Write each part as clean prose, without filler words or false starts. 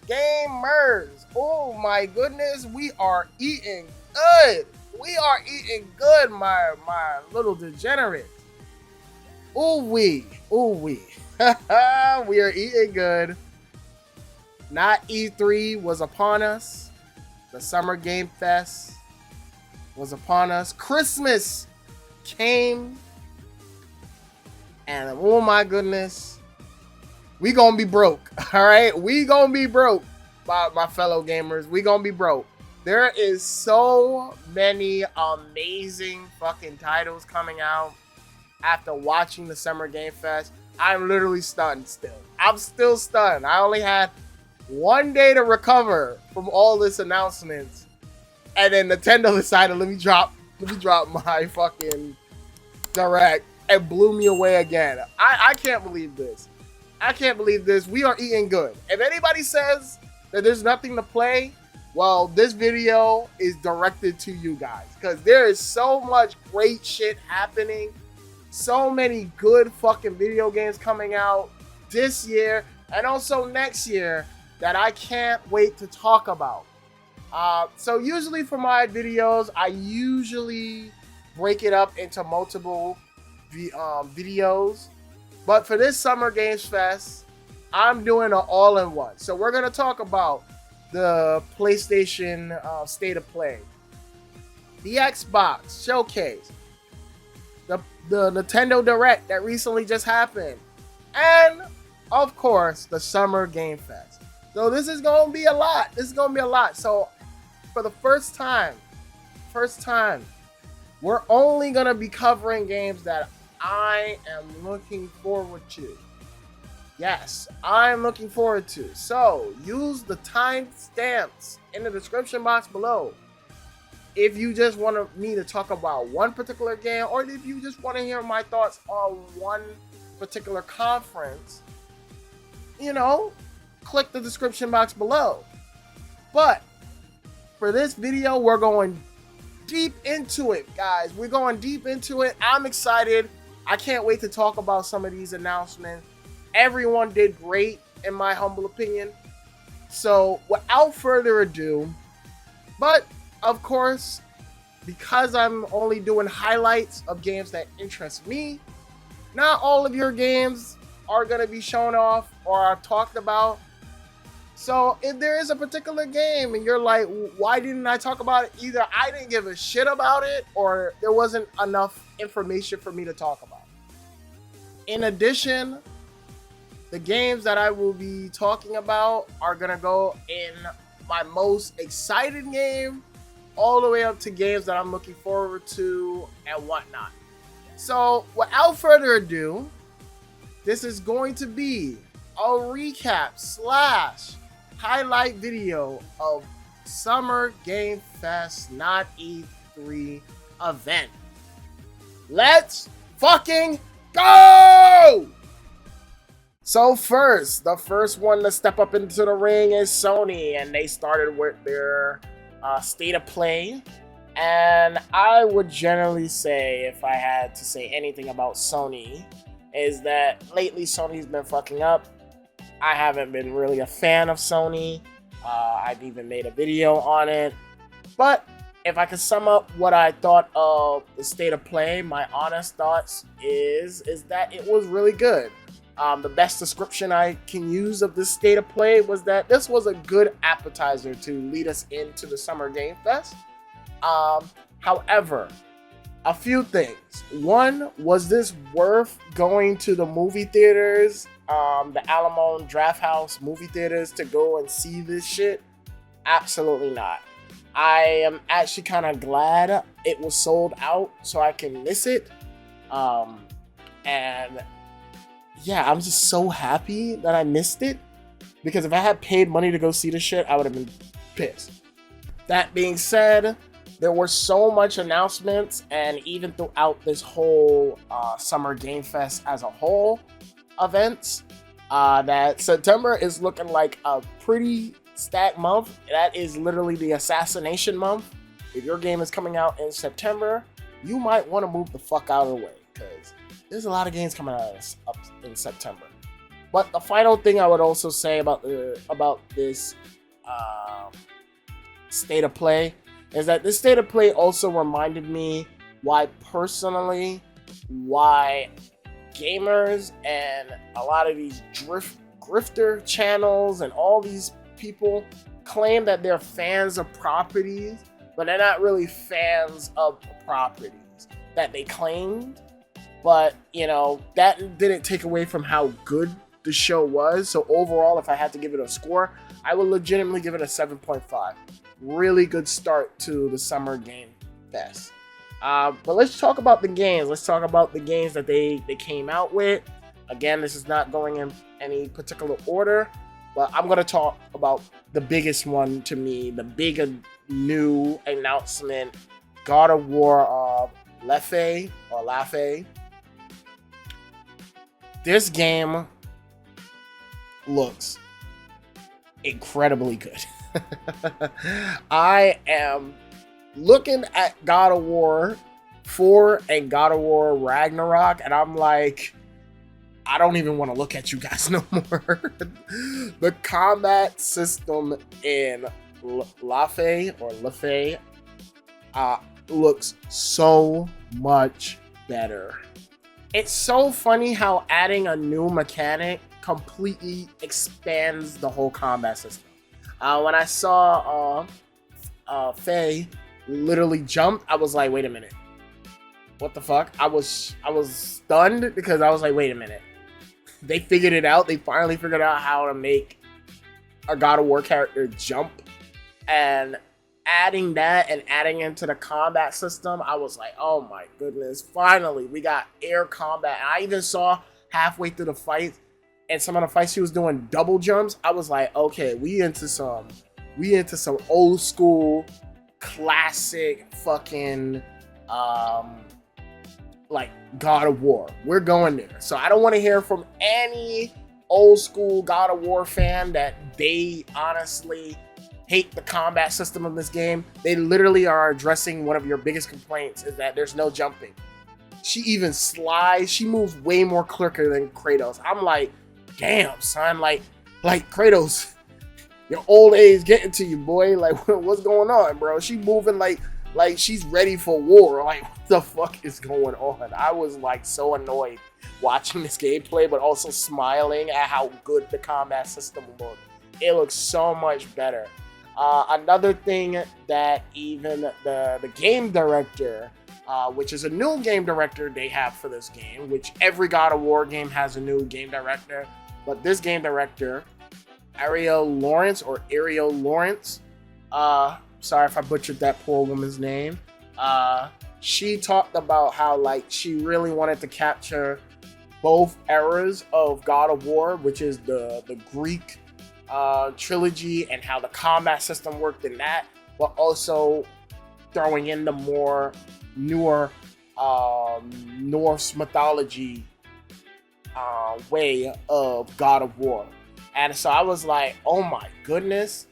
Gamers. Oh my goodness, we are eating good. My little degenerate. Ooh wee. We are eating good. Not-E3 was upon us. The Summer Game Fest was upon us. Christmas came. And oh my goodness, we gonna be broke. All right, we gonna be broke, my fellow gamers. We gonna be broke. There is so many amazing fucking titles coming out after watching the Summer Game Fest. I'm literally stunned still. I'm still stunned. I only had one day to recover from all this announcements, and then Nintendo decided, let me drop my fucking direct, and blew me away again. I can't believe this. We are eating good. If anybody says that there's nothing to play, well, this video is directed to you guys, because there is so much great shit happening. So many good fucking video games coming out this year and also next year that I can't wait to talk about. So usually for my videos, I usually break it up into multiple videos. But for this Summer Games Fest, I'm doing an all-in-one. So we're going to talk about the PlayStation State of Play, the Xbox Showcase, the Nintendo Direct that recently just happened, and of course the Summer Game Fest. So this is gonna be a lot. So for the first time, we're only gonna be covering games that I am looking forward to. Yes, I'm looking forward to. So use the timestamps in the description box below if you just want me to talk about one particular game, or if you just want to hear my thoughts on one particular conference, click the description box below. But for this video, we're going deep into it, guys. We're going deep into it. I'm excited. I can't wait to talk about some of these announcements. Everyone did great, in my humble opinion. So without further ado, but of course, because I'm only doing highlights of games that interest me, not all of your games are going to be shown off or are talked about. So if there is a particular game and you're like, why didn't I talk about it? Either I didn't give a shit about it, or there wasn't enough information for me to talk about. In addition, the games that I will be talking about are going to go in my most excited game, all the way up to games that I'm looking forward to and whatnot. So without further ado, this is going to be a recap / highlight video of Summer Game Fest Not-E3 event. Let's fucking go! So the first one to step up into the ring is Sony, and they started with their State of Play. And I would generally say, if I had to say anything about Sony, is that lately Sony's been fucking up. I haven't been really a fan of Sony. I've even made a video on it. But if I could sum up what I thought of the State of Play, my honest thoughts is that it was really good. The best description I can use of this State of Play was that this was a good appetizer to lead us into the Summer Game Fest. However, a few things. One, was this worth going to the movie theaters, the Alamo Draft House movie theaters, to go and see this shit? Absolutely not. I am actually kind of glad it was sold out so I can miss it. And yeah, I'm just so happy that I missed it, because if I had paid money to go see the shit, I would have been pissed. That being said, there were so much announcements, and even throughout this whole Summer Game Fest as a whole events, that September is looking like a pretty stacked month. That is literally the assassination month. If your game is coming out in September, you might want to move the fuck out of the way, because there's a lot of games coming out in September. But the final thing I would also say about this state of play is that this state of play also reminded me why gamers and a lot of these grifter channels and all these people claim that they're fans of properties, but they're not really fans of the properties that they claimed. But, you know, that didn't take away from how good the show was. So overall, if I had to give it a score, I would legitimately give it a 7.5. Really good start to the Summer Game Fest. But let's talk about the games. Let's talk about the games that they came out with. Again, this is not going in any particular order, but I'm going to talk about the biggest one to me, the big new announcement, God of War laufey. This game looks incredibly good. I am looking at God of War 4 and God of War Ragnarok, and I'm like, I don't even want to look at you guys no more. The combat system in laufey looks so much better. It's so funny how adding a new mechanic completely expands the whole combat system. When I saw Faye literally jumped, I was like, wait a minute. What the fuck? I was stunned because I was like, wait a minute. They figured it out. They finally figured out how to make a God of War character jump. And adding that and adding into the combat system, I was like, oh my goodness. Finally, we got air combat. And I even saw halfway through the fight, and some of the fights she was doing double jumps. I was like, okay, we into some old school, classic fucking like God of War. We're going there. So I don't want to hear from any old school God of War fan that they honestly hate the combat system of this game. They literally are addressing one of your biggest complaints, is that there's no jumping. She even slides. She moves way more quicker than Kratos. I'm like, damn, son, like Kratos, your old age getting to you, boy. Like, what's going on, bro? She moving like she's ready for war. Like, what the fuck is going on? I was like so annoyed watching this gameplay, but also smiling at how good the combat system looked. It looks so much better. Another thing that even the game director, which is a new game director they have for this game, which every God of War game has a new game director, but this game director, Ariel Lawrence, sorry if I butchered that poor woman's name, she talked about how, like, she really wanted to capture both eras of God of War, which is the Greek trilogy and how the combat system worked in that, but also throwing in the more newer Norse mythology way of God of War. And so I was like, oh my goodness,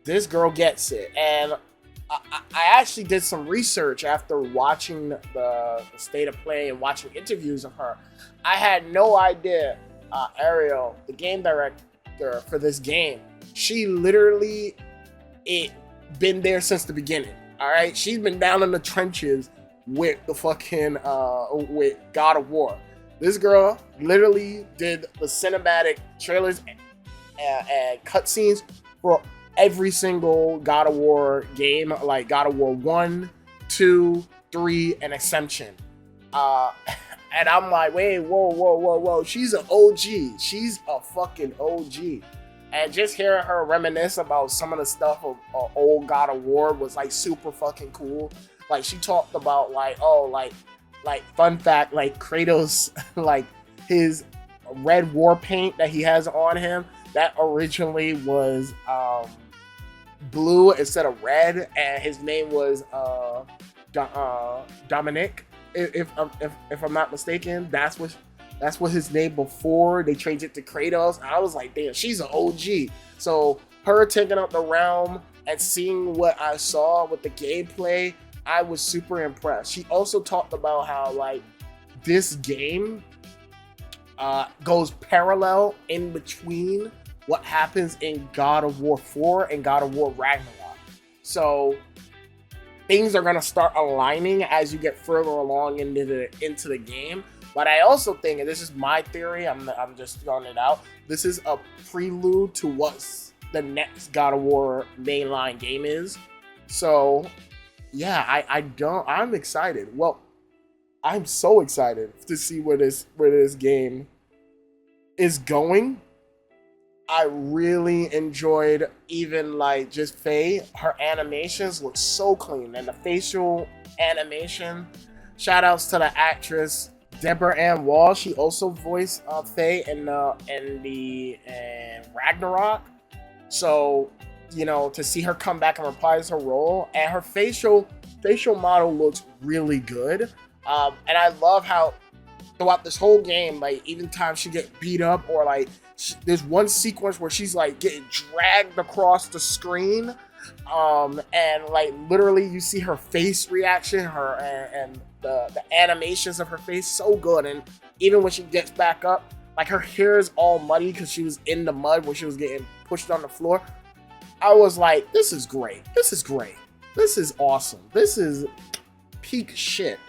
this girl gets it. And I actually did some research after watching the state of play and watching interviews of her. I had no idea Ariel, the game director for this game, she literally been there since the beginning. All right, she's been down in the trenches with the fucking with God of War. This girl literally did the cinematic trailers and cutscenes for every single God of War game, like God of War 1, 2, 3, and Ascension. And I'm like, wait, whoa. She's an OG. She's a fucking OG. And just hearing her reminisce about some of the stuff of old God of War was like super fucking cool. Like, she talked about like, oh, like fun fact, like Kratos, like his red war paint that he has on him, that originally was blue instead of red, and his name was Dominic. If I'm not mistaken, that's what his name before they changed it to Kratos. I was like, damn, she's an OG. So her taking up the realm and seeing what I saw with the gameplay, I was super impressed. She also talked about how, like, this game goes parallel in between what happens in God of War 4 and God of War Ragnarok. So things are gonna start aligning as you get further along into the game. But I also think, and this is my theory, I'm just throwing it out, this is a prelude to what's the next God of War mainline game is. So yeah, I'm excited. Well, I'm so excited to see where this game is going. I really enjoyed even like just Faye. Her animations look so clean, and the facial animation. Shout outs to the actress Deborah Ann Wall. She also voiced Faye in Ragnarok. So, you know, to see her come back and reprise her role, and her facial model looks really good. And I love how throughout this whole game, like even times she get beat up, or like there's one sequence where she's like getting dragged across the screen, and like literally you see her face reaction, and the animations of her face so good. And even when she gets back up, like her hair is all muddy because she was in the mud when she was getting pushed on the floor. I was like, this is great. This is great. This is awesome. This is peak shit.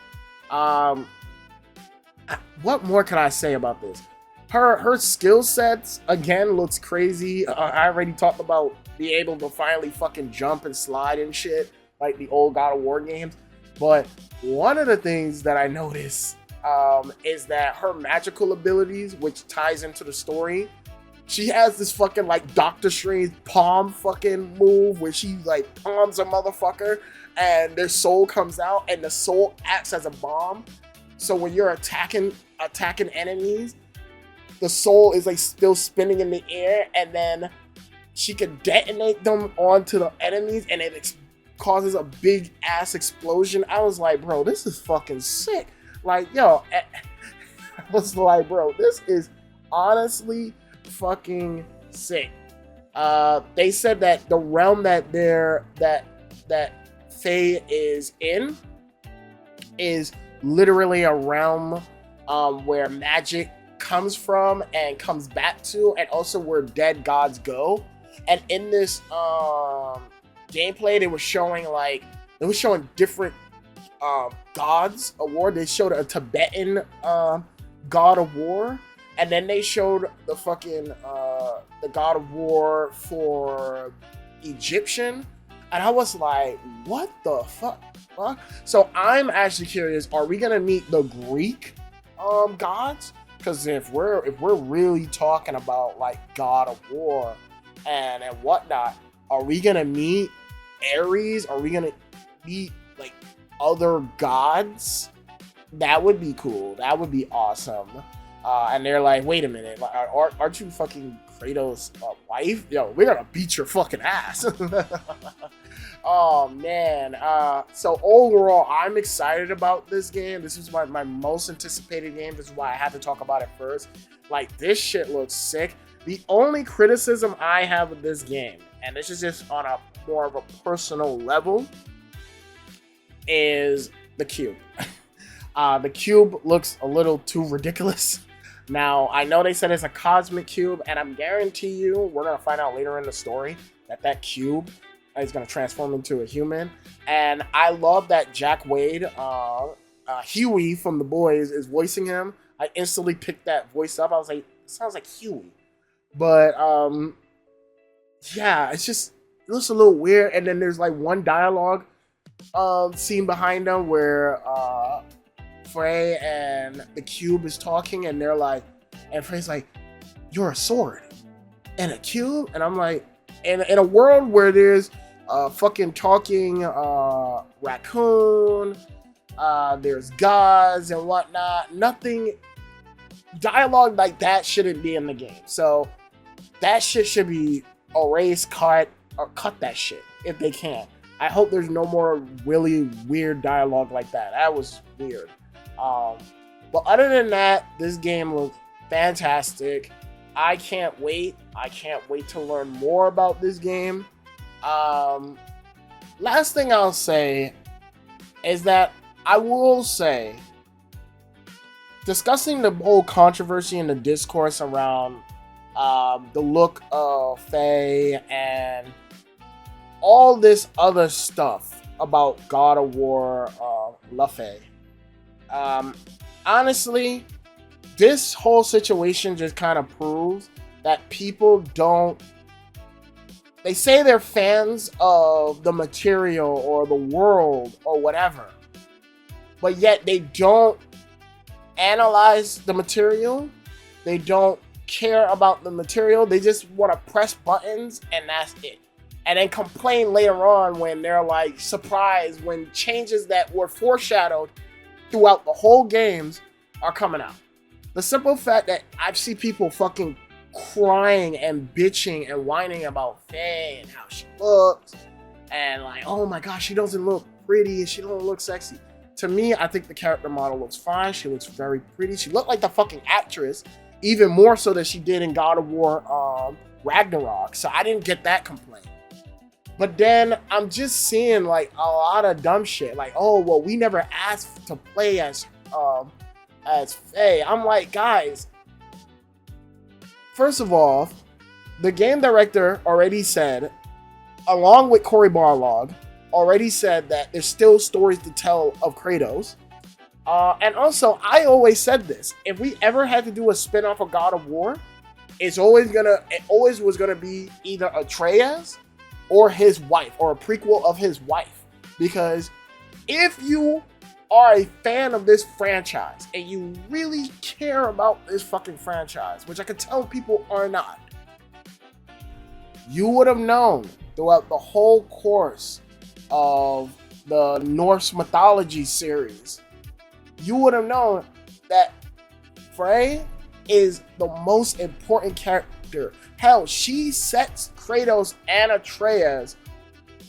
What more can I say about this? Her skill sets again looks crazy. I already talked about being able to finally fucking jump and slide and shit like the old God of War games. But one of the things that I noticed is that her magical abilities, which ties into the story, she has this fucking like Doctor Strange palm fucking move where she like palms a motherfucker and their soul comes out, and the soul acts as a bomb. So when you're attacking enemies, the soul is like still spinning in the air, and then she could detonate them onto the enemies, and it causes a big ass explosion. I was like, bro, this is fucking sick. Like, yo, I was like, bro, this is honestly fucking sick. They said that the realm that Faye is in is literally a realm where magic comes from and comes back to, and also where dead gods go. And in this gameplay, they were showing different gods of war. They showed a Tibetan god of war, and then they showed the fucking the god of war for Egyptian, and I was like, what the fuck? So I'm actually curious, are we gonna meet the Greek gods? Because if we're really talking about like God of War and whatnot, are we gonna meet Ares? Are we gonna meet like other gods? That would be cool. That would be awesome. And they're like, wait a minute, aren't you fucking Kratos' wife? Yo, we're gonna beat your fucking ass. Oh man. So overall, I'm excited about this game. This is my most anticipated game. This is why I had to talk about it first. Like, this shit looks sick. The only criticism I have with this game, and this is just on a more of a personal level, is the cube. The cube looks a little too ridiculous. Now, I know they said it's a cosmic cube, and I'm guarantee you, we're gonna find out later in the story that cube is gonna transform into a human. And I love that Jack Wade, Huey from The Boys, is voicing him. I instantly picked that voice up. I was like, it sounds like Huey. But yeah, it looks a little weird. And then there's like one dialogue scene behind them where Frey and the cube is talking, and they're like, and Frey's like, you're a sword and a cube? And I'm like, in a world where there's fucking talking raccoon, there's gods and whatnot, nothing, dialogue like that shouldn't be in the game. So that shit should be erased, cut, or cut that shit if they can. I hope there's no more really weird dialogue like that. That was weird. But other than that, this game looks fantastic. I can't wait. I can't wait to learn more about this game. Last thing I'll say is that I will say discussing the whole controversy and the discourse around the look of Faye and all this other stuff about God of War laufey. Honestly, this whole situation just kind of proves that people don't. They say they're fans of the material or the world or whatever, but yet they don't analyze the material. They don't care about the material. They just want to press buttons and that's it. And then complain later on when they're like surprised when changes that were foreshadowed throughout the whole games are coming out. The simple fact that I see people fucking crying and bitching and whining about Faye and how she looks and like, oh my gosh, she doesn't look pretty and she don't look sexy. To me, I think the character model looks fine. She looks very pretty. She looked like the fucking actress, even more so than she did in God of War Ragnarok. So I didn't get that complaint. But then I'm just seeing like a lot of dumb shit. Like, oh, well, we never asked to play as Faye. I'm like, guys, first of all, the game director already said, along with Cory Barlog, already said that there's still stories to tell of Kratos. And also, I always said this. If we ever had to do a spin-off of God of War, it always was gonna be either Atreus or his wife, or a prequel of his wife. Because if you are a fan of this franchise and you really care about this fucking franchise, which I can tell people are not, you would have known throughout the whole course of the Norse mythology series, you would have known that Frey is the most important character. Hell, she sets Kratos and Atreus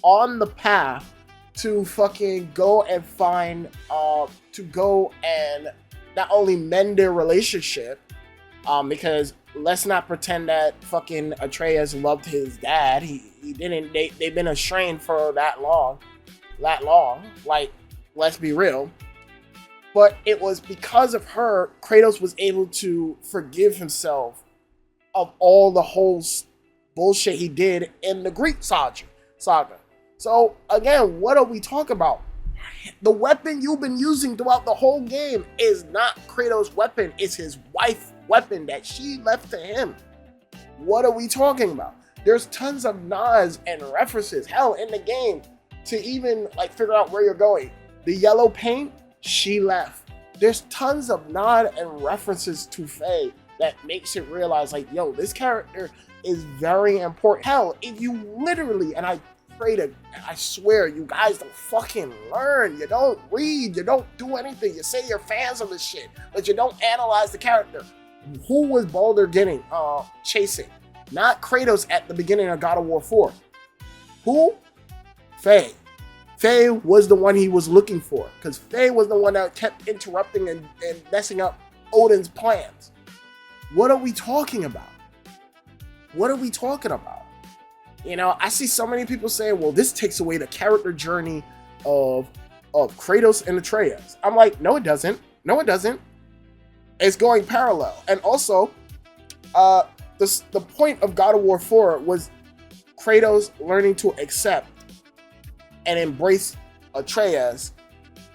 on the path to fucking go and find, to go and not only mend their relationship, because let's not pretend that fucking Atreus loved his dad. He didn't. They've been estranged for that long. Like, let's be real. But it was because of her, Kratos was able to forgive himself of all the whole bullshit he did in the Greek saga. So, again, what are we talking about? The weapon you've been using throughout the whole game is not Kratos' weapon. It's his wife's weapon that she left to him. What are we talking about? There's tons of nods and references, hell, in the game to even like figure out where you're going. The yellow paint, she left. There's tons of nod and references to Faye that makes it realize like, yo, this character is very important. Hell, if you literally, and I swear, you guys don't fucking learn. You don't read. You don't do anything. You say you're fans of this shit, but you don't analyze the character. Who was Baldur getting chasing? Not Kratos at the beginning of God of War 4. Who? Faye. Faye was the one he was looking for, because Faye was the one that kept interrupting and messing up Odin's plans. What are we talking about? What are we talking about? You know, I see so many people saying, well, this takes away the character journey of Kratos and Atreus. I'm like, no, it doesn't. No, it doesn't. It's going parallel. And also, the point of God of War 4 was Kratos learning to accept and embrace Atreus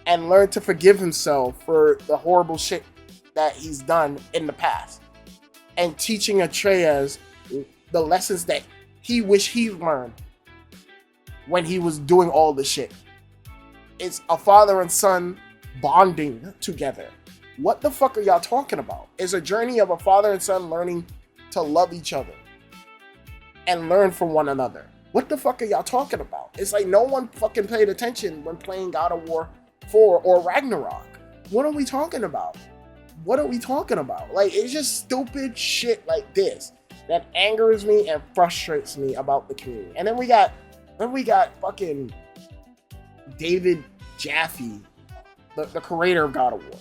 and learn to forgive himself for the horrible shit that he's done in the past. And teaching Atreus the lessons that he wished he learned when he was doing all the shit. It's a father and son bonding together. What the fuck are y'all talking about? It's a journey of a father and son learning to love each other and learn from one another. What the fuck are y'all talking about? It's like no one fucking paid attention when playing God of War 4 or Ragnarok. What are we talking about? What are we talking about? Like, it's just stupid shit like this that angers me and frustrates me about the community. And then we got fucking David Jaffe, the creator of God of War.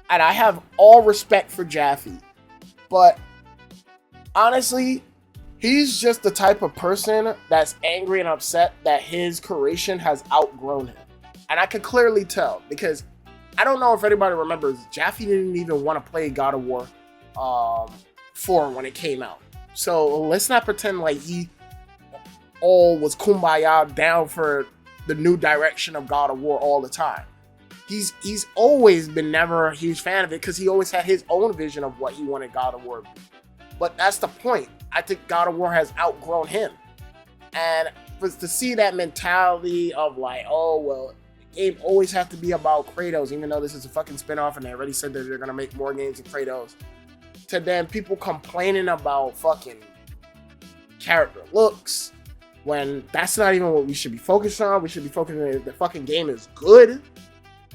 And I have all respect for Jaffe, but honestly, he's just the type of person that's angry and upset that his creation has outgrown him. And I can clearly tell, because I don't know if anybody remembers, Jaffe didn't even want to play God of War 4 when it came out. So let's not pretend like he all was kumbaya down for the new direction of God of War all the time. He's always been never a huge fan of it because he always had his own vision of what he wanted God of War to be. But that's the point. I think God of War has outgrown him. And to see that mentality of like, oh, well, the game always has to be about Kratos, even though this is a fucking spinoff and they already said that they're going to make more games of Kratos, to then people complaining about fucking character looks, when that's not even what we should be focused on. We should be focusing on if the fucking game is good,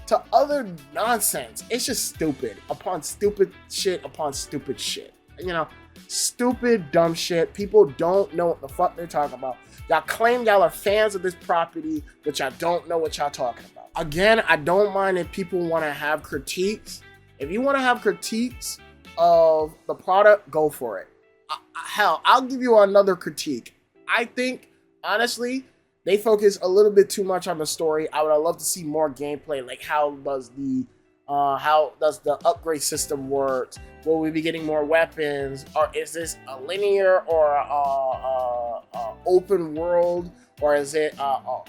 to other nonsense. It's just stupid upon stupid shit upon stupid shit. You know, stupid, dumb shit. People don't know what the fuck they're talking about. Y'all claim y'all are fans of this property, but y'all don't know what y'all talking about. Again, I don't mind if people want to have critiques. If you want to have critiques of the product, go for it. Hell, I'll give you another critique. I think, honestly, they focus a little bit too much on the story. I would love to see more gameplay. Like, how does the upgrade system work? Will we be getting more weapons? Or is this a linear or a open world? Or is it a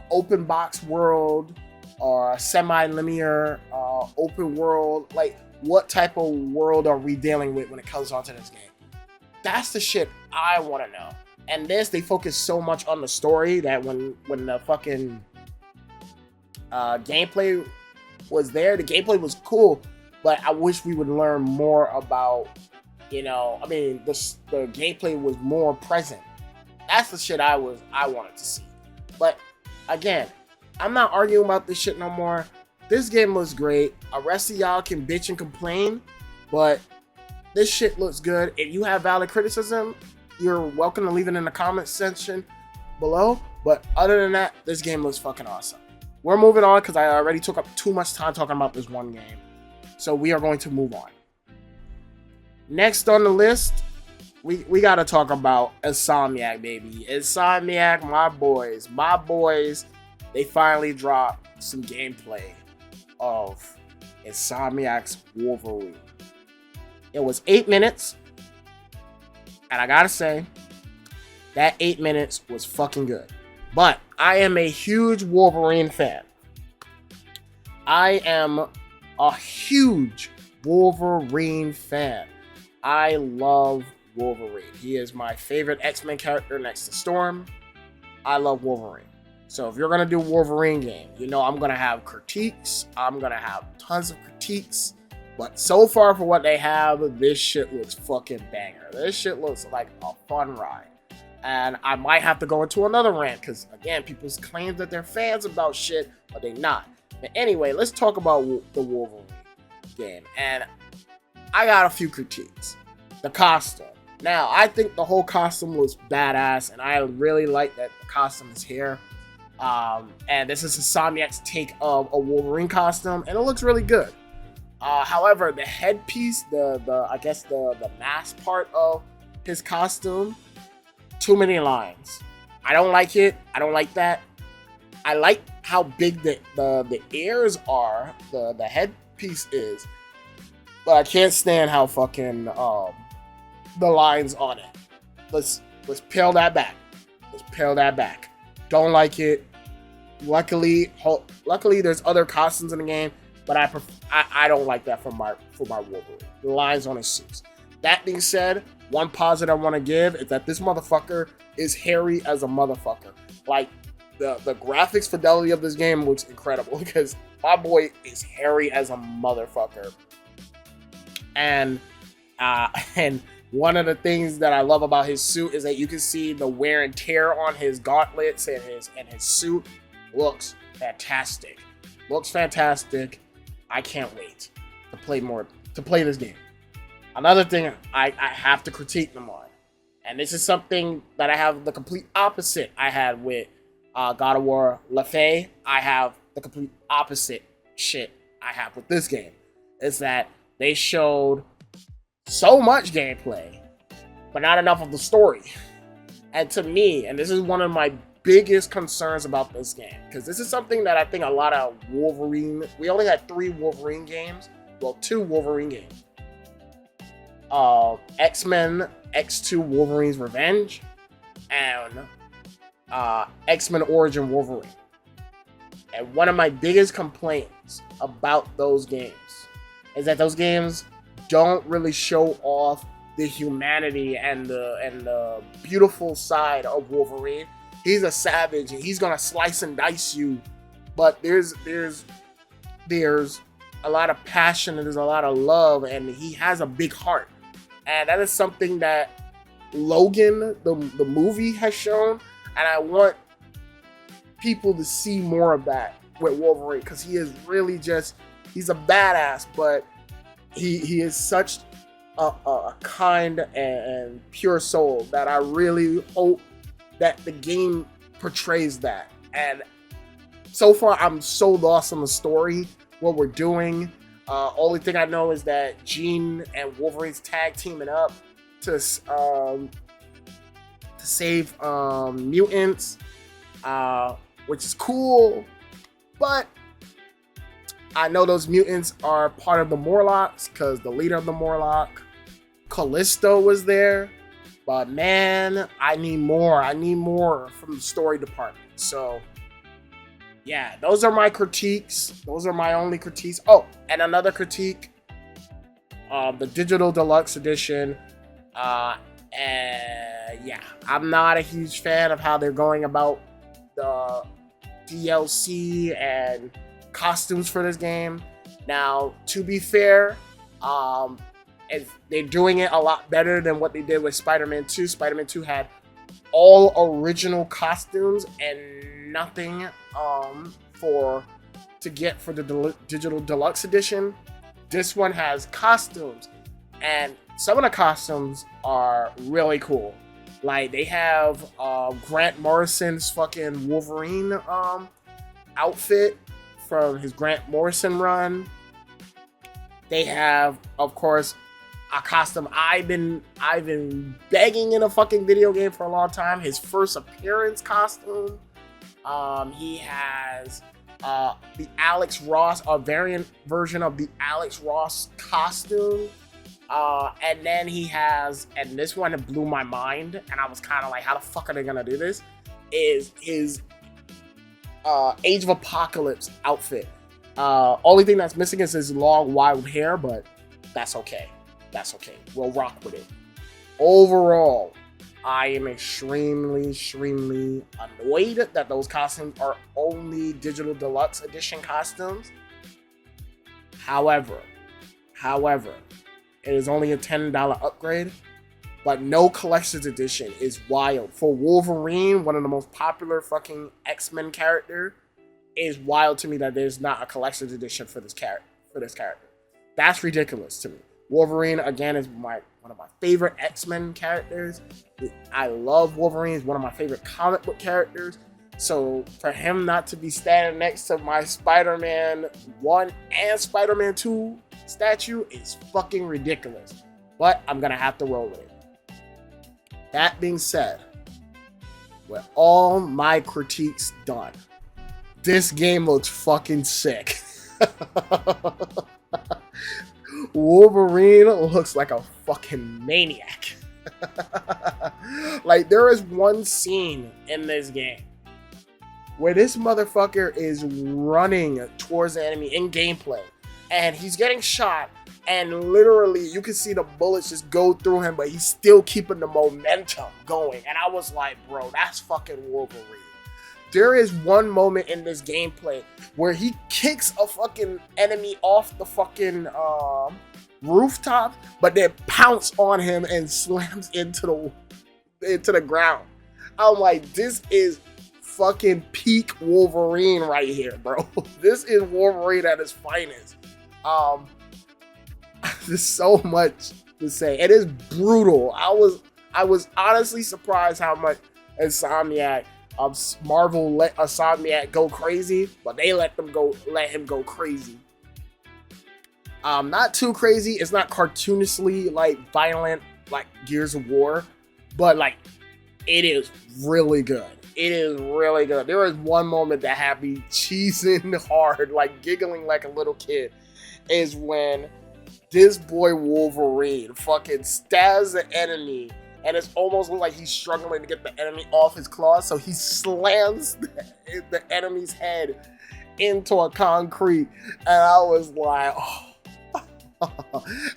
open box world? Or a semi-linear open world? Like, what type of world are we dealing with when it comes onto this game? That's the shit I want to know. And this, they focus so much on the story that when the fucking gameplay was there, the gameplay was cool, but I wish we would learn more about, you know, I mean, the gameplay was more present. That's the shit I wanted to see. But again, I'm not arguing about this shit no more. This game looks great. The rest of y'all can bitch and complain, but this shit looks good. If you have valid criticism, you're welcome to leave it in the comments section below. But other than that, this game looks fucking awesome. We're moving on because I already took up too much time talking about this one game. So we are going to move on. Next on the list, we got to talk about Insomniac, baby. Insomniac, my boys, they finally dropped some gameplay of Insomniac's Wolverine. It was 8 minutes. And I gotta say, that 8 minutes was fucking good. But I am a huge Wolverine fan. I am a huge Wolverine fan. I love Wolverine. He is my favorite X-Men character next to Storm. I love Wolverine. So if you're gonna do a Wolverine game, you know I'm gonna have critiques. I'm gonna have tons of critiques. But so far for what they have, this shit looks fucking banger. This shit looks like a fun ride. And I might have to go into another rant because, again, people claim that they're fans about shit, but they're not. But anyway, let's talk about the Wolverine game. And I got a few critiques. The costume. Now, I think the whole costume was badass, and I really like that the costume is here. And this is Insomniac's take of a Wolverine costume, and it looks really good. However, the headpiece, I guess the mask part of his costume, too many lines. I don't like it. I don't like that. I like how big the ears are, the headpiece is, but I can't stand how fucking the lines on it. Let's peel that back. Don't like it. Luckily, there's other costumes in the game. But I don't like that for my Wolverine. The lines on his suits. That being said, one positive I want to give is that this motherfucker is hairy as a motherfucker. Like, the graphics fidelity of this game looks incredible because my boy is hairy as a motherfucker. And one of the things that I love about his suit is that you can see the wear and tear on his gauntlets and his suit looks fantastic. I can't wait to play this game. Another thing I have to critique them on, and this is something that I have the complete opposite I had with God of War laufey. I have the complete opposite shit I have with this game. Is that they showed so much gameplay, but not enough of the story. And to me, and this is one of my biggest concerns about this game, because this is something that I think a lot of Wolverine, we only had 3 Wolverine games, well, 2 Wolverine games. X-Men X2 Wolverine's Revenge and X-Men Origin Wolverine. And one of my biggest complaints about those games is that those games don't really show off the humanity and the beautiful side of Wolverine. He's a savage and he's gonna slice and dice you, but there's a lot of passion and there's a lot of love, and he has a big heart. And that is something that Logan, the movie, has shown, and I want people to see more of that with Wolverine, because he is really he's a badass, but he is such a kind and pure soul that I really hope that the game portrays that. And so far, I'm so lost on the story, what we're doing. Only thing I know is that Jean and Wolverine's tag teaming up to save mutants, which is cool. But I know those mutants are part of the Morlocks, because the leader of the Morlock, Callisto, was there. But man, I need more. I need more from the story department. So yeah, those are my critiques. Those are my only critiques. Oh, and another critique, the Digital Deluxe Edition. And yeah, I'm not a huge fan of how they're going about the DLC and costumes for this game. Now, to be fair, they're doing it a lot better than what they did with Spider-Man 2. Spider-Man 2 had all original costumes and nothing to get for the Digital Deluxe Edition. This one has costumes, and some of the costumes are really cool. Like, they have Grant Morrison's fucking Wolverine outfit from his Grant Morrison run. They have, of course, a costume I've been begging in a fucking video game for a long time. His first appearance costume. He has the Alex Ross, a variant version of the Alex Ross costume. And then he has, and this one blew my mind, and I was kind of like, how the fuck are they gonna do this? Is his Age of Apocalypse outfit. Only thing that's missing is his long wild hair, but that's okay. That's okay. We'll rock with it. Overall, I am extremely annoyed that those costumes are only Digital Deluxe Edition costumes. However, it is only a $10 upgrade, but no collector's edition is wild. For Wolverine, one of the most popular fucking X-Men character, is wild to me that there's not a collector's edition for this character. That's ridiculous to me. Wolverine, again, is one of my favorite X-Men characters. I love Wolverine. He's one of my favorite comic book characters. So for him not to be standing next to my Spider-Man 1 and Spider-Man 2 statue is fucking ridiculous. But I'm going to have to roll with it. That being said, with all my critiques done, this game looks fucking sick. Wolverine looks like a fucking maniac. Like, there is one scene in this game where this motherfucker is running towards the enemy in gameplay, and he's getting shot, and literally you can see the bullets just go through him, but he's still keeping the momentum going. And I was like, bro, that's fucking Wolverine. There is one moment in this gameplay where he kicks a fucking enemy off the fucking rooftop, but then pounce on him and slams into the ground. I'm like, this is fucking peak Wolverine right here, bro. This is Wolverine at his finest. There's so much to say. It is brutal. I was honestly surprised how much Insomniac, Marvel let Insomniac go crazy, but they let him go crazy. Not too crazy. It's not cartoonishly like violent like Gears of War, but like it is really good. It is really good. There was one moment that had me cheesing hard, like giggling like a little kid, is when this boy Wolverine fucking stabs the enemy, and it's almost like he's struggling to get the enemy off his claws, so he slams the enemy's head into a concrete, and I was like, oh.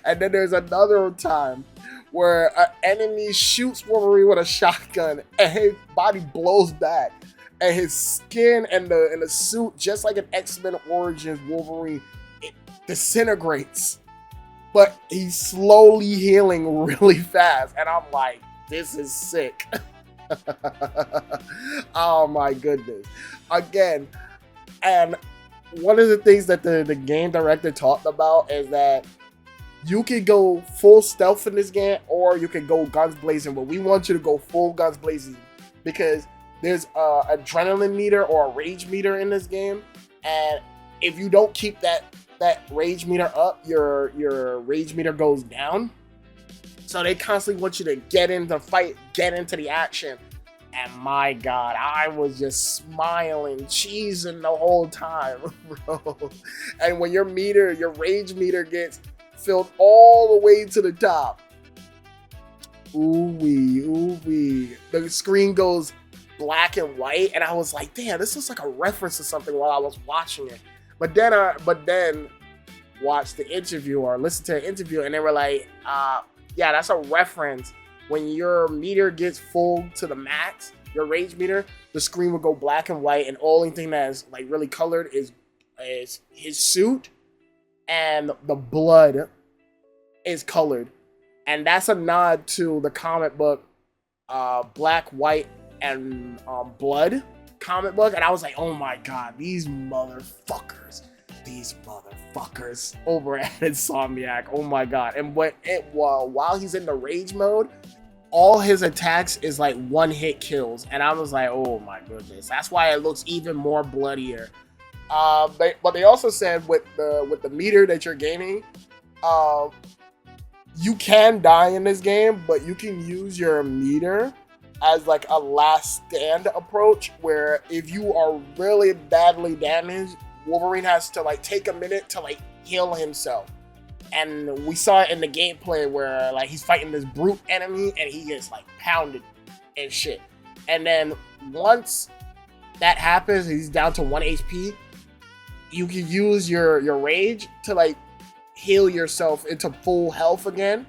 And then there's another time where an enemy shoots Wolverine with a shotgun, and his body blows back, and his skin and the suit, just like an X-Men Origins Wolverine, it disintegrates. But he's slowly healing really fast, and I'm like, this is sick. Oh my goodness. Again, and one of the things that the game director talked about is that you can go full stealth in this game, or you can go guns blazing, but we want you to go full guns blazing because there's a adrenaline meter or a rage meter in this game, and if you don't keep that rage meter up, your rage meter goes down. So they constantly want you to get into the fight, get into the action. And my God, I was just smiling, cheesing the whole time, bro. And when your rage meter gets filled all the way to the top, ooh-wee, the screen goes black and white, and I was like, damn, this looks like a reference to something while I was watching it. But then watched the interview or listened to the interview, and they were like, yeah, that's a reference. When your meter gets full to the max, your rage meter, the screen will go black and white, and the only thing that is like really colored is his suit, and the blood is colored. And that's a nod to the comic book Black, White, and Blood comic book. And I was like, oh my God, these motherfuckers over at Insomniac. Oh my God. And while he's in the rage mode, all his attacks is like one hit kills, and I was like, oh my goodness, that's why it looks even more bloodier. But they also said with the meter that you're gaining, you can die in this game, but you can use your meter as like a last stand approach, where if you are really badly damaged, Wolverine has to like take a minute to like heal himself. And we saw it in the gameplay where like he's fighting this brute enemy and he gets like pounded and shit. And then once that happens, he's down to 1 HP, you can use your rage to like heal yourself into full health again.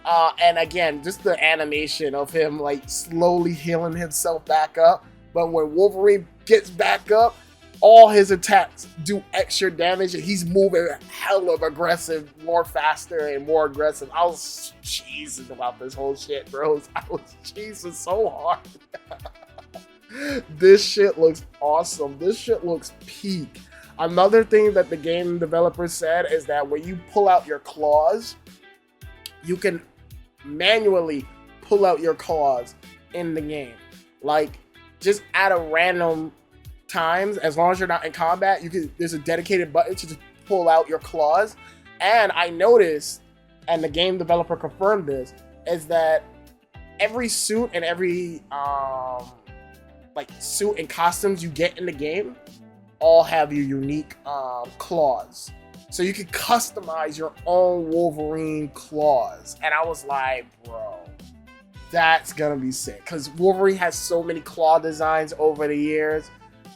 And again, just the animation of him like slowly healing himself back up. But when Wolverine gets back up, all his attacks do extra damage, and he's moving hella aggressive, more faster and more aggressive. I was cheesing about this whole shit, bro. I was cheesing so hard. This shit looks awesome. This shit looks peak. Another thing that the game developers said is that when you pull out your claws, you can manually pull out your claws in the game. Like, just at a random times, as long as you're not in combat, there's a dedicated button to just pull out your claws. And I noticed, and the game developer confirmed this, is that every suit and every like suit and costumes you get in the game all have your unique claws, so you can customize your own Wolverine claws. And I was like, bro, that's gonna be sick, because Wolverine has so many claw designs over the years.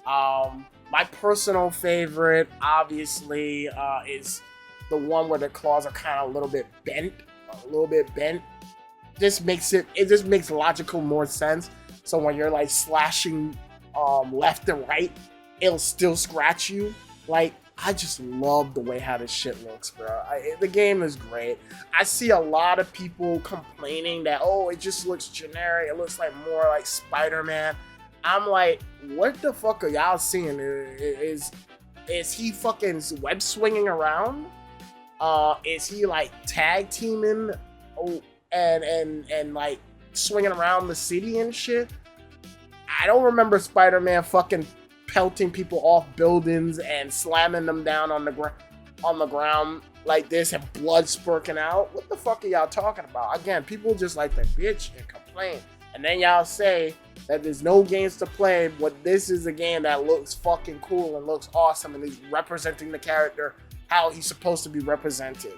My personal favorite, obviously, is the one where the claws are kind of a little bit bent. It just makes logical more sense. So when you're like slashing left and right, it'll still scratch you. Like, I just love the way how this shit looks, bro. The game is great. I see a lot of people complaining that, oh, it just looks generic. It looks like more like Spider-Man. I'm like, what the fuck are y'all seeing? Is he fucking web swinging around? Is he like tag teaming and like swinging around the city and shit? I don't remember Spider-Man fucking pelting people off buildings and slamming them down on the ground like this and blood spurting out. What the fuck are y'all talking about? Again, people just like to bitch and complain. and then y'all say that there's no games to play, but this is a game that looks fucking cool and looks awesome and is representing the character how he's supposed to be represented.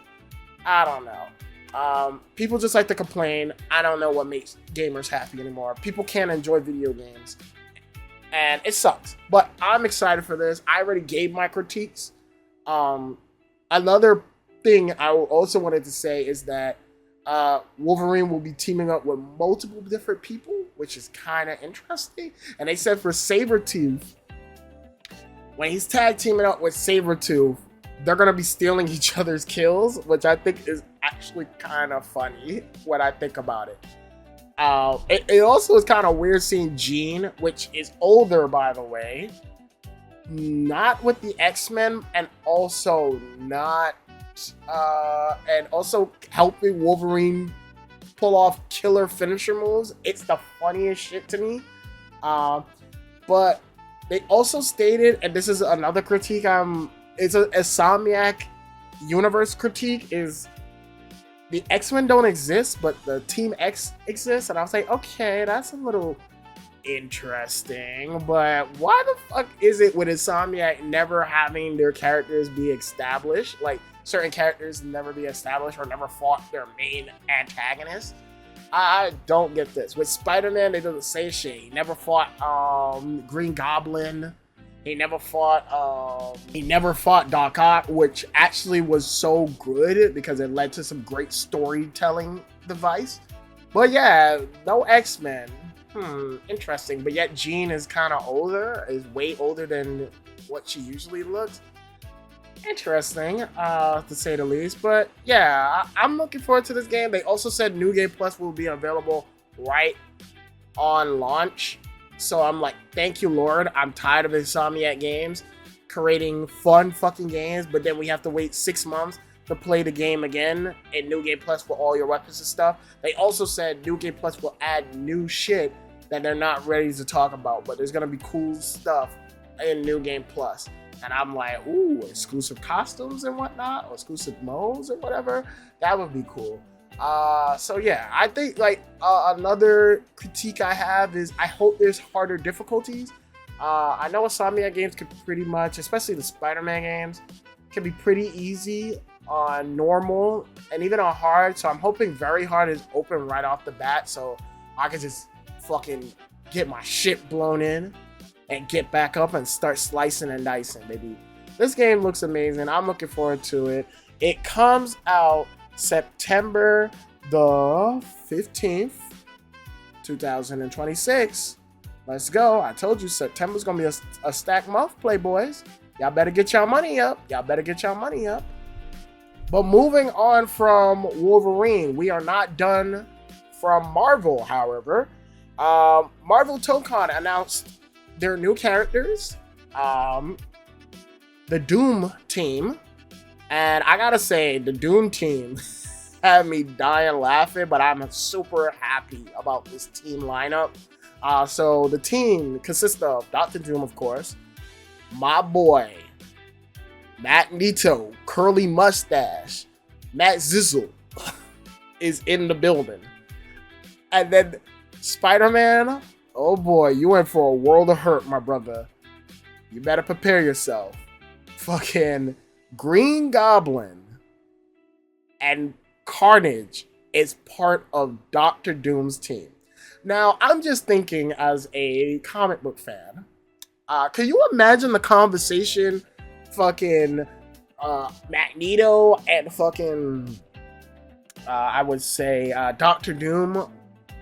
I don't know. People just like to complain. I don't know what makes gamers happy anymore. People can't enjoy video games, and it sucks. But I'm excited for this. I already gave my critiques. Another thing I also wanted to say is that Wolverine will be teaming up with multiple different people, which is kind of interesting. And they said for Sabretooth, when he's tag teaming up with Sabretooth, they're going to be stealing each other's kills, which I think is actually kind of funny when I think about it. It also is kind of weird seeing Jean, which is older, by the way, not with the X-Men, and also not, and also helping Wolverine pull off killer finisher moves. It's the funniest shit to me. But they also stated, and this is another critique, it's a Insomniac universe critique, is the X-Men don't exist, but the Team X exists. And I was like, okay, that's a little interesting, but why the fuck is it with Insomniac never having their characters be established? Like, certain characters never be established or never fought their main antagonist. I don't get this. With Spider-Man, they do the same shit. He never fought Green Goblin. He never fought Doc Ock, which actually was so good because it led to some great storytelling device. But yeah, no X-Men. Interesting. But yet Jean is kind of older, is way older than what she usually looks. Interesting, to say the least. But yeah, I'm looking forward to this game. They also said New Game Plus will be available right on launch. So I'm like, thank you, Lord. I'm tired of Insomniac games creating fun fucking games, but then we have to wait 6 months to play the game again in New Game Plus for all your weapons and stuff. They also said New Game Plus will add new shit that they're not ready to talk about, but there's gonna be cool stuff in New Game Plus. And I'm like, ooh, exclusive costumes and whatnot, or exclusive modes or whatever. That would be cool. So yeah, I think like another critique I have is I hope there's harder difficulties. I know Insomniac games could pretty much, especially the Spider-Man games, can be pretty easy on normal and even on hard. So I'm hoping very hard is open right off the bat, so I can just fucking get my shit blown in and get back up and start slicing and dicing, baby. This game looks amazing. I'm looking forward to it. It comes out September the 15th, 2026. Let's go. I told you September's gonna be a stack month, playboys. Y'all better get y'all money up. But moving on from Wolverine, we are not done from Marvel, however. Marvel ToeCon announced their new characters, the Doom team. And I gotta say, the Doom team had me dying laughing, but I'm super happy about this team lineup. So the team consists of Dr. Doom, of course, my boy, Magneto, curly mustache, Matt Zizzle is in the building. And then Spider-Man, oh boy, you went for a world of hurt, my brother. You better prepare yourself. Fucking Green Goblin and Carnage is part of Doctor Doom's team. Now, I'm just thinking as a comic book fan, can you imagine the conversation fucking Magneto and fucking, I would say, Doctor Doom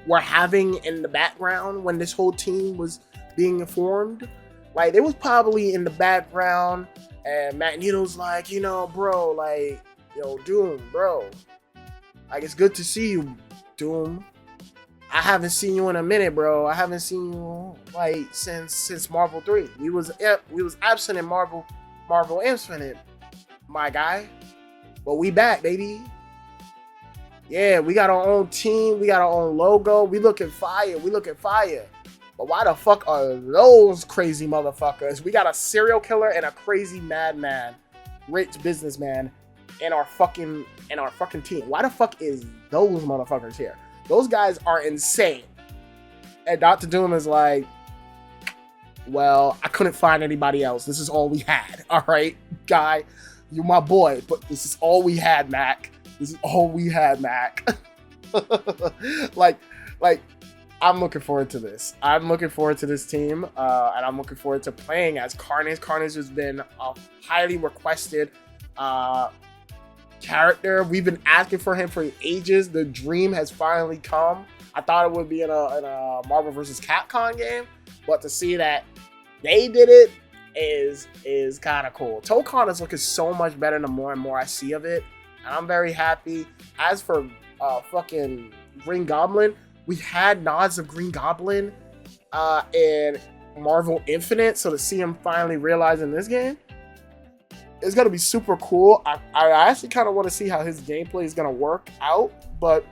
were having in the background when this whole team was being formed? Like, they was probably in the background, and Magneto's like, you know, bro, like, yo, Doom, bro, like, it's good to see you, Doom. I haven't seen you in a minute, bro. I haven't seen you, like, since Marvel 3. We was absent in Marvel Infinite, my guy. But we back, baby. Yeah, we got our own team. We got our own logo. We looking fire. But why the fuck are those crazy motherfuckers? We got a serial killer and a crazy madman, rich businessman in our fucking team. Why the fuck is those motherfuckers here? Those guys are insane. And Dr. Doom is like, well, I couldn't find anybody else. This is all we had. All right, guy, you're my boy, but this is all we had, Mac. This is all we had, Mac. like, I'm looking forward to this. I'm looking forward to this team, and I'm looking forward to playing as Carnage. Carnage has been a highly requested character. We've been asking for him for ages. The dream has finally come. I thought it would be in a Marvel vs. Capcom game, but to see that they did it is kind of cool. Tokon is looking so much better the more and more I see of it, and I'm very happy. As for fucking Green Goblin, we had nods of Green Goblin in Marvel Infinite, so to see him finally realize in this game, it's going to be super cool. I actually kind of want to see how his gameplay is going to work out, but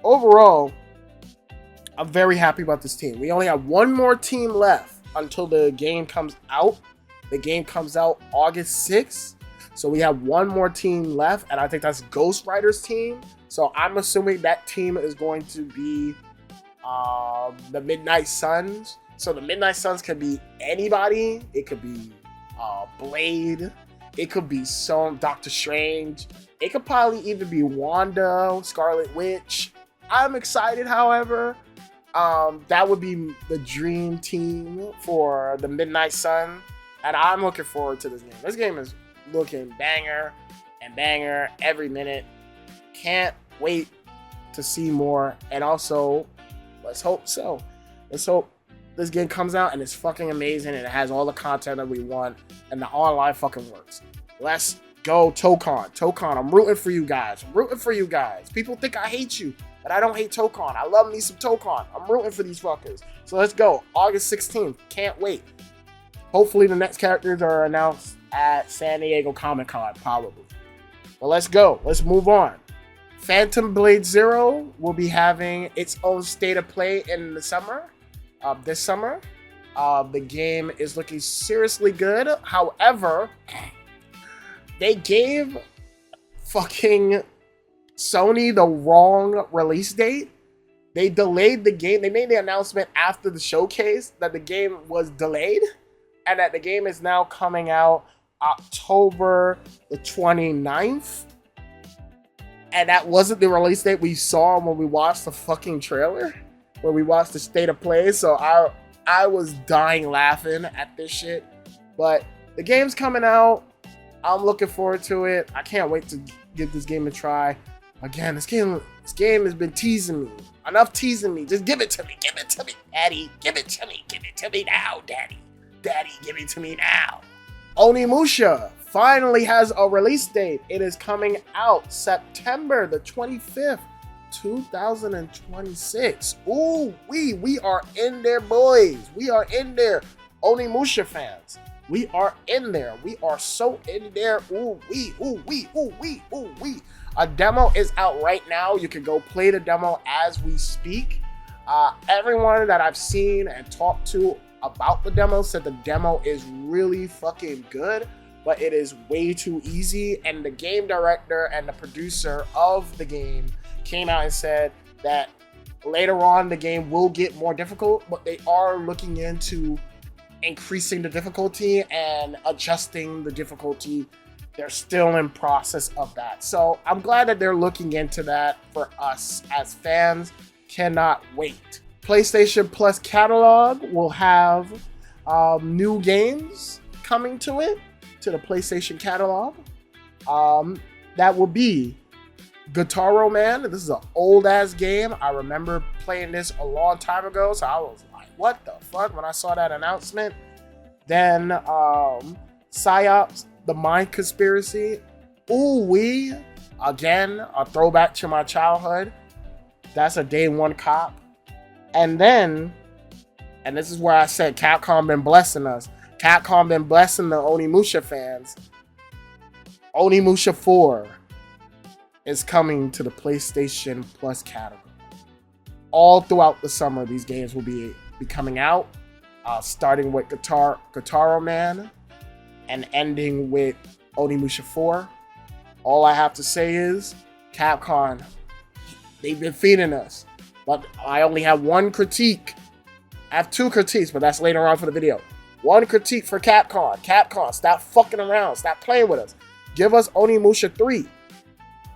overall, I'm very happy about this team. We only have one more team left until the game comes out. The game comes out August 6th, so we have one more team left, and I think that's Ghost Rider's team. So I'm assuming that team is going to be the Midnight Suns. So the Midnight Suns could be anybody. It could be Blade. It could be some Doctor Strange. It could probably even be Wanda, Scarlet Witch. I'm excited, however. That would be the dream team for the Midnight Sun. And I'm looking forward to this game. This game is looking banger and banger every minute. Can't wait to see more. And also, let's hope so. Let's hope this game comes out and it's fucking amazing and it has all the content that we want and the online fucking works. Let's go, Tokon. Tokon, I'm rooting for you guys. I'm rooting for you guys. People think I hate you, but I don't hate Tokon. I love me some Tokon. I'm rooting for these fuckers. So let's go. August 16th. Can't wait. Hopefully the next characters are announced at San Diego Comic-Con, probably. But let's go. Let's move on. Phantom Blade Zero will be having its own state of play in the summer. This summer. The game is looking seriously good. However, they gave fucking Sony the wrong release date. They delayed the game. They made the announcement after the showcase that the game was delayed and that the game is now coming out October the 29th. And that wasn't the release date we saw when we watched the fucking trailer, when we watched the state of play. So I was dying laughing at this shit. But the game's coming out. I'm looking forward to it. I can't wait to give this game a try. Again, this game has been teasing me. Enough teasing me. Just give it to me. Give it to me, Daddy. Give it to me. Give it to me now, Daddy. Daddy, give it to me now. Onimusha finally has a release date. It is coming out September the 25th, 2026. Ooh, we are in there, boys. We are in there. Onimusha fans. We are in there. We are so in there. Ooh, we. A demo is out right now. You can go play the demo as we speak. Everyone that I've seen and talked to about the demo said the demo is really fucking good, but it is way too easy. And the game director and the producer of the game came out and said that later on the game will get more difficult, but they are looking into increasing the difficulty and adjusting the difficulty. They're still in process of that. So I'm glad that they're looking into that for us as fans. Cannot wait. PlayStation Plus catalog will have new games coming to it, to the PlayStation catalog. That will be Gutaroman. This is an old ass game. I remember playing this a long time ago, so I was like, what the fuck, when I saw that announcement. Then Psiops, The Mind Conspiracy. Ooh wee. Again, a throwback to my childhood. That's a day one cop. And then, and this is where I said Capcom been blessing us. Capcom been blessing the Onimusha fans. Onimusha 4 is coming to the PlayStation Plus category. All throughout the summer, these games will be coming out, starting with Gutaroman and ending with Onimusha 4. All I have to say is, Capcom, they've been feeding us. But I only have one critique. I have two critiques, but that's later on for the video. One critique for Capcom. Capcom, stop fucking around. Stop playing with us. Give us Onimusha 3.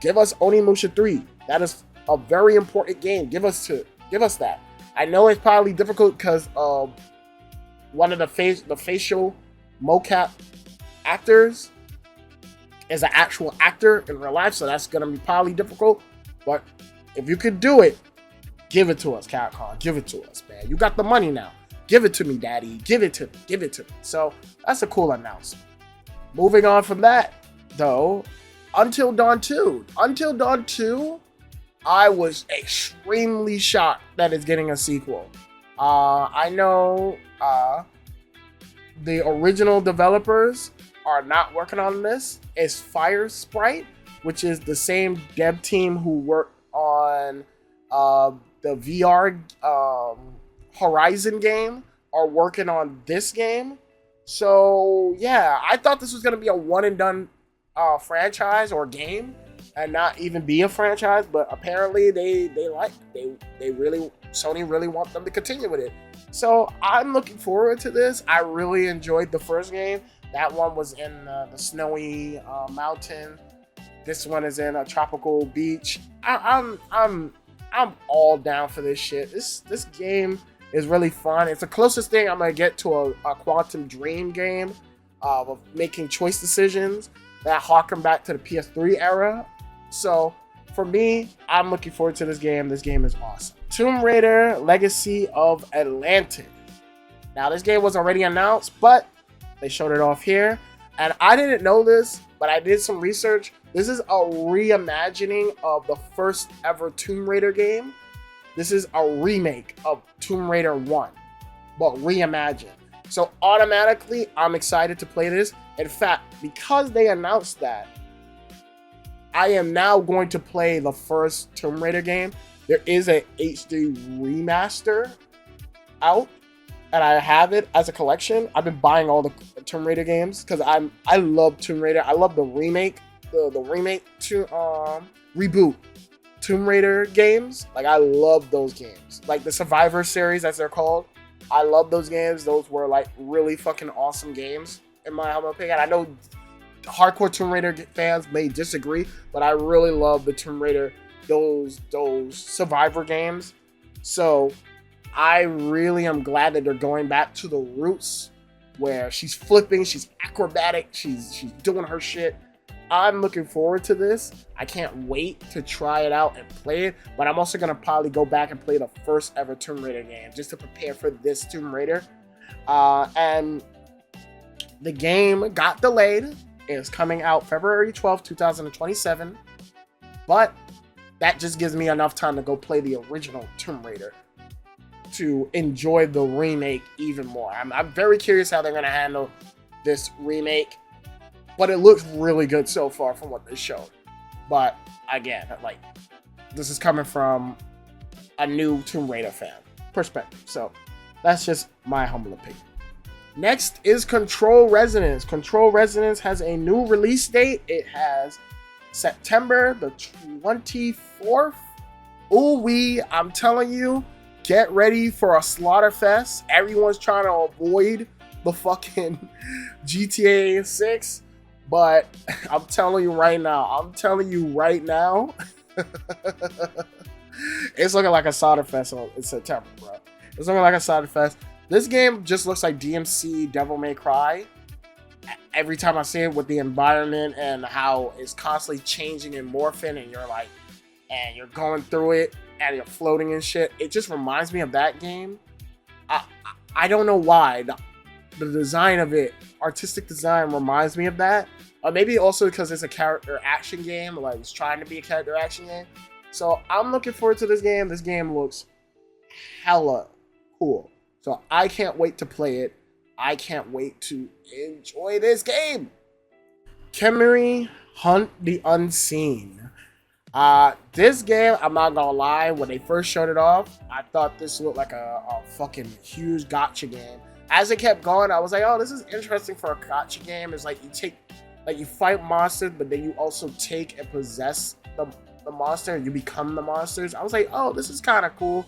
Give us Onimusha 3. That is a very important game. Give us that. I know it's probably difficult because one of the facial mocap actors is an actual actor in real life, so that's gonna be probably difficult. But if you could do it, give it to us, Capcom. Give it to us, man. You got the money now. Give it to me, daddy. Give it to me. Give it to me. So that's a cool announcement. Moving on from that, though, Until Dawn 2. Until Dawn 2, I was extremely shocked that it's getting a sequel. I know the original developers are not working on this. It's Fire Sprite, which is the same dev team who worked on the VR Horizon game, are working on this game. So yeah, I thought this was gonna be a one and done franchise or game, and not even be a franchise. But apparently Sony really want them to continue with it. So I'm looking forward to this. I really enjoyed the first game. That one was in the snowy mountain. This one is in a tropical beach. I'm all down for this shit. This game is really fun. It's the closest thing I'm gonna get to a Quantum Dream game of making choice decisions that harken back to the PS3 era. So for me, I'm looking forward to this game. This game is awesome. Tomb Raider Legacy of Atlantis. Now this game was already announced, but they showed it off here. And I didn't know this, but I did some research. This is a reimagining of the first ever Tomb Raider game. This is a remake of Tomb Raider 1, but reimagined. So automatically, I'm excited to play this. In fact, because they announced that, I am now going to play the first Tomb Raider game. There is a HD remaster out, and I have it as a collection. I've been buying all the Tomb Raider games because I love Tomb Raider. I love the remake, the remake to reboot Tomb Raider games. Like, I love those games. Like the Survivor series, as they're called. I love those games. Those were like really fucking awesome games in my humble opinion. I know hardcore Tomb Raider fans may disagree, but I really love the Tomb Raider, those Survivor games. So I really am glad that they're going back to the roots where she's flipping, she's acrobatic, she's doing her shit. I'm looking forward to this. I can't wait to try it out and play it, but I'm also going to probably go back and play the first ever Tomb Raider game just to prepare for this Tomb Raider. And the game got delayed. It's coming out February 12th, 2027, but that just gives me enough time to go play the original Tomb Raider to enjoy the remake even more. I'm very curious how they're going to handle this remake. But it looks really good so far from what they showed. But again, like, this is coming from a new Tomb Raider fan perspective. So that's just my humble opinion. Next is Control Resonance. Control Resonance has a new release date. It has September the 24th. Ooh-wee, I'm telling you, get ready for a slaughter fest. Everyone's trying to avoid the fucking GTA 6. But I'm telling you right now, it's looking like a solder fest in September, bro. It's looking like a solder fest. This game just looks like DMC Devil May Cry. Every time I see it, with the environment and how it's constantly changing and morphing, and you're going through it and you're floating and shit. It just reminds me of that game. I don't know why. The design of it, artistic design, reminds me of that. Or maybe also because it's a character action game, like it's trying to be a character action game. So I'm looking forward to this game. This game looks hella cool. So I can't wait to play it. I can't wait to enjoy this game. Kemuri Hunt the Unseen. This game, I'm not gonna lie, when they first showed it off, I thought this looked like a fucking huge gacha game. As it kept going, I was like, oh, this is interesting for a gacha game. It's like you fight monsters, but then you also take and possess the the monster and you become the monsters. I was like, oh, this is kind of cool.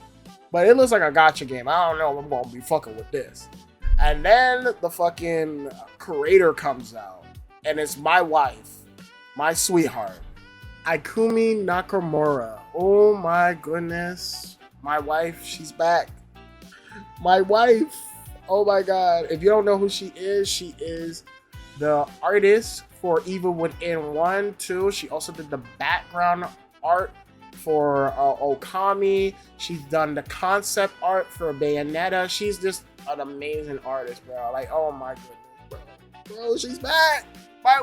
But it looks like a gacha game. I don't know if I'm going to be fucking with this. And then the fucking creator comes out. And it's my wife. My sweetheart. Ikumi Nakamura. Oh my goodness. My wife, she's back. My wife. Oh my god. If you don't know who she is the artist for Evil Within 1, 2. She also did the background art for Okami. She's done the concept art for Bayonetta. She's just an amazing artist, bro. Like, oh my goodness, bro, she's back. My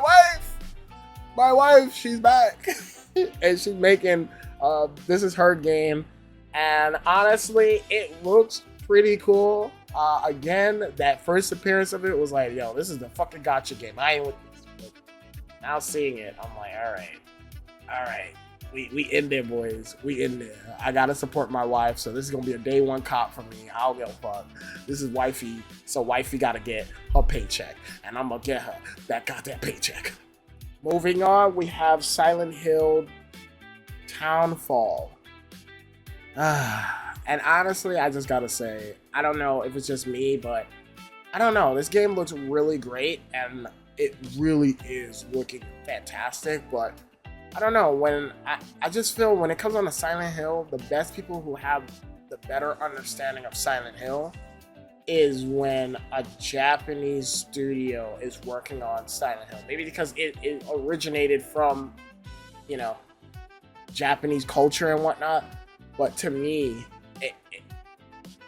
wife, she's back. And she's making this is her game, and honestly it looks pretty cool. Again, that first appearance of it was like, yo, this is the fucking gacha game. I ain't with this. Now seeing it, I'm like, all right. We in there, boys. We in there. I gotta support my wife, so this is gonna be a day one cop for me. I don't give a fuck. This is wifey, so wifey gotta get her paycheck, and I'm gonna get her that goddamn paycheck. Moving on, we have Silent Hill Townfall. And honestly, I just gotta say, I don't know if it's just me, but I don't know. This game looks really great, and it really is looking fantastic, but I don't know, when I just feel when it comes on to Silent Hill, the best people who have the better understanding of Silent Hill is when a Japanese studio is working on Silent Hill. Maybe because it originated from, you know, Japanese culture and whatnot. But to me,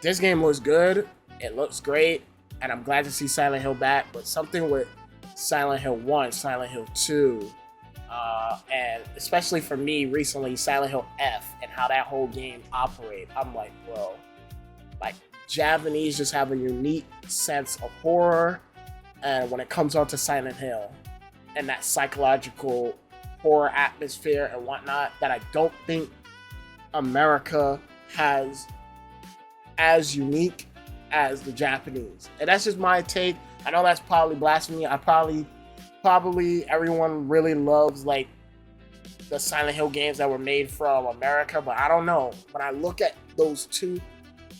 this game looks good. It looks great. And I'm glad to see Silent Hill back. But something with Silent Hill 1, Silent Hill 2, and especially for me recently, Silent Hill F and how that whole game operates. I'm like, bro, like Japanese just have a unique sense of horror, and when it comes on to Silent Hill and that psychological horror atmosphere and whatnot, that I don't think America has as unique as the Japanese. And that's just my take. I know that's probably blasphemy. Probably everyone really loves like the Silent Hill games that were made from America, but I don't know. When I look at those two,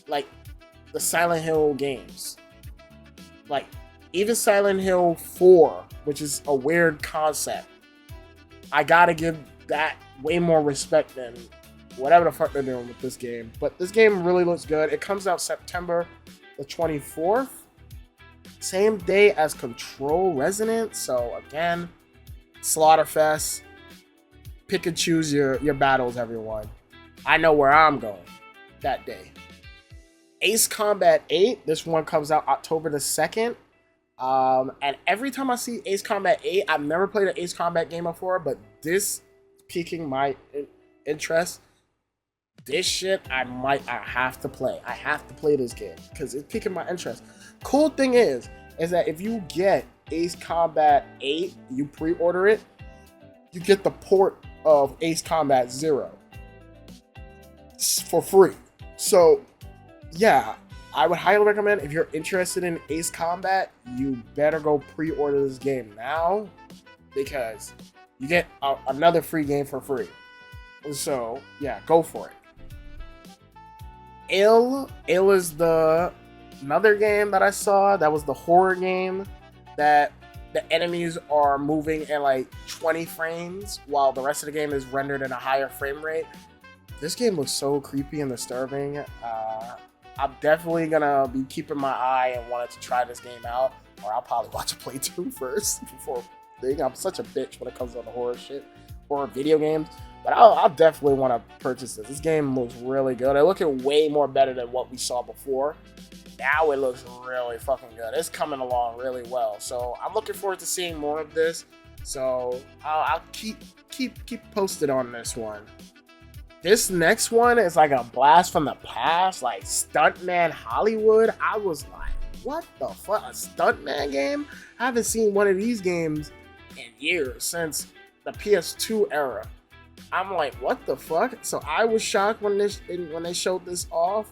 like the Silent Hill games, like even Silent Hill 4, which is a weird concept, I gotta give that way more respect than whatever the fuck they're doing with this game. But this game really looks good. It comes out September the 24th. Same day as Control Resonant. So again, Slaughterfest. Pick and choose your battles, everyone. I know where I'm going that day. Ace Combat 8. This one comes out October the 2nd. And every time I see Ace Combat 8, I've never played an Ace Combat game before, but this piquing my interest. This shit, I have to play. I have to play this game because it's piquing my interest. Cool thing is that if you get Ace Combat 8, you pre-order it, you get the port of Ace Combat 0 for free. So, yeah, I would highly recommend if you're interested in Ace Combat, you better go pre-order this game now because you get another free game for free. So, yeah, go for it. Ill is another game that I saw that was the horror game that the enemies are moving in like 20 frames while the rest of the game is rendered in a higher frame rate. This game looks so creepy and disturbing. I'm definitely gonna be keeping my eye and wanted to try this game out, or I'll probably watch a playthrough first before thing. I'm such a bitch when it comes to the horror shit, horror video games. But I'll definitely want to purchase this. This game looks really good. It's looking way more better than what we saw before. Now it looks really fucking good. It's coming along really well. So I'm looking forward to seeing more of this. So I'll keep posted on this one. This next one is like a blast from the past, like Stuntman Hollywood. I was like, what the fuck? A Stuntman game? I haven't seen one of these games in years, since the PS2 era. I'm like, what the fuck? So I was shocked when they showed this off.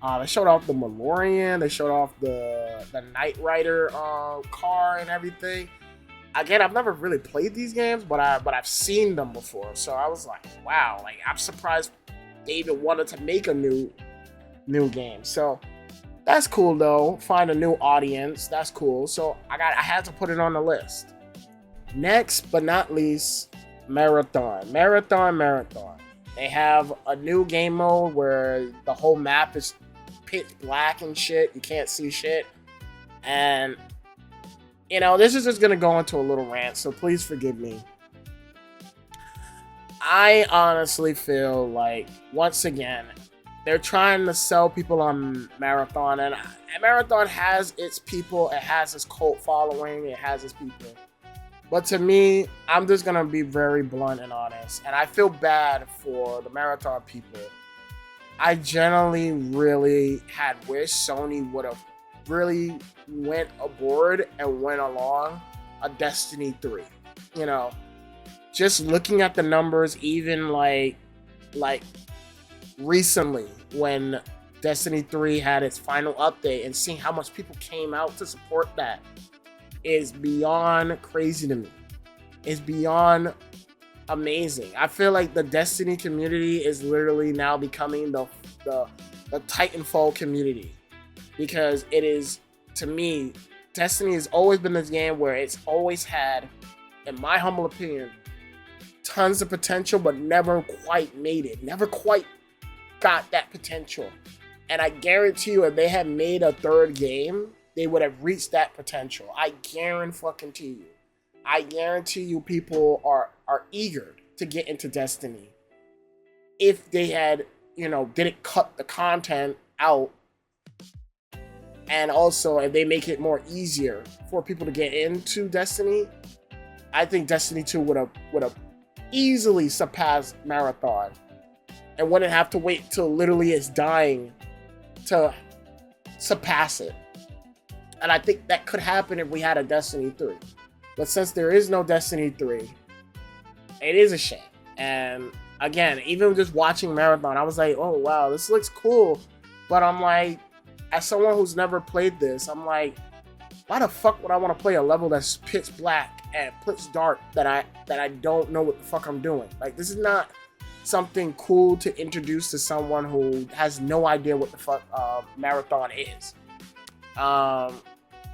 They showed off the DeLorean. They showed off the Knight Rider car and everything. again, I've never really played these games, but I've seen them before. So I was like, wow, like I'm surprised they even wanted to make a new game. So that's cool though. Find a new audience. That's cool. So I had to put it on the list. Next but not least, Marathon. They have a new game mode where the whole map is pitch black and shit. You can't see shit. And you know, this is just gonna go into a little rant, so please forgive me. I honestly feel like, once again, they're trying to sell people on Marathon, and Marathon has its people, it has its cult following, it has its people. But to me, I'm just gonna be very blunt and honest, and I feel bad for the Marathon people. I generally really had wished Sony would have really went aboard and went along a Destiny 3. You know, just looking at the numbers, even like recently when Destiny 3 had its final update, and seeing how much people came out to support that is beyond crazy to me. It's beyond amazing. I feel like the Destiny community is literally now becoming the Titanfall community, because it is, to me, Destiny has always been this game where it's always had, in my humble opinion, tons of potential, but never quite made it. Never quite got that potential. And I guarantee you, if they had made a third game, they would have reached that potential. I guarantee you. I guarantee you people are eager to get into Destiny. If they had, didn't cut the content out, and also if they make it more easier for people to get into Destiny, I think Destiny 2 would have easily surpassed Marathon, and wouldn't have to wait till literally it's dying to surpass it. And I think that could happen if we had a Destiny 3. But since there is no Destiny 3, it is a shame. And again, even just watching Marathon, I was like, oh wow, this looks cool. But I'm like, as someone who's never played this, I'm like, why the fuck would I want to play a level that's pitch black and pitch dark that I don't know what the fuck I'm doing? Like, this is not something cool to introduce to someone who has no idea what the fuck Marathon is.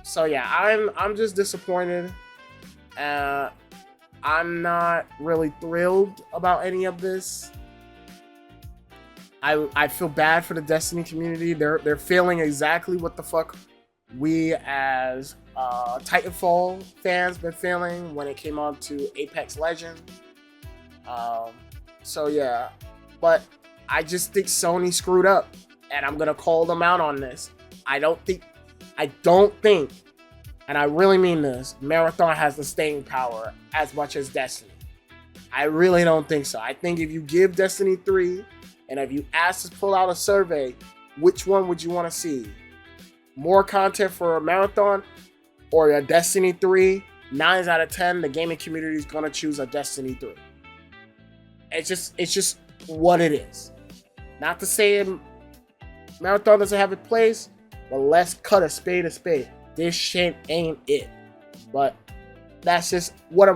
So yeah, I'm just disappointed. I'm not really thrilled about any of this. I feel bad for the Destiny community. They're feeling exactly what the fuck we as Titanfall fans been feeling when it came on to Apex Legends. So yeah, but I just think Sony screwed up, and I'm gonna call them out on this. I don't think, and I really mean this, Marathon has the staying power as much as Destiny. I really don't think so. I think if you give Destiny 3, and if you ask to pull out a survey, which one would you want to see? More content for a Marathon or a Destiny 3? 9 out of 10, the gaming community is going to choose a Destiny 3. It's just what it is. Not to say Marathon doesn't have a place, but let's cut a spade a spade. This shit ain't it. But that's just what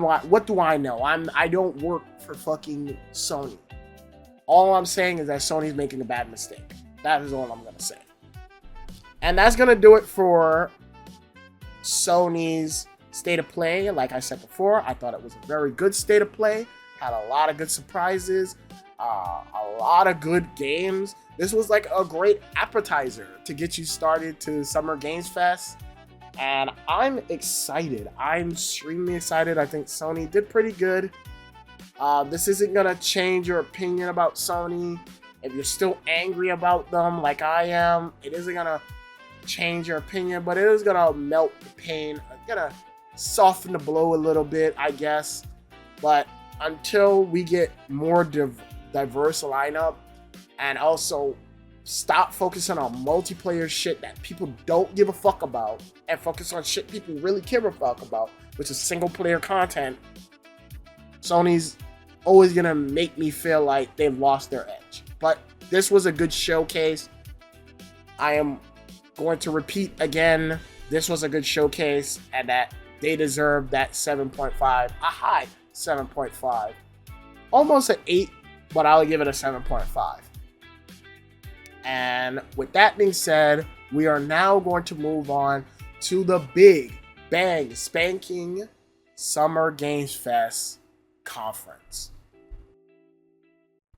do I know? I don't work for fucking Sony. All I'm saying is that Sony's making a bad mistake. That is all I'm gonna say. And that's gonna do it for Sony's state of play. Like I said before, I thought it was a very good state of play. Had a lot of good surprises, a lot of good games. This was like a great appetizer to get you started to Summer Games Fest. And I'm excited. I'm extremely excited. I think Sony did pretty good. This isn't going to change your opinion about Sony. If you're still angry about them like I am, it isn't going to change your opinion, but it is going to melt the pain. It's going to soften the blow a little bit, I guess. But until we get more diverse lineup, and also stop focusing on multiplayer shit that people don't give a fuck about, and focus on shit people really care about, which is single player content, Sony's always gonna make me feel like they've lost their edge. But this was a good showcase. I am going to repeat again, this was a good showcase, and that they deserve that 7.5, a high 7.5. Almost an 8, but I'll give it a 7.5. And with that being said, we are now going to move on to the big bang spanking Summer Games Fest conference.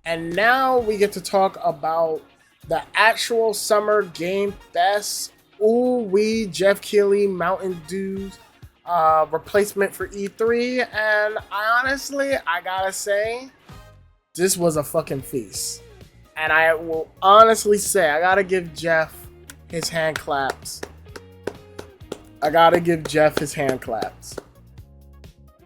And now we get to talk about the actual Summer Game Fest. Ooh, Jeff Keighley, Mountain Dew's replacement for E3. And I gotta say, this was a fucking feast. And I will honestly say, I gotta give Jeff his hand claps.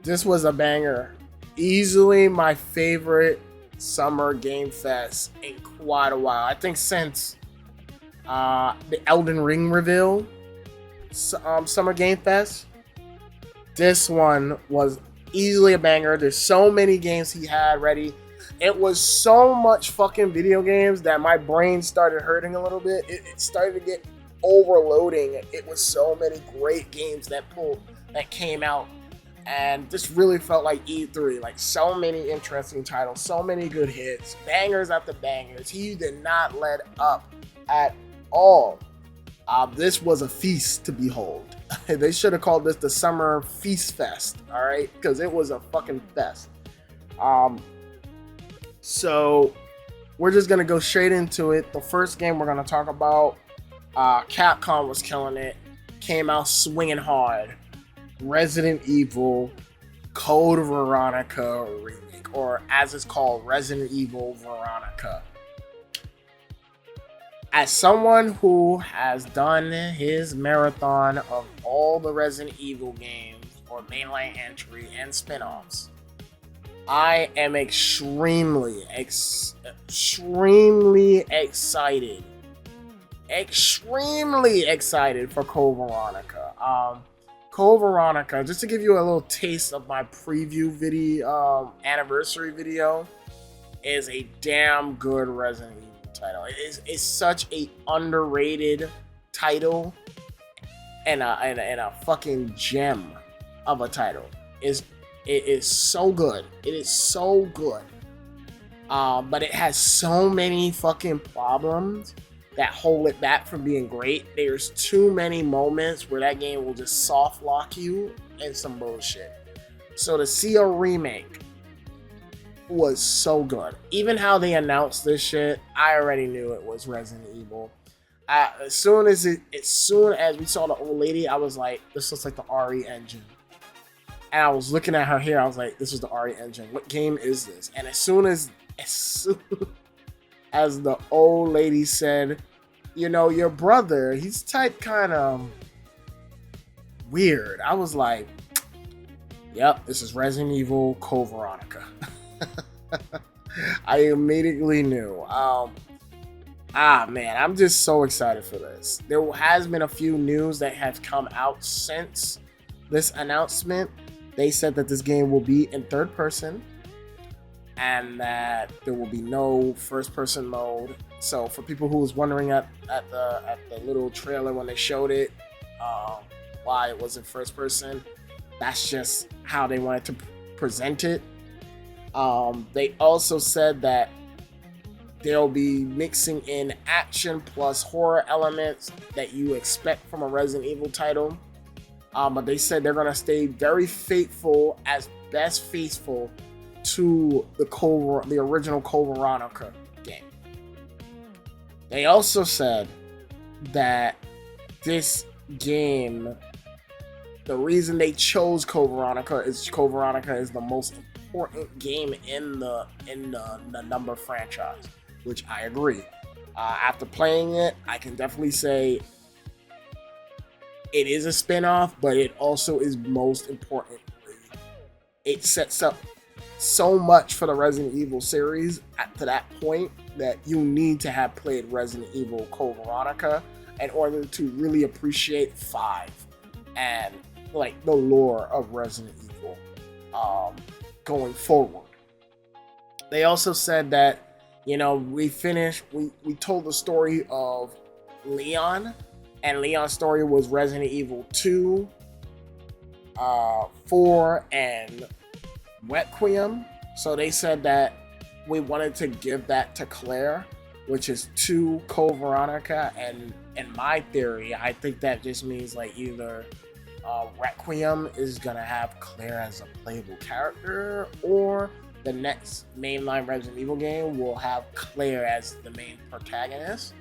This was a banger. Easily my favorite Summer Game Fest in quite a while. I think since the Elden Ring reveal, Summer Game Fest. This one was easily a banger. There's so many games he had ready. It was so much fucking video games that my brain started hurting a little bit. It started to get overloading. It was so many great games that came out. And this really felt like E3. Like, so many interesting titles, so many good hits, bangers after bangers. He did not let up at all. This was a feast to behold. They should have called this the Summer Feast Fest, all right? Because it was a fucking fest. So we're just gonna go straight into it. The first game we're gonna talk about, Capcom was killing it. Came out swinging hard. Resident Evil Code Veronica remake, or as it's called, Resident Evil Veronica. As someone who has done his marathon of all the Resident Evil games, or mainline entry and spin-offs, I am extremely excited for Code Veronica. Code Veronica, just to give you a little taste of my preview video, anniversary video, is a damn good Resident Evil title. It's such a underrated title and a fucking gem of a title. It is so good. It is so good. But it has so many fucking problems that hold it back from being great. There's too many moments where that game will just soft lock you and some bullshit. So to see a remake was so good. Even how they announced this shit, I already knew it was Resident Evil. As soon as we saw the old lady, I was like, this looks like the RE engine. And I was looking at her hair, I was like, this is the RE engine. What game is this? And as soon as the old lady said, you know, your brother, he's type kind of weird. I was like, yep, this is Resident Evil Code Veronica. I immediately knew. Man, I'm just so excited for this. There has been a few news that have come out since this announcement. They said that this game will be in third person, and that there will be no first-person mode. So for people who was wondering at the little trailer when they showed it, why it wasn't first-person, that's just how they wanted to present it. They also said that they'll be mixing in action plus horror elements that you expect from a Resident Evil title. But they said they're going to stay very faithful to the original Code Veronica game. They also said that this game, the reason they chose Code Veronica is Code Veronica is the most important game in the number franchise, which I agree. After playing it, I can definitely say it is a spin-off, but it also is most important. It sets up so much for the Resident Evil series to that point that you need to have played Resident Evil Code Veronica in order to really appreciate 5 and like the lore of Resident Evil going forward. They also said that, you know, we told the story of Leon, and Leon's story was Resident Evil 2 4 and Requiem. So they said that we wanted to give that to Claire, which is 2 Code Veronica, and in my theory, I think that just means like either Requiem is gonna have Claire as a playable character, or the next mainline Resident Evil game will have Claire as the main protagonist.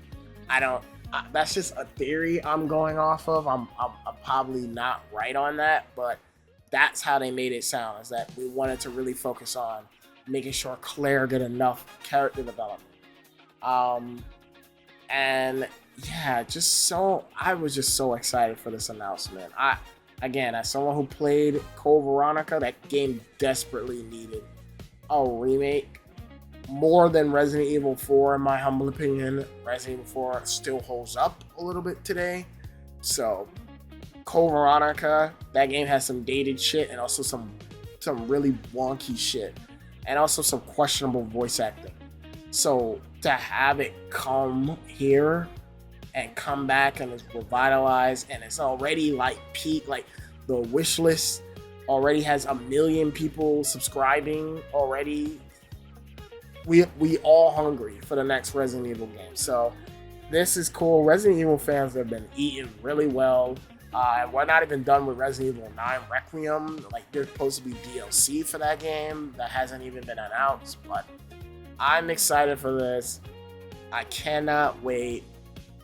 That's just a theory I'm going off of. I'm probably not right on that, but that's how they made it sound, is that we wanted to really focus on making sure Claire get enough character development. And yeah, I was just so excited for this announcement. Again, as someone who played Code Veronica, that game desperately needed a remake. More than Resident Evil 4, in my humble opinion. Resident Evil 4 still holds up a little bit today. So, Code Veronica, that game has some dated shit and also some really wonky shit. And also some questionable voice acting. So, to have it come here and come back and it's revitalized and it's already like peak, like the wish list already has 1 million people subscribing already. We all hungry for the next Resident Evil game. So this is cool. Resident Evil fans have been eating really well. We're not even done with Resident Evil 9 Requiem. Like, there's supposed to be DLC for that game that hasn't even been announced, but I'm excited for this. I cannot wait.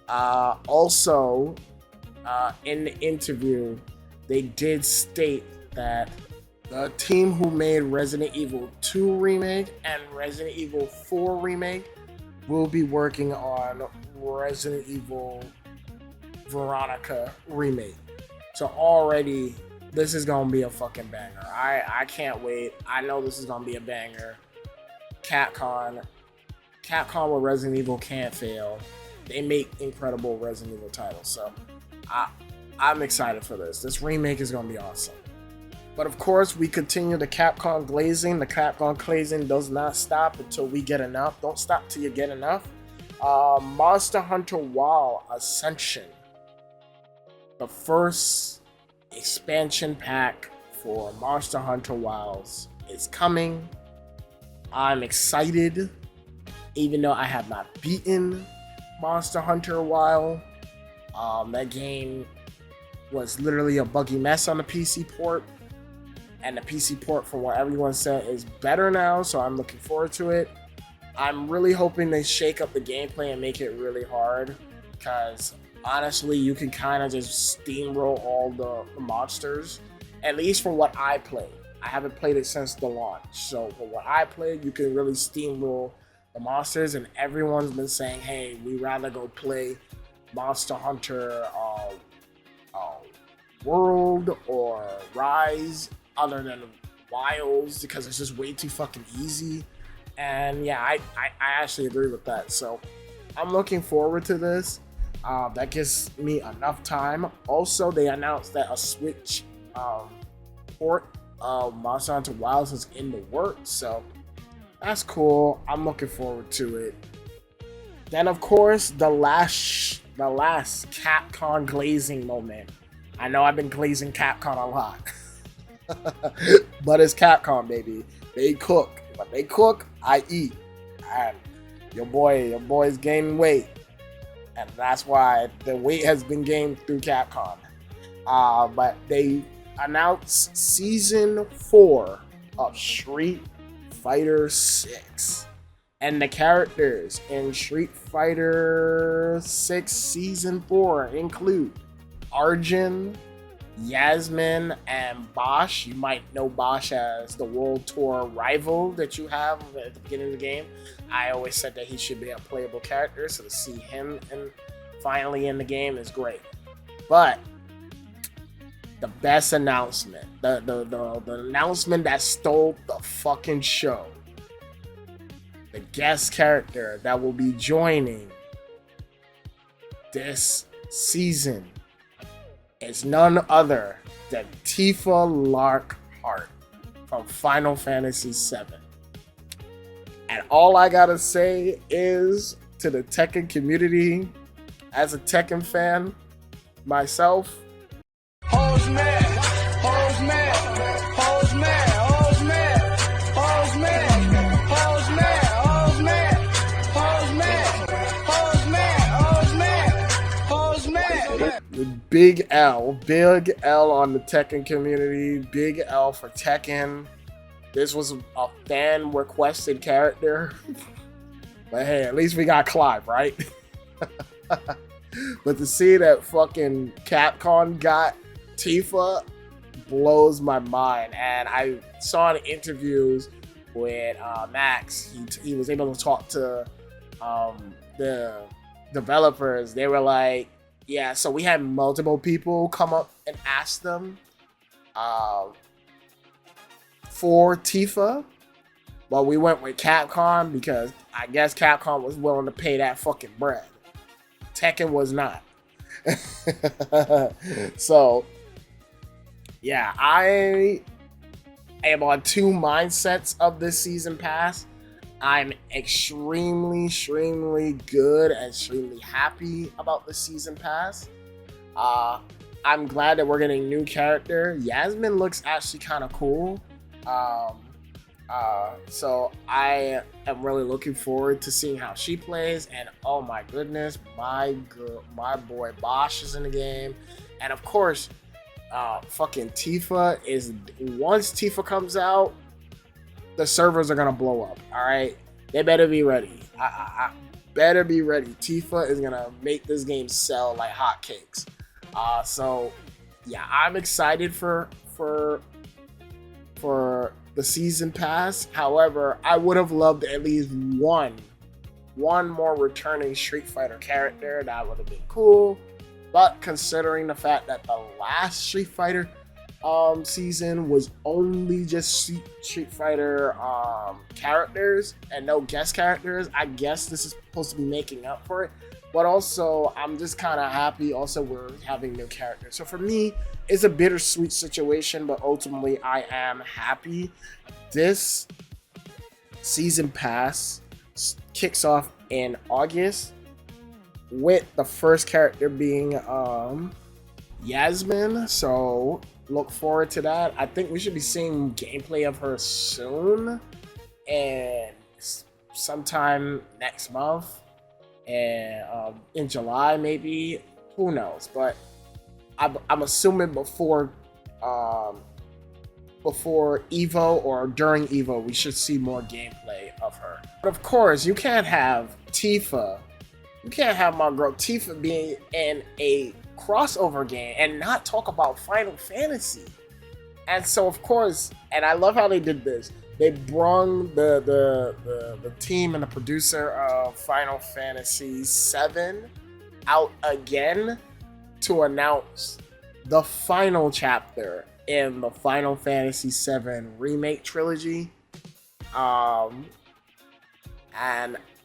Also, in the interview, they did state that the team who made Resident Evil 2 Remake and Resident Evil 4 Remake will be working on Resident Evil Veronica Remake. So already, this is going to be a fucking banger. I can't wait. I know this is going to be a banger. Capcom with Resident Evil can't fail. They make incredible Resident Evil titles. So I'm excited for this. This remake is going to be awesome. But of course, we continue the Capcom glazing. The Capcom glazing does not stop until we get enough. Don't stop till you get enough. Monster Hunter Wilds Ascension. The first expansion pack for Monster Hunter Wilds is coming. I'm excited, even though I have not beaten Monster Hunter Wilds. That game was literally a buggy mess on the PC port. And the PC port, from what everyone said, is better now, so I'm looking forward to it. I'm really hoping they shake up the gameplay and make it really hard, because honestly, you can kind of just steamroll all the monsters, at least from what I played. I haven't played it since the launch, so from what I played, you can really steamroll the monsters, and everyone's been saying, hey, we'd rather go play Monster Hunter World or Rise other than Wilds, because it's just way too fucking easy. And yeah, I actually agree with that. So I'm looking forward to this. That gives me enough time. Also, they announced that a Switch port of Monster Hunter Wilds is in the works, so that's cool. I'm looking forward to it. Then, of course, the last Capcom glazing moment. I know I've been glazing Capcom a lot. But it's Capcom, baby. They cook. When they cook, I eat. And your boy's gaining weight. And that's why the weight has been gained through Capcom. But they announced Season 4 of Street Fighter 6. And the characters in Street Fighter 6 Season 4 include Arjun, Yasmine, and Bosch. You might know Bosch as the World Tour rival that you have at the beginning of the game. I always said that he should be a playable character, so to see him finally in the game is great. But the best announcement, the announcement that stole the fucking show, the guest character that will be joining this season is none other than Tifa Lockhart from Final Fantasy VII. And all I gotta say is, to the Tekken community, as a Tekken fan myself, hoes mad. Big L on the Tekken community. Big L for Tekken. This was a fan requested character. But hey, at least we got Clive, right? But to see that fucking Capcom got Tifa blows my mind. And I saw in interviews with Max, he was able to talk to the developers. They were like, yeah, so we had multiple people come up and ask them for Tifa, but we went with Capcom because I guess Capcom was willing to pay that fucking bread. Tekken was not. So, yeah, I am on two mindsets of this season pass. I'm extremely good and extremely happy about the season pass. I'm glad that we're getting a new character. Yasmine looks actually kind of cool. So I am really looking forward to seeing how she plays. And oh my goodness, my boy Bosch is in the game. And of course, fucking Tifa is, once Tifa comes out, the servers are gonna blow up. All right, they better be ready. I better be ready. Tifa is gonna make this game sell like hotcakes. So yeah, I'm excited for the season pass. However, I would have loved at least one more returning Street Fighter character. That would have been cool. But considering the fact that the last Street Fighter season was only just Street Fighter characters and no guest characters, I guess this is supposed to be making up for it. But also, I'm just kind of happy also we're having new characters. So for me, it's a bittersweet situation, but ultimately I am happy. This season pass kicks off in August with the first character being Yasmine. So look forward to that. I think we should be seeing gameplay of her soon, and sometime next month, and in July maybe. Who knows? But I'm assuming before Evo or during Evo, we should see more gameplay of her. But of course, you can't have Tifa. You can't have my girl Tifa being in a crossover game and not talk about Final Fantasy. And so, of course, and I love how they did this. They brung the team and the producer of Final Fantasy VII out again to announce the final chapter in the Final Fantasy VII remake trilogy. And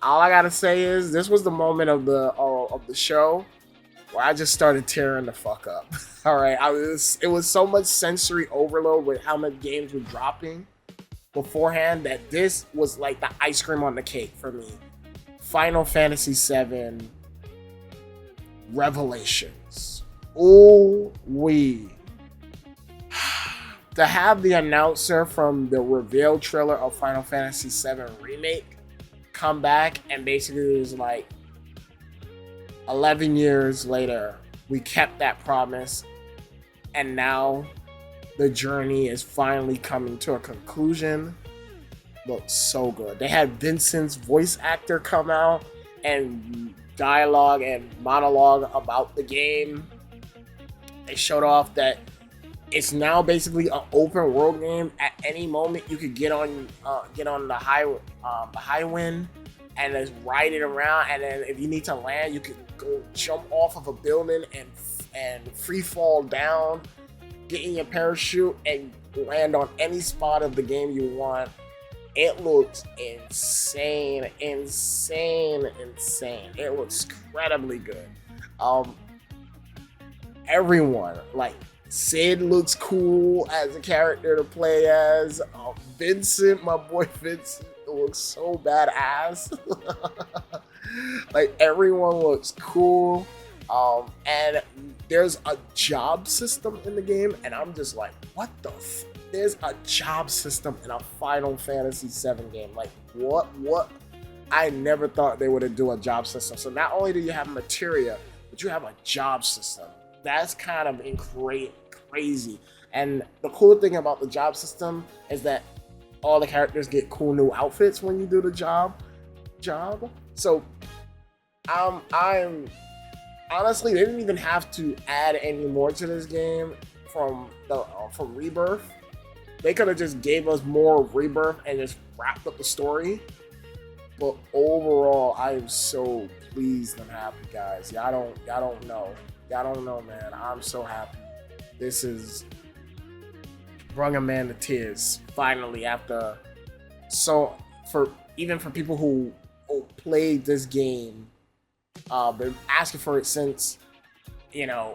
all I gotta say is this was the moment of the show where I just started tearing the fuck up. All right, it was so much sensory overload with how many games were dropping beforehand that this was like the ice cream on the cake for me. Final Fantasy VII Revelations. Oh, to have the announcer from the reveal trailer of Final Fantasy VII Remake come back and basically it was like 11 years later, we kept that promise, and now the journey is finally coming to a conclusion. Looks so good. They had Vincent's voice actor come out and dialogue and monologue about the game. They showed off that it's now basically an open world game. At any moment, you could get on the highwind and just ride it around. And then if you need to land, you could go jump off of a building and free fall down, get in your parachute, and land on any spot of the game you want. It looks insane. It looks incredibly good. Everyone, like Sid looks cool as a character to play as. Vincent, my boy Vincent, looks so badass. Like everyone looks cool. And there's a job system in the game, and I'm just like, what the there's a job system in a Final Fantasy VII game. Like, what? I never thought they would do a job system. So not only do you have materia but you have a job system. That's kind of crazy. And the cool thing about the job system is that all the characters get cool new outfits when you do the job. So I'm honestly, they didn't even have to add any more to this game from Rebirth. They could have just gave us more of Rebirth and just wrapped up the story. But overall, I am so pleased and happy, guys. Y'all don't know, man. I'm so happy. This is brought a man to tears finally after for people who played this game, been asking for it since,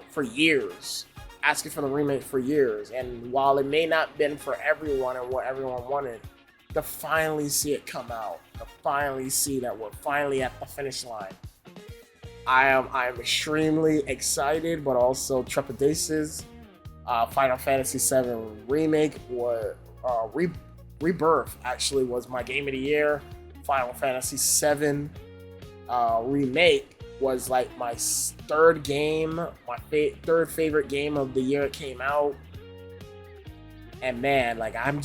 for years, asking for the remake for years. And while it may not been for everyone and what everyone wanted, to finally see it come out, to finally see that we're finally at the finish line, I am extremely excited, but also trepidatious. Final Fantasy VII Remake or Rebirth actually was my game of the year. Final Fantasy VII Remake was like my third third favorite game of the year it came out. And man, like I'm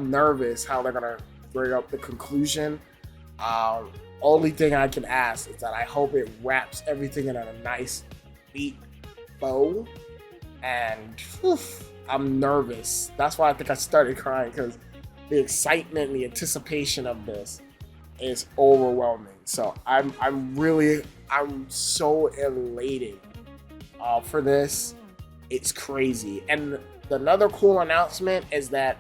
nervous how they're gonna bring up the conclusion. Only thing I can ask is that I hope it wraps everything in a nice, neat bow. And I'm nervous. That's why I think I started crying, because the excitement and the anticipation of this is overwhelming. So I'm so elated for this. It's crazy. And another cool announcement is that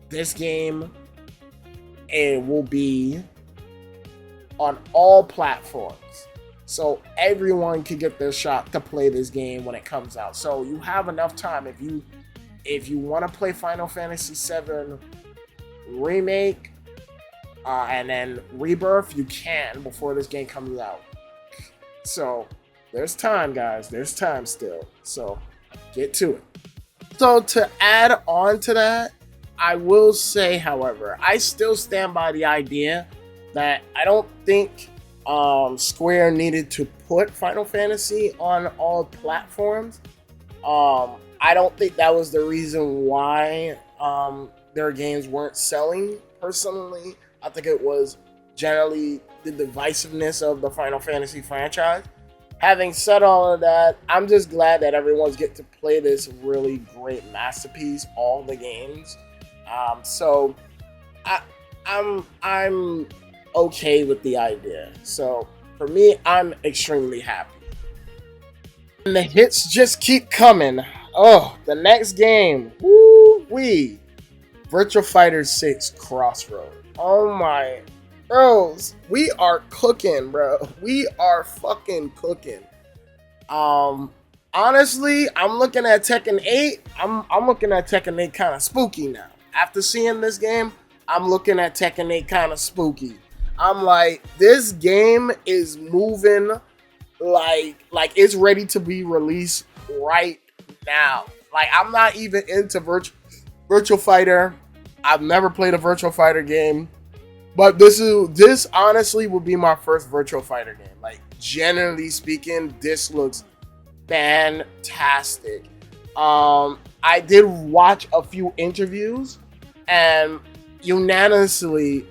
this game, it will be on all platforms. So everyone can get their shot to play this game when it comes out. So you have enough time. If you want to play Final Fantasy VII Remake and then Rebirth, you can before this game comes out. So there's time, guys. There's time still. So get to it. So to add on to that, I will say, however, I still stand by the idea that I don't think Square needed to put Final Fantasy on all platforms. I don't think that was the reason why their games weren't selling. Personally, I think it was generally the divisiveness of the Final Fantasy franchise. Having said all of that, I'm just glad that everyone's get to play this really great masterpiece, all the games. So I'm okay with the idea. So for me, I'm extremely happy. And the hits just keep coming. Oh, the next game. Woo-wee. Virtua Fighter 6 Crossroad. Oh my bros. We are cooking, bro. We are fucking cooking. Honestly, I'm looking at Tekken 8. I'm looking at Tekken 8 kind of spooky now. After seeing this game, I'm looking at Tekken 8 kind of spooky. I'm like, this game is moving like it's ready to be released right now. Like, I'm not even into Virtua Fighter. I've never played a Virtua Fighter game, but this honestly will be my first Virtua Fighter game. Like, generally speaking, this looks fantastic. I did watch a few interviews, and unanimously,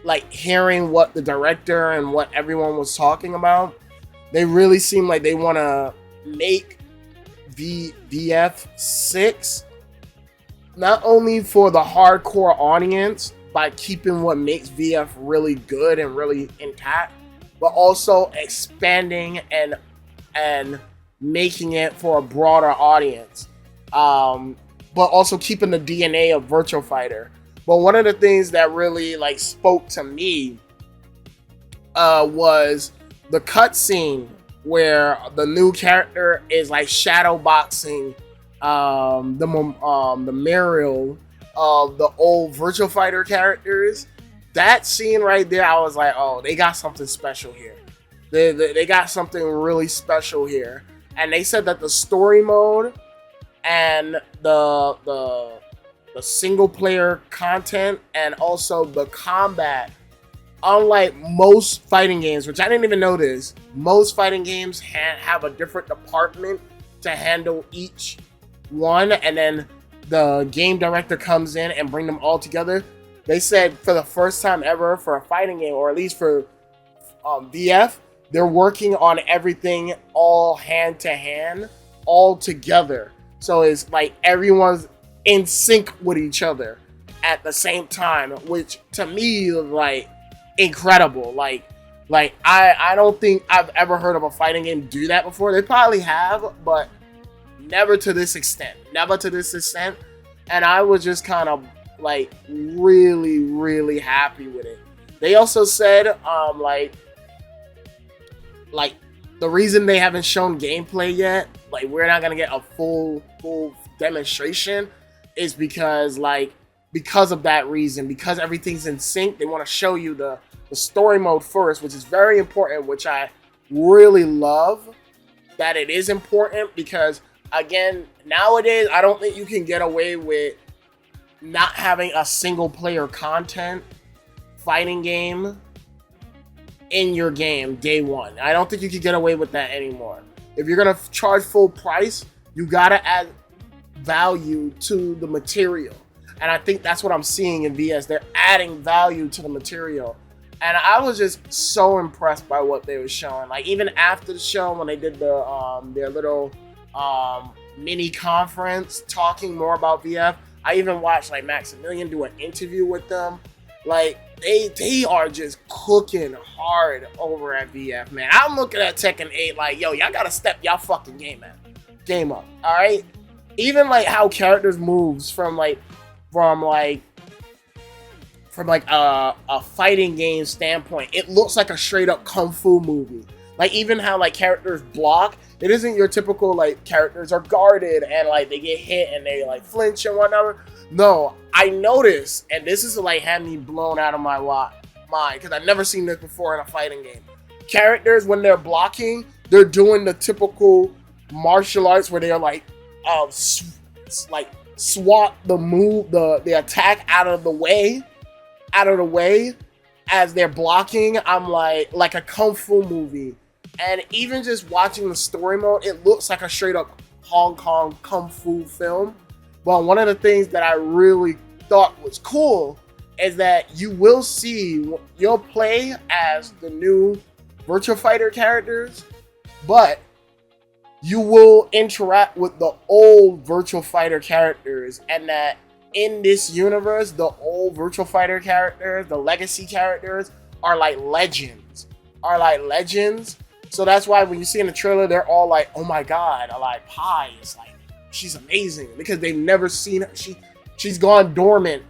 like, hearing what the director and what everyone was talking about, they really seem like they want to make VF6 not only for the hardcore audience by keeping what makes VF really good and really intact, but also expanding and making it for a broader audience, but also keeping the DNA of Virtua Fighter. But one of the things that really like spoke to me was the cutscene where the new character is like shadow boxing the Mariel of the old Virtua Fighter characters. That scene right there, I was like, oh, they got something special here. They got something really special here. And they said that the story mode and the single player content and also the combat unlike most fighting games, which I didn't even know this, most fighting games have a different department to handle each one, and then the game director comes in and bring them all together. They said for the first time ever for a fighting game, or at least for VF, they're working on everything all hand to hand, all together. So it's like everyone's in sync with each other at the same time, which to me is like incredible. Like I don't think I've ever heard of a fighting game do that before. They probably have, but never to this extent. Never to this extent. And I was just kind of like really, really happy with it. They also said like the reason they haven't shown gameplay yet, like we're not gonna get a full demonstration, is because of that reason, because everything's in sync. They want to show you the story mode first, which is very important, which I really love that it is important, because again, nowadays I don't think you can get away with not having a single player content fighting game in your game day one. I don't think you can get away with that anymore. If you're gonna charge full price, you gotta add value to the material, and I think that's what I'm seeing in VS. They're adding value to the material, and I was just so impressed by what they were showing. Like even after the show, when they did the their little mini conference talking more about VF, I even watched like Maximilian do an interview with them. Like they are just cooking hard over at VF, man. I'm looking at Tekken 8 like, yo, y'all gotta step y'all fucking game up, all right? Even like how characters moves from a fighting game standpoint, it looks like a straight up kung fu movie. Like even how like characters block, it isn't your typical like characters are guarded and like they get hit and they like flinch and whatever. No, I noticed, and this is like had me blown out of my mind because I've never seen this before in a fighting game. Characters, when they're blocking, they're doing the typical martial arts where they're like swat the move, the attack out of the way as they're blocking. I'm like a kung fu movie. And even just watching the story mode, it looks like a straight up Hong Kong kung fu film. But one of the things that I really thought was cool is that you'll play as the new Virtua Fighter characters, but you will interact with the old Virtua Fighter characters, and that in this universe, the old Virtua Fighter characters, the legacy characters, are like legends. So that's why when you see in the trailer, they're all like, oh my god, like Pi is like, she's amazing, because they've never seen her. She's gone dormant,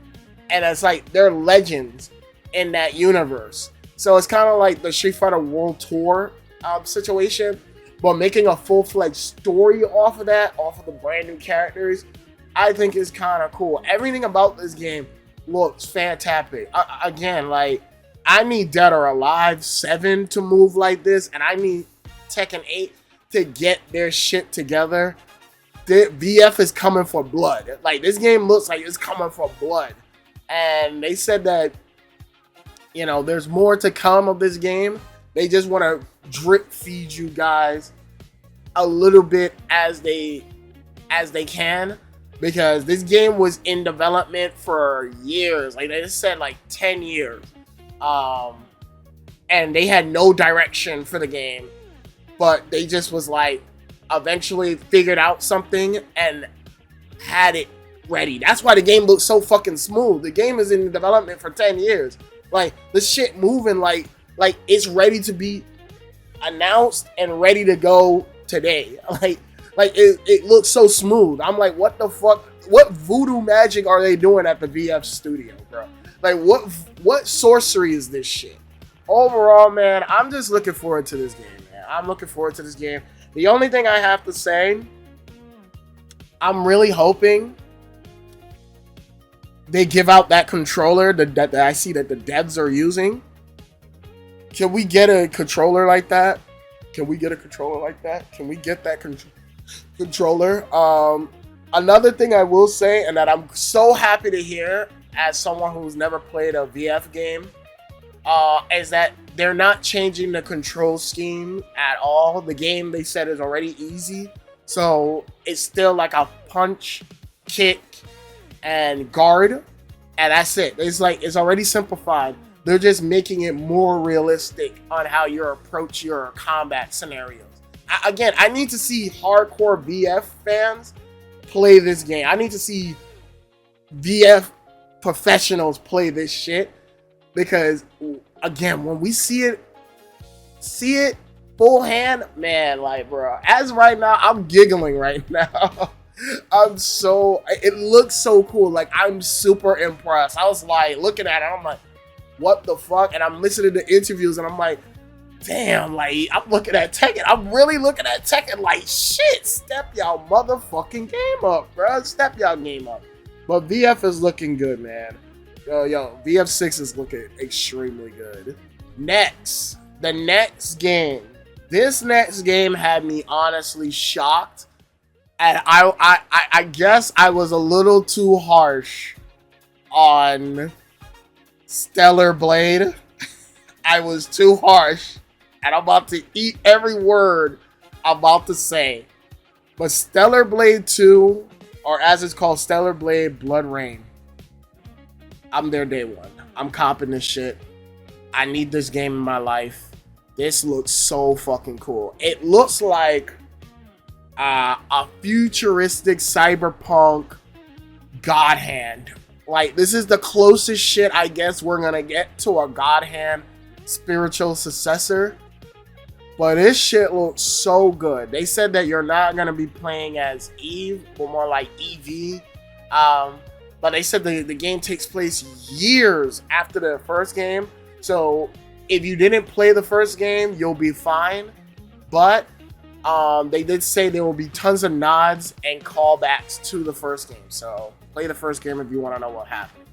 and it's like they're legends in that universe. So it's kind of like the Street Fighter World Tour situation, but making a full-fledged story off of the brand new characters, I think is kind of cool. Everything about this game looks fantastic. Again, like, I need Dead or Alive 7 to move like this, and I need Tekken 8 to get their shit together. The VF is coming for blood. Like, this game looks like it's coming for blood. And they said that, you know, there's more to come of this game. They just want to drip feed you guys a little bit as they can, because this game was in development for years. Like, they just said like 10 years. And they had no direction for the game, but they just was like, eventually figured out something and had it ready. That's why the game looks so fucking smooth. The game is in development for 10 years. Like, the shit moving like it's ready to be announced and ready to go today. Like it looks so smooth. I'm like, what the fuck? What voodoo magic are they doing at the VF studio, bro? Like, what sorcery is this shit? Overall, man, I'm just looking forward to this game, man. I'm looking forward to this game. The only thing I have to say, I'm really hoping they give out that controller that I see that the devs are using. Can we get a controller like that? Can we get that controller? Another thing I will say, and that I'm so happy to hear as someone who's never played a VF game, is that they're not changing the control scheme at all. The game, they said, is already easy. So it's still like a punch, kick, and guard. And that's it. It's like, it's already simplified. They're just making it more realistic on how you approach your combat scenarios. I need to see hardcore VF fans play this game. I need to see VF professionals play this shit. Because, again, when we see it full hand, man, like, bro, as right now, I'm giggling right now. It looks so cool. Like, I'm super impressed. I was like, looking at it, I'm like, what the fuck? And I'm listening to interviews and I'm like, damn, like, I'm looking at Tekken. I'm really looking at Tekken like, shit, step y'all motherfucking game up, bro. Step y'all game up. But VF is looking good, man. Yo, VF6 is looking extremely good. Next, the next game. This next game had me honestly shocked. And I guess I was a little too harsh on Stellar Blade. I was too harsh. And I'm about to eat every word I'm about to say. But Stellar Blade 2, or as it's called, Stellar Blade Blood Rain. I'm there day one. I'm copping this shit. I need this game in my life. This looks so fucking cool. It looks like a futuristic cyberpunk God Hand. Like, this is the closest shit I guess we're gonna get to a God Hand spiritual successor. But this shit looks so good. They said that you're not gonna be playing as Eve, but more like Evie. But they said the game takes place years after the first game. So if you didn't play the first game, you'll be fine. But they did say there will be tons of nods and callbacks to the first game. So play the first game if you want to know what happened.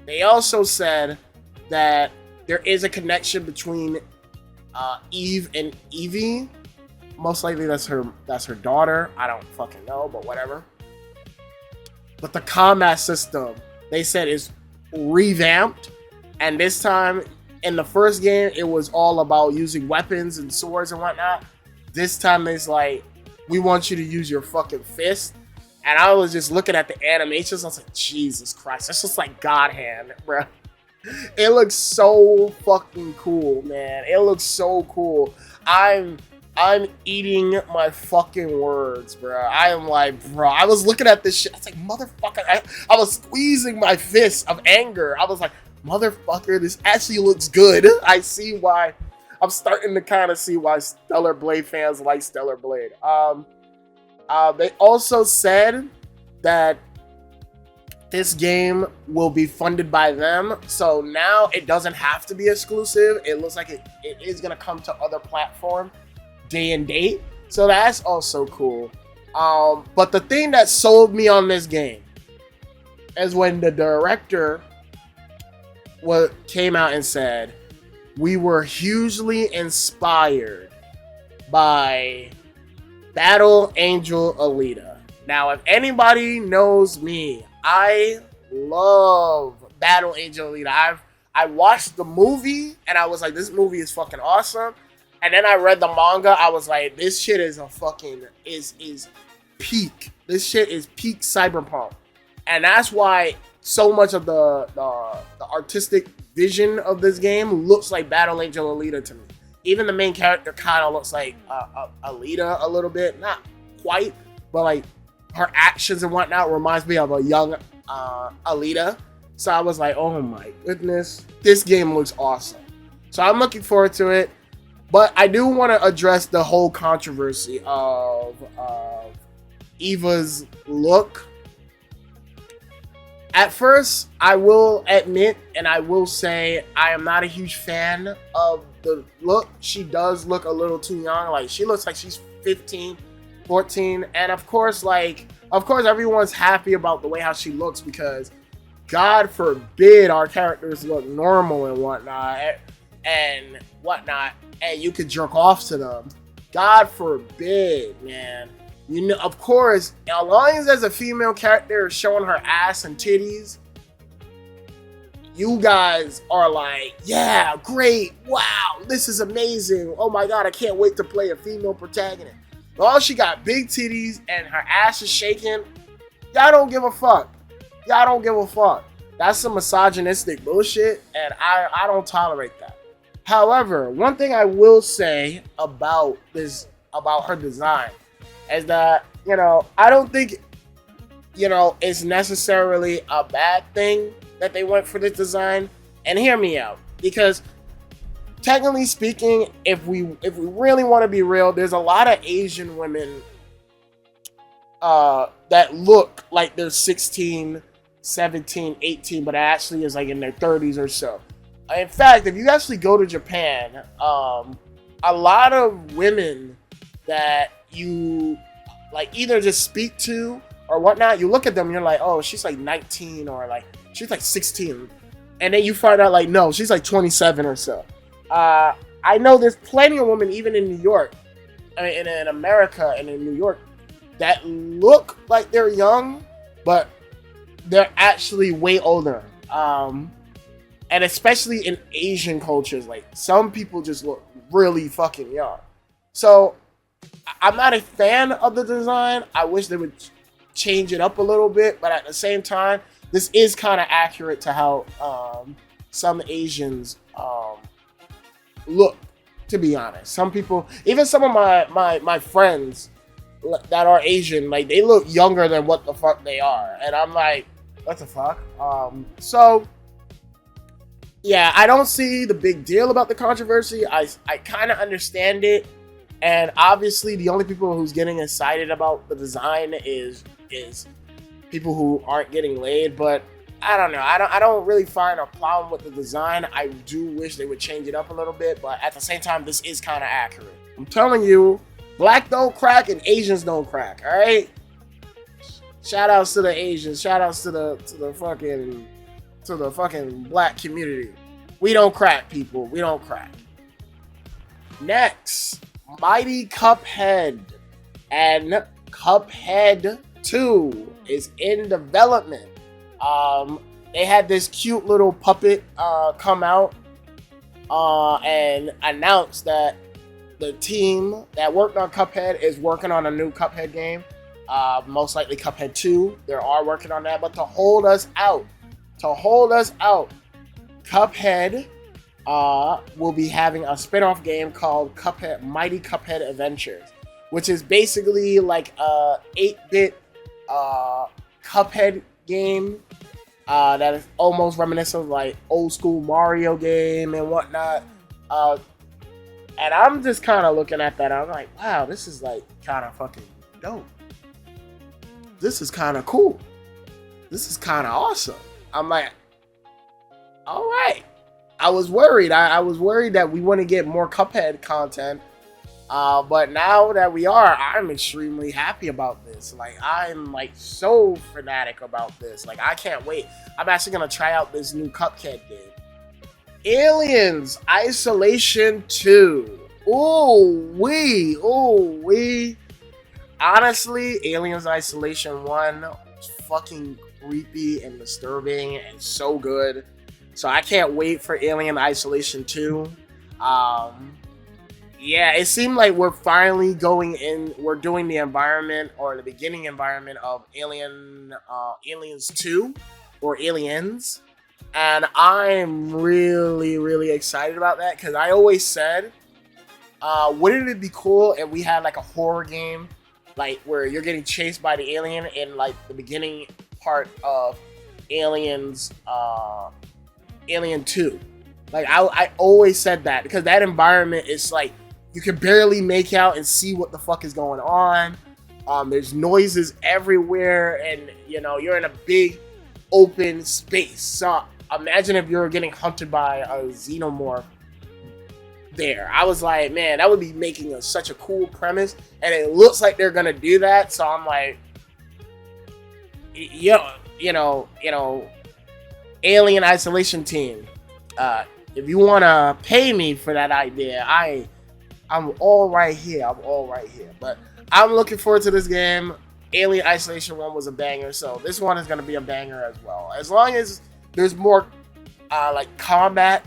They also said that there is a connection between Eve and Evie. Most likely that's her daughter. I don't fucking know, but whatever. But the combat system, they said, is revamped. And this time, in the first game, it was all about using weapons and swords and whatnot. This time, it's like, we want you to use your fucking fist. And I was just looking at the animations. I was like, Jesus Christ. That's just like God Hand, bro. It looks so fucking cool, man. It looks so cool. I'm eating my fucking words, bro. I am like, bro, I was looking at this shit. I was like, motherfucker. I was squeezing my fist of anger. I was like, motherfucker, this actually looks good. I see why. I'm starting to kind of see why Stellar Blade fans like Stellar Blade. They also said that this game will be funded by them. So now it doesn't have to be exclusive. It looks like it is going to come to other platforms day and date. So that's also cool. But the thing that sold me on this game is when the director came out and said, we were hugely inspired by Battle Angel Alita. Now, if anybody knows me, I love Battle Angel Alita. I watched the movie and I was like, this movie is fucking awesome. And then I read the manga. I was like, this shit is a fucking is peak. This shit is peak cyberpunk. And that's why so much of the artistic vision of this game looks like Battle Angel Alita to me. Even the main character kind of looks like Alita a little bit. Not quite, but like her actions and whatnot reminds me of a young Alita. So I was like, oh my goodness, this game looks awesome. So I'm looking forward to it. But I do want to address the whole controversy of Eva's look. At first, I will admit and I will say I am not a huge fan of the look. She does look a little too young. Like, she looks like she's 15, 14. And of course, everyone's happy about the way how she looks because God forbid our characters look normal and whatnot. And you could jerk off to them. God forbid, man. You know, of course, as long as there's a female character showing her ass and titties, you guys are like, yeah, great, wow, this is amazing. Oh my god, I can't wait to play a female protagonist. Well, she got big titties and her ass is shaking. Y'all don't give a fuck. Y'all don't give a fuck. That's some misogynistic bullshit, and I don't tolerate that. However, one thing I will say about her design is that, you know, I don't think, you know, it's necessarily a bad thing that they went for this design. And hear me out, because technically speaking, if we really want to be real, there's a lot of Asian women that look like they're 16, 17, 18, but actually is like in their 30s or so. In fact, if you actually go to Japan, a lot of women that you like either just speak to or whatnot, you look at them and you're like, oh, she's like 19 or like she's like 16. And then you find out like, no, she's like 27 or so. I know there's plenty of women, even in New York, I mean, in America and in New York, that look like they're young, but they're actually way older. And especially in Asian cultures, like some people just look really fucking young. So I'm not a fan of the design. I wish they would change it up a little bit, but at the same time, this is kind of accurate to how some Asians look, to be honest. Some people, even some of my friends that are Asian, like they look younger than what the fuck they are. And I'm like, what the fuck? So yeah, I don't see the big deal about the controversy. I kind of understand it. And obviously the only people who's getting excited about the design is people who aren't getting laid. But I don't know. I don't really find a problem with the design. I do wish they would change it up a little bit. But at the same time, this is kind of accurate. I'm telling you, black don't crack and Asians don't crack. All right? Shout outs to the Asians. Shout outs to the fucking black community. We don't crack, people. We don't crack. Next, Mighty Cuphead. And Cuphead 2 is in development. They had this cute little puppet come out and announce that the team that worked on Cuphead is working on a new Cuphead game. Most likely Cuphead 2. They are working on that, but to hold us out, Cuphead will be having a spin-off game called Cuphead, Mighty Cuphead Adventures, which is basically like a 8-bit Cuphead game that is almost reminiscent of like old school Mario game and whatnot. And I'm just kind of looking at that. I'm like, wow, this is like kind of fucking dope. This is kind of cool. This is kind of awesome. I'm like, all right. I was worried. I was worried that we wouldn't get more Cuphead content. But now that we are, I'm extremely happy about this. Like, I'm like so fanatic about this. Like, I can't wait. I'm actually going to try out this new Cuphead game. Aliens Isolation 2. Ooh wee. Honestly, Aliens Isolation 1 was fucking creepy and disturbing and so good. So I can't wait for Alien Isolation 2. Yeah, it seemed like we're finally we're doing the environment or the beginning environment of Aliens 2 or Aliens. And I'm really, really excited about that because I always said, wouldn't it be cool if we had like a horror game, like where you're getting chased by the alien in like the beginning part of Alien 2. Like I always said that because that environment is like you can barely make out and see what the fuck is going on. There's noises everywhere, and you know you're in a big open space. So imagine if you're getting hunted by a xenomorph there. I was like, man, that would be making such a cool premise, and it looks like they're gonna do that. So I'm like, you know, Alien Isolation team. If you wanna pay me for that idea, I'm all right here. But I'm looking forward to this game. Alien Isolation 1 was a banger, so this one is gonna be a banger as well. As long as there's more like combat,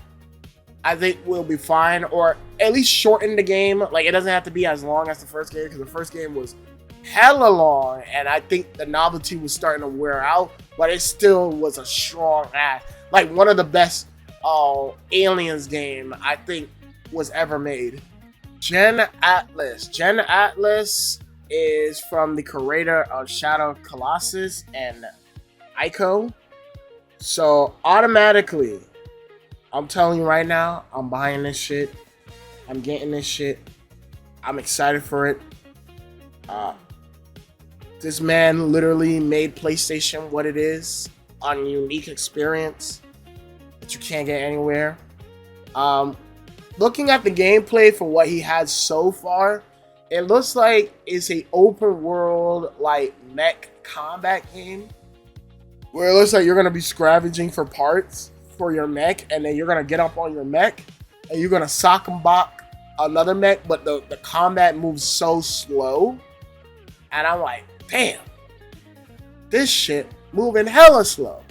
I think will be fine, or at least shorten the game. Like, it doesn't have to be as long as the first game, because the first game was hella long, and I think the novelty was starting to wear out, but it still was a strong ass, like one of the best Aliens game I think was ever made. Gen Atlas. Gen Atlas is from the creator of Shadow Colossus and Ico. So automatically, I'm telling you right now, I'm buying this shit. I'm getting this shit. I'm excited for it. This man literally made PlayStation what it is, on a unique experience that you can't get anywhere. Looking at the gameplay for what he has so far, it looks like it's a open world like mech combat game, where it looks like you're gonna be scavenging for parts for your mech, and then you're gonna get up on your mech and you're gonna sock and block another mech, but the combat moves so slow, and I'm like, damn, this shit moving hella slow.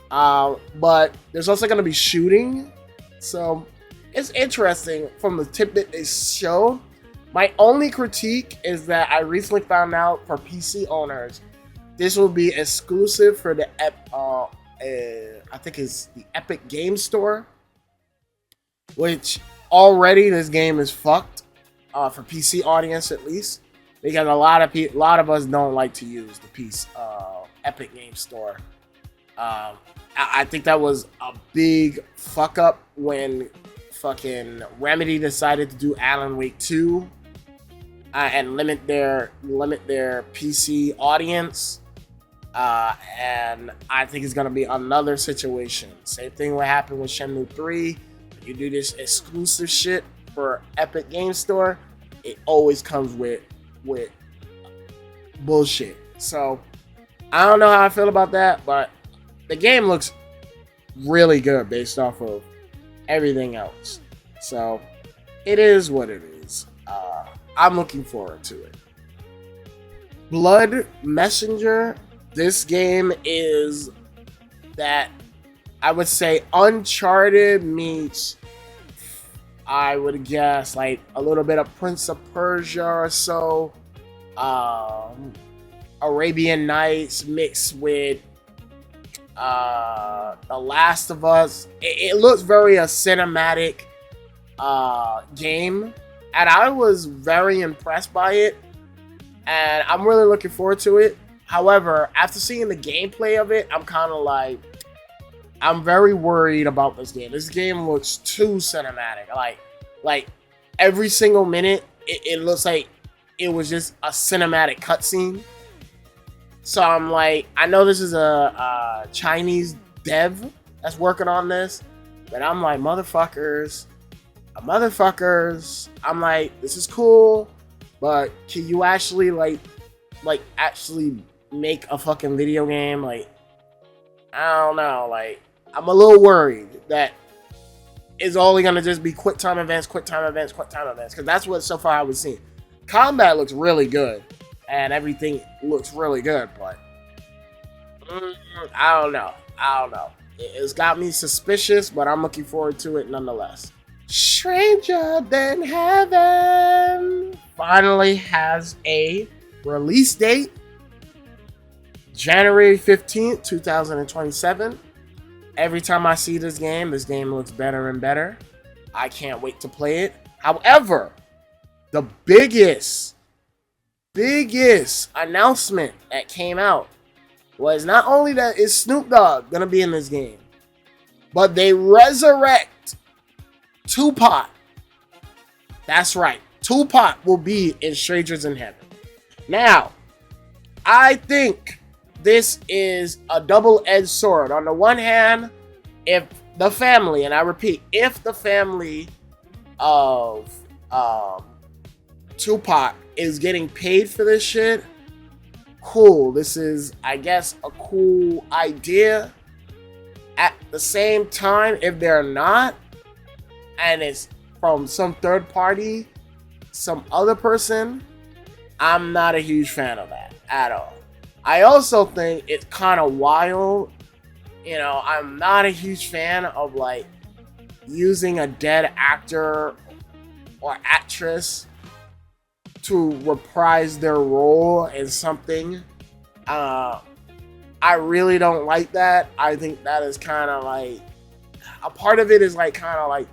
But there's also gonna be shooting, so it's interesting from the tidbit they showed. My only critique is that I recently found out for PC owners, this will be exclusive for the I think it's the Epic Game Store, which already this game is fucked for PC audience at least, because a lot of us don't like to use the Epic Game Store. I think that was a big fuck up when fucking Remedy decided to do Alan Wake 2 and limit their PC audience. And I think it's gonna be another situation. Same thing what happened with Shenmue 3. You do this exclusive shit for Epic Game Store, it always comes with bullshit. So I don't know how I feel about that, but the game looks really good based off of everything else. So it is what it is. I'm looking forward to it. Blood Messenger. This game is that, I would say, Uncharted meets, I would guess, like a little bit of Prince of Persia or so. Arabian Nights mixed with The Last of Us. It looks very a cinematic game, and I was very impressed by it, and I'm really looking forward to it. However, after seeing the gameplay of it, I'm kind of like, I'm very worried about this game. This game looks too cinematic. Like every single minute, it looks like it was just a cinematic cutscene. So I'm like, I know this is a Chinese dev that's working on this, but I'm like, motherfuckers. I'm like, this is cool, but can you actually like actually make a fucking video game? Like, I don't know. Like, I'm a little worried that it's only gonna just be quick time events, because that's what so far I was seeing. Combat looks really good, and everything looks really good, but I don't know. It's got me suspicious, but I'm looking forward to it nonetheless. Stranger Than Heaven finally has a release date. January 15th, 2027. Every time I see this game looks better and better. I can't wait to play it. However, the biggest announcement that came out was not only that is Snoop Dogg gonna be in this game, but they resurrect Tupac. That's right. Tupac will be in Strangers in Heaven. Now, I think this is a double-edged sword. On the one hand, if the family, and I repeat, if the family of Tupac is getting paid for this shit, cool. This is, I guess, a cool idea. At the same time, if they're not, and it's from some third party, some other person, I'm not a huge fan of that at all. I also think it's kind of wild you know, I'm not a huge fan of like using a dead actor or actress to reprise their role in something. I really don't like that. I think that is kind of like, a part of it is like kind of like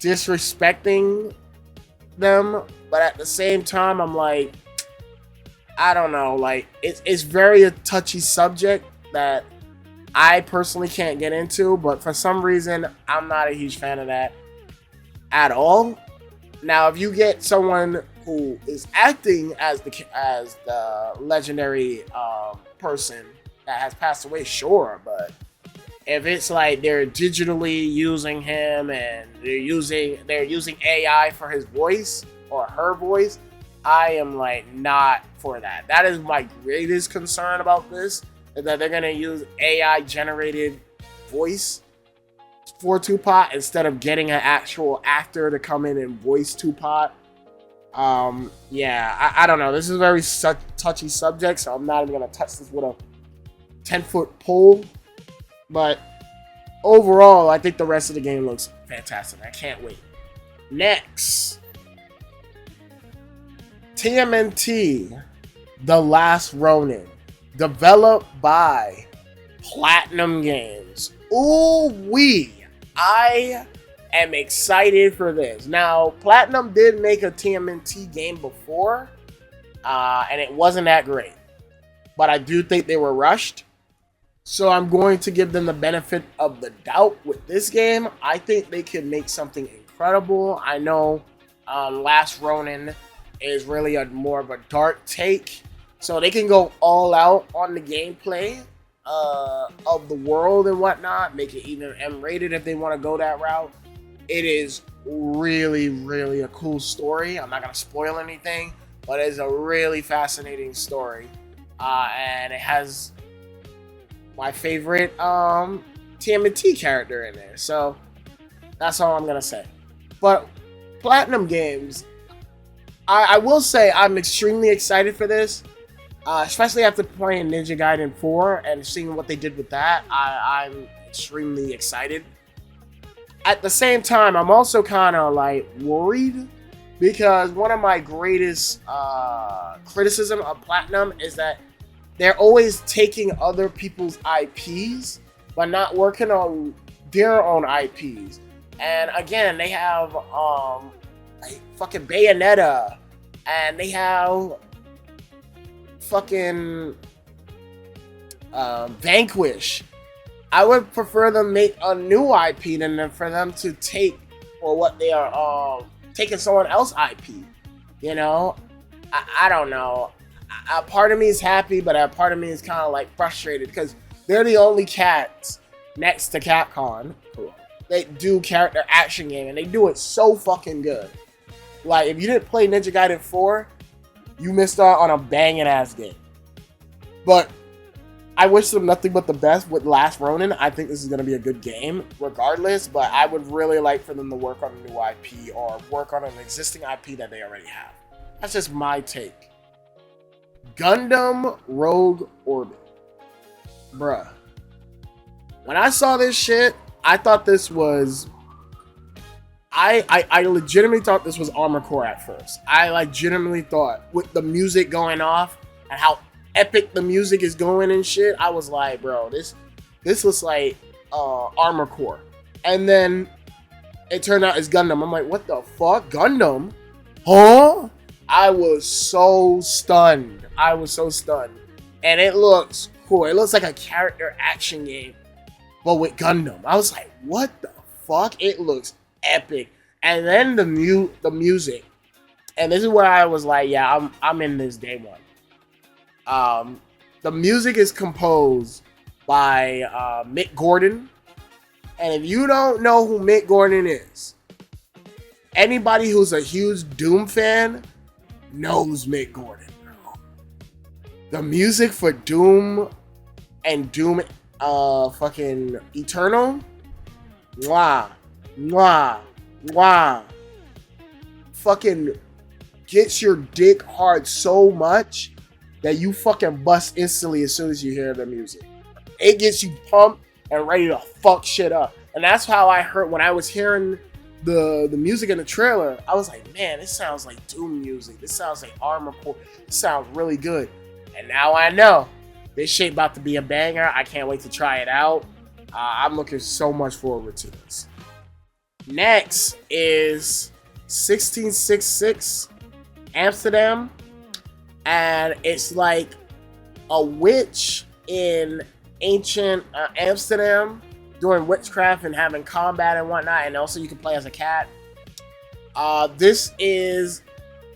disrespecting them, but at the same time, I'm like, I don't know, like it's very a touchy subject that I personally can't get into, but for some reason, I'm not a huge fan of that at all. Now, if you get someone who is acting as the legendary person that has passed away, sure, but if it's like they're digitally using him and they're using AI for his voice or her voice, I am like not for that. That is my greatest concern about this, is that they're gonna use AI generated voice for Tupac instead of getting an actual actor to come in and voice Tupac. Yeah, I don't know. This is a very touchy subject, so I'm not even gonna touch this with a 10-foot pole. But overall, I think the rest of the game looks fantastic. I can't wait. Next, TMNT, The Last Ronin, developed by Platinum Games. Ooh wee! I am excited for this. Now, Platinum did make a TMNT game before, and it wasn't that great. But I do think they were rushed. So I'm going to give them the benefit of the doubt with this game. I think they can make something incredible. I know Last Ronin is really more of a dark take. So they can go all out on the gameplay of the world and whatnot. Make it even M-rated if they want to go that route. It is really, really a cool story. I'm not going to spoil anything, but it's a really fascinating story. And it has my favorite TMNT character in there. So that's all I'm going to say. But Platinum Games, I will say I'm extremely excited for this. Especially after playing Ninja Gaiden 4 and seeing what they did with that. I'm extremely excited. At the same time, I'm also kind of like worried, because one of my greatest criticism of Platinum is that they're always taking other people's IPs, but not working on their own IPs. And again, they have like fucking Bayonetta, and they have fucking Vanquish. I would prefer them make a new IP than for them to take, or what they are taking someone else's IP. You know, I don't know. A part of me is happy, but a part of me is kind of like frustrated, because they're the only cats next to Capcom they do character action game, and they do it so fucking good. Like, if you didn't play Ninja Gaiden 4, you missed out on a banging ass game. But I wish them nothing but the best with Last Ronin. I think this is going to be a good game regardless, but I would really like for them to work on a new IP or work on an existing IP that they already have. That's just my take. Gundam Rogue Orbit. Bruh. When I saw this shit, I thought this was... I legitimately thought this was Armored Core at first. I legitimately thought, with the music going off and how epic the music is going and shit, I was like, bro, this looks like Armored Core. And then it turned out it's Gundam. I'm like, what the fuck? Gundam? Huh? I was so stunned. And it looks cool. It looks like a character action game, but with Gundam. I was like, what the fuck? It looks epic. And then the music. And this is where I was like, yeah, I'm in this day one. The music is composed by Mick Gordon. And if you don't know who Mick Gordon is, anybody who's a huge Doom fan knows Mick Gordon, bro. The music for Doom and Doom fucking Eternal, mwah, mwah, mwah. Fucking gets your dick hard so much that you fucking bust instantly as soon as you hear the music. It gets you pumped and ready to fuck shit up. And that's how I heard when I was hearing the music in the trailer. I was like, man, this sounds like Doom music. This sounds like Armor Core. This sounds really good. And now I know this shit about to be a banger. I can't wait to try it out. I'm looking so much forward to this. Next is 1666 Amsterdam. And it's like a witch in ancient Amsterdam doing witchcraft and having combat and whatnot. And also you can play as a cat. This is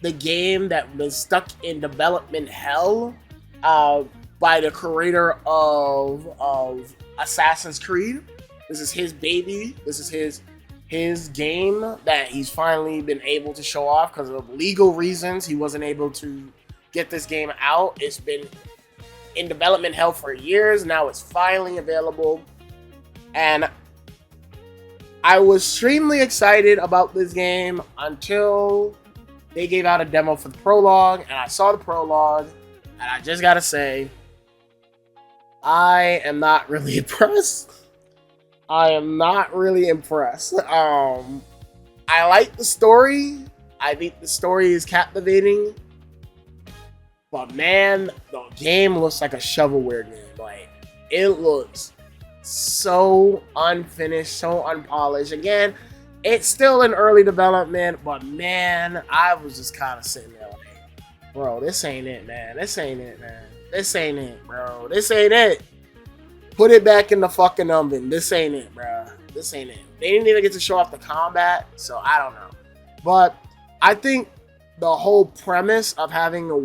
the game that was stuck in development hell by the creator of Assassin's Creed. This is his baby. This is his game that he's finally been able to show off because of legal reasons. He wasn't able to get this game out. It's been in development hell for years. Now it's finally available. And I was extremely excited about this game until they gave out a demo for the prologue. And I saw the prologue. And I just gotta say, I am not really impressed. I am not really impressed. I like the story. I think the story is captivating. But man, the game looks like a shovelware game. Like, it looks so unfinished, so unpolished. Again, it's still in early development, but man, I was just kind of sitting there like, bro, this ain't it, man. This ain't it, man. This ain't it, bro. This ain't it. Put it back in the fucking oven. This ain't it, bro. This ain't it. They didn't even get to show off the combat, so I don't know. But I think the whole premise of having a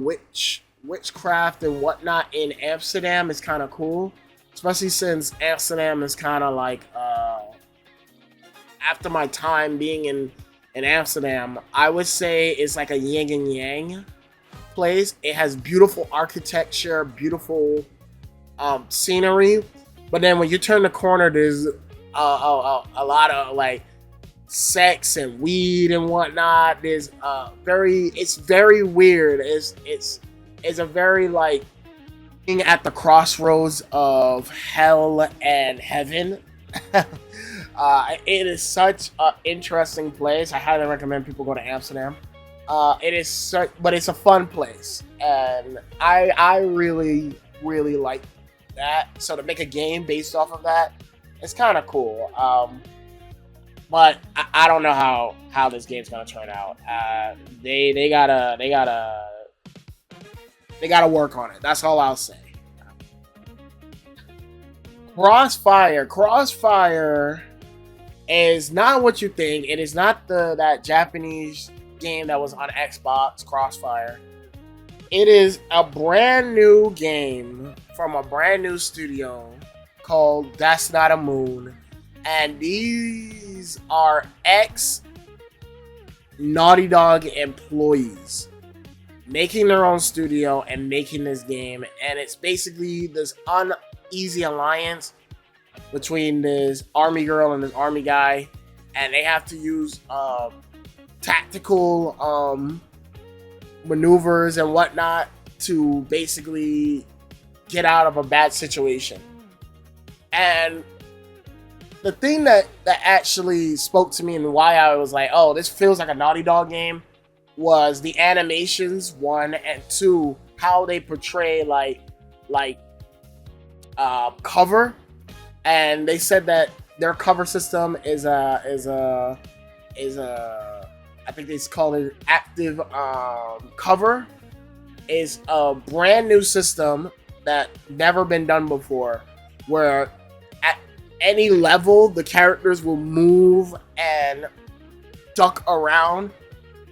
witchcraft and whatnot in Amsterdam is kind of cool. Especially since Amsterdam is kind of like, after my time being in Amsterdam, I would say it's like a yin and yang place. It has beautiful architecture, beautiful scenery. But then when you turn the corner, there's a lot of like sex and weed and whatnot. There's it's very weird. It's a very like being at the crossroads of hell and heaven. It is such an interesting place. I highly recommend people go to Amsterdam. But it's a fun place, and I really like that. So to make a game based off of that, it's kind of cool. But I don't know how this game's gonna turn out. They gotta work on it. That's all I'll say. Crossfire is not what you think. It is not that Japanese game that was on Xbox, Crossfire. It is a brand new game from a brand new studio called That's Not a Moon. And these are ex-Naughty Dog employees making their own studio and making this game. And it's basically this uneasy alliance between this army girl and this army guy. And they have to use tactical maneuvers and whatnot to basically get out of a bad situation. And the thing that actually spoke to me and why I was like, oh, this feels like a Naughty Dog game was the animations, 1, and 2, how they portray like cover. And they said that their cover system is a I think they call it active cover. Is a brand new system that never been done before, where at any level the characters will move and duck around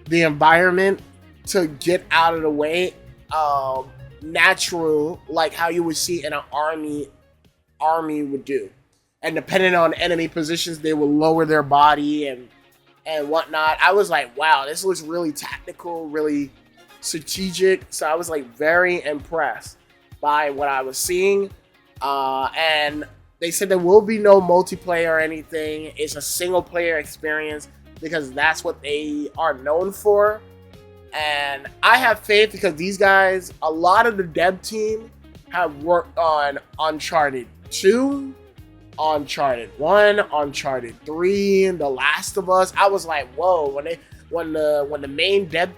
the environment to get out of the way, natural, like how you would see in an army would do. And depending on enemy positions, they will lower their body and whatnot. I was like, wow, this looks really tactical, really strategic. So I was like very impressed by what I was seeing. And they said there will be no multiplayer or anything. It's a single player experience because that's what they are known for. And I have faith because these guys, a lot of the dev team have worked on Uncharted 2, Uncharted 1, Uncharted 3, and The Last of Us. I was like, whoa, when the main dev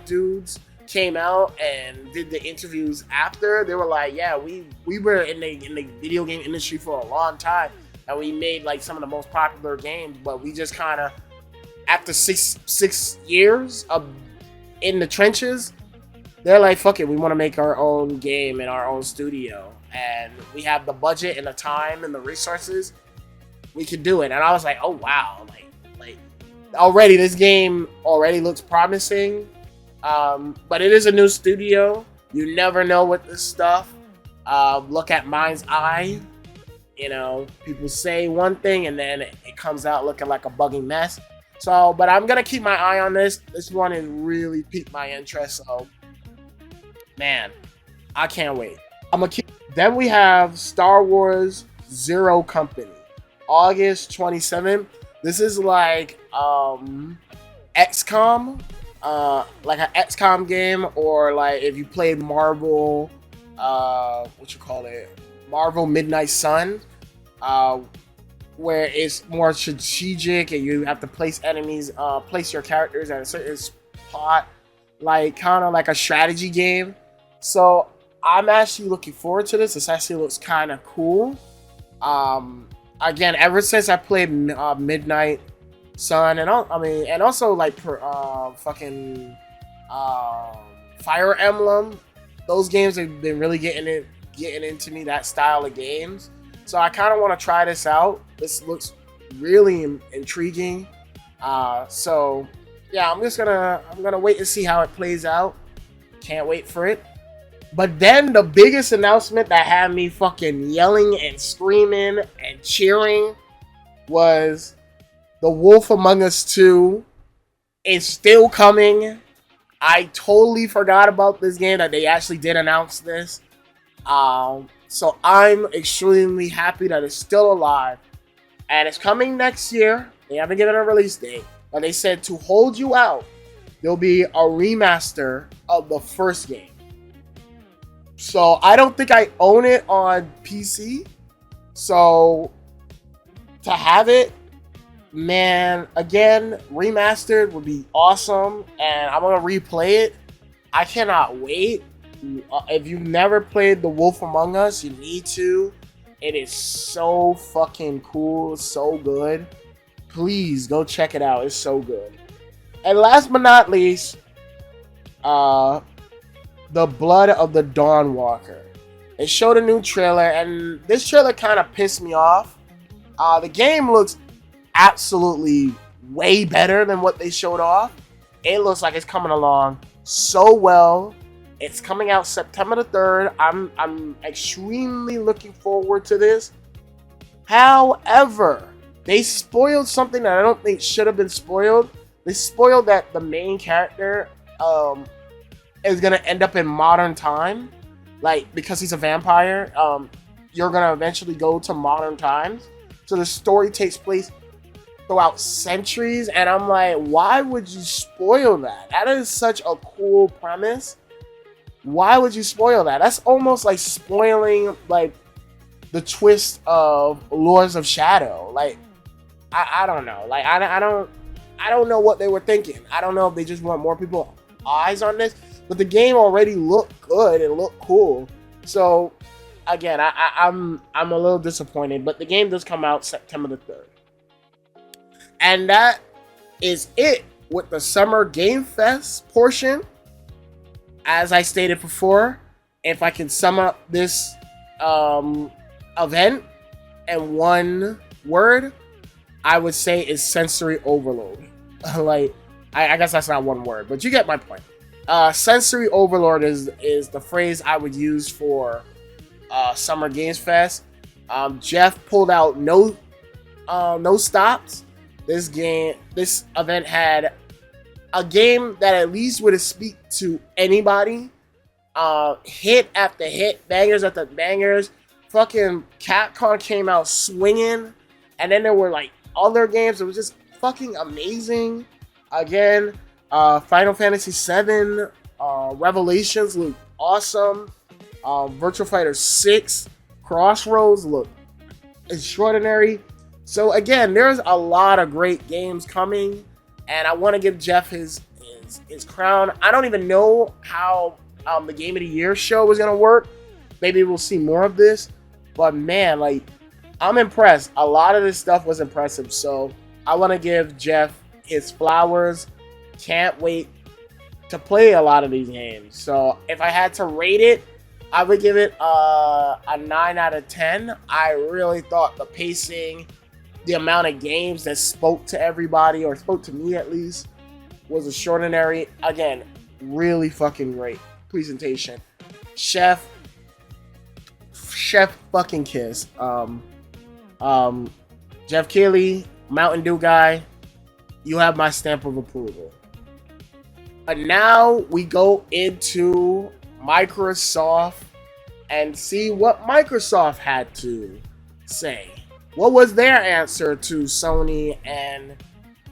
dudes came out and did the interviews after, they were like, yeah, we were in the video game industry for a long time, and we made like some of the most popular games, but we just kind of, after six years of in the trenches, they're like, fuck it, we want to make our own game in our own studio, and we have the budget and the time and the resources, we can do it. And I was like, oh wow, like already this game already looks promising. But it is a new studio. You never know with this stuff. Look at Mind's Eye. You know, people say one thing and then it comes out looking like a buggy mess. So, but I'm gonna keep my eye on this. This one has really piqued my interest. So, man, I can't wait. Then we have Star Wars Zero Company, August 27th. This is like XCOM. Like an XCOM game, or like if you played Marvel, Marvel Midnight Sun, where it's more strategic and you have to place your characters at a certain spot, like kind of like a strategy game. So I'm actually looking forward to this. This actually looks kind of cool. Again, ever since I played Midnight Sun, and also like fucking Fire Emblem, those games have been really getting into me, that style of games. So I kind of want to try this out. This looks really intriguing. So yeah, I'm gonna wait and see how it plays out. Can't wait for it. But then the biggest announcement that had me fucking yelling and screaming and cheering was The Wolf Among Us 2 is still coming. I totally forgot about this game, that they actually did announce this. So I'm extremely happy that it's still alive. And it's coming next year. They haven't given a release date. But they said to hold you out, there'll be a remaster of the first game. So I don't think I own it on PC. So to have it, man, again, remastered would be awesome, and I'm gonna replay it. I cannot wait. If you've never played The Wolf Among Us, you need to. It is so fucking cool, so good. Please go check it out. It's so good. And last but not least, The Blood of the Dawnwalker. It showed a new trailer, and this trailer kind of pissed me off. The game looks absolutely way better than what they showed off. It looks like it's coming along so well. It's coming out September the 3rd. I'm extremely looking forward to this. However, they spoiled something that I don't think should have been spoiled. They spoiled that the main character is gonna end up in modern time, like because he's a vampire. You're gonna eventually go to modern times, so the story takes place throughout centuries, and I'm like, why would you spoil that? That is such a cool premise. Why would you spoil that? That's almost like spoiling like the twist of Lords of Shadow. Like, I don't know. Like, I don't know what they were thinking. I don't know if they just want more people eyes on this. But the game already looked good and looked cool. So again, I'm a little disappointed. But the game does come out September the 3rd. And that is it with the Summer Game Fest portion. As I stated before, if I can sum up this event in one word, I would say is sensory overload. Like, I guess that's not one word, but you get my point. Sensory overload is the phrase I would use for Summer Games Fest. Jeff pulled out no stops. This event had a game that at least would speak to anybody. Hit after hit, bangers after bangers. Fucking Capcom came out swinging, and then there were like other games. It was just fucking amazing. Again, Final Fantasy VII Revelations looked awesome. Virtua Fighter 6 Crossroads look extraordinary. So again, there's a lot of great games coming, and I want to give Jeff his crown. I don't even know how the Game of the Year show is gonna work. Maybe we'll see more of this, but man, like, I'm impressed. A lot of this stuff was impressive, so I want to give Jeff his flowers. Can't wait to play a lot of these games. So if I had to rate it, I would give it a 9 out of 10. I really thought the pacing, the amount of games that spoke to everybody, or spoke to me at least, was extraordinary. Again, really fucking great presentation. Chef fucking kiss. Jeff Keighley, Mountain Dew guy, you have my stamp of approval. But now we go into Microsoft and see what Microsoft had to say. What was their answer to Sony and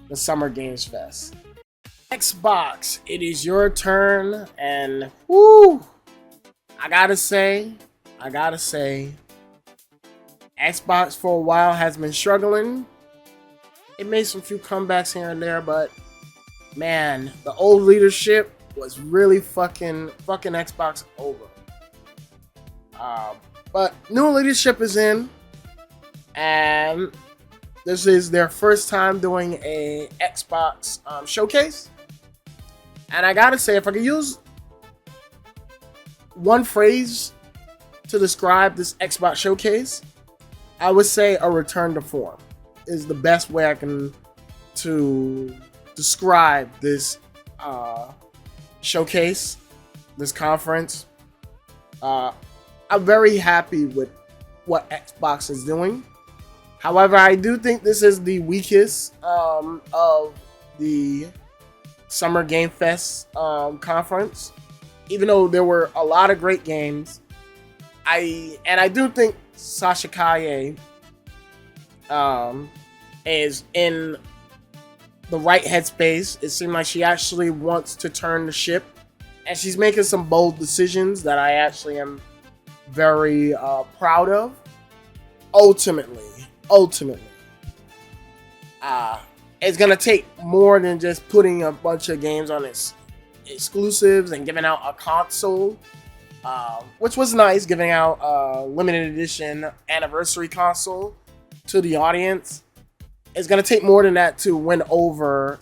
the Summer Games Fest? Xbox, it is your turn, and whoo, I gotta say, Xbox for a while has been struggling. It made some few comebacks here and there, but man, the old leadership was really fucking Xbox over. But new leadership is in, and this is their first time doing a Xbox showcase. And I gotta say, if I could use one phrase to describe this Xbox showcase, I would say a return to form is the best way I can to describe this showcase, this conference. I'm very happy with what Xbox is doing. However, I do think this is the weakest of the Summer Game Fest conference. Even though there were a lot of great games, I do think Sasha Kaye is in the right headspace. It seemed like she actually wants to turn the ship, and she's making some bold decisions that I actually am very proud of. Ultimately, it's gonna take more than just putting a bunch of games on its exclusives and giving out a console, which was nice, giving out a limited edition anniversary console to the audience. It's gonna take more than that to win over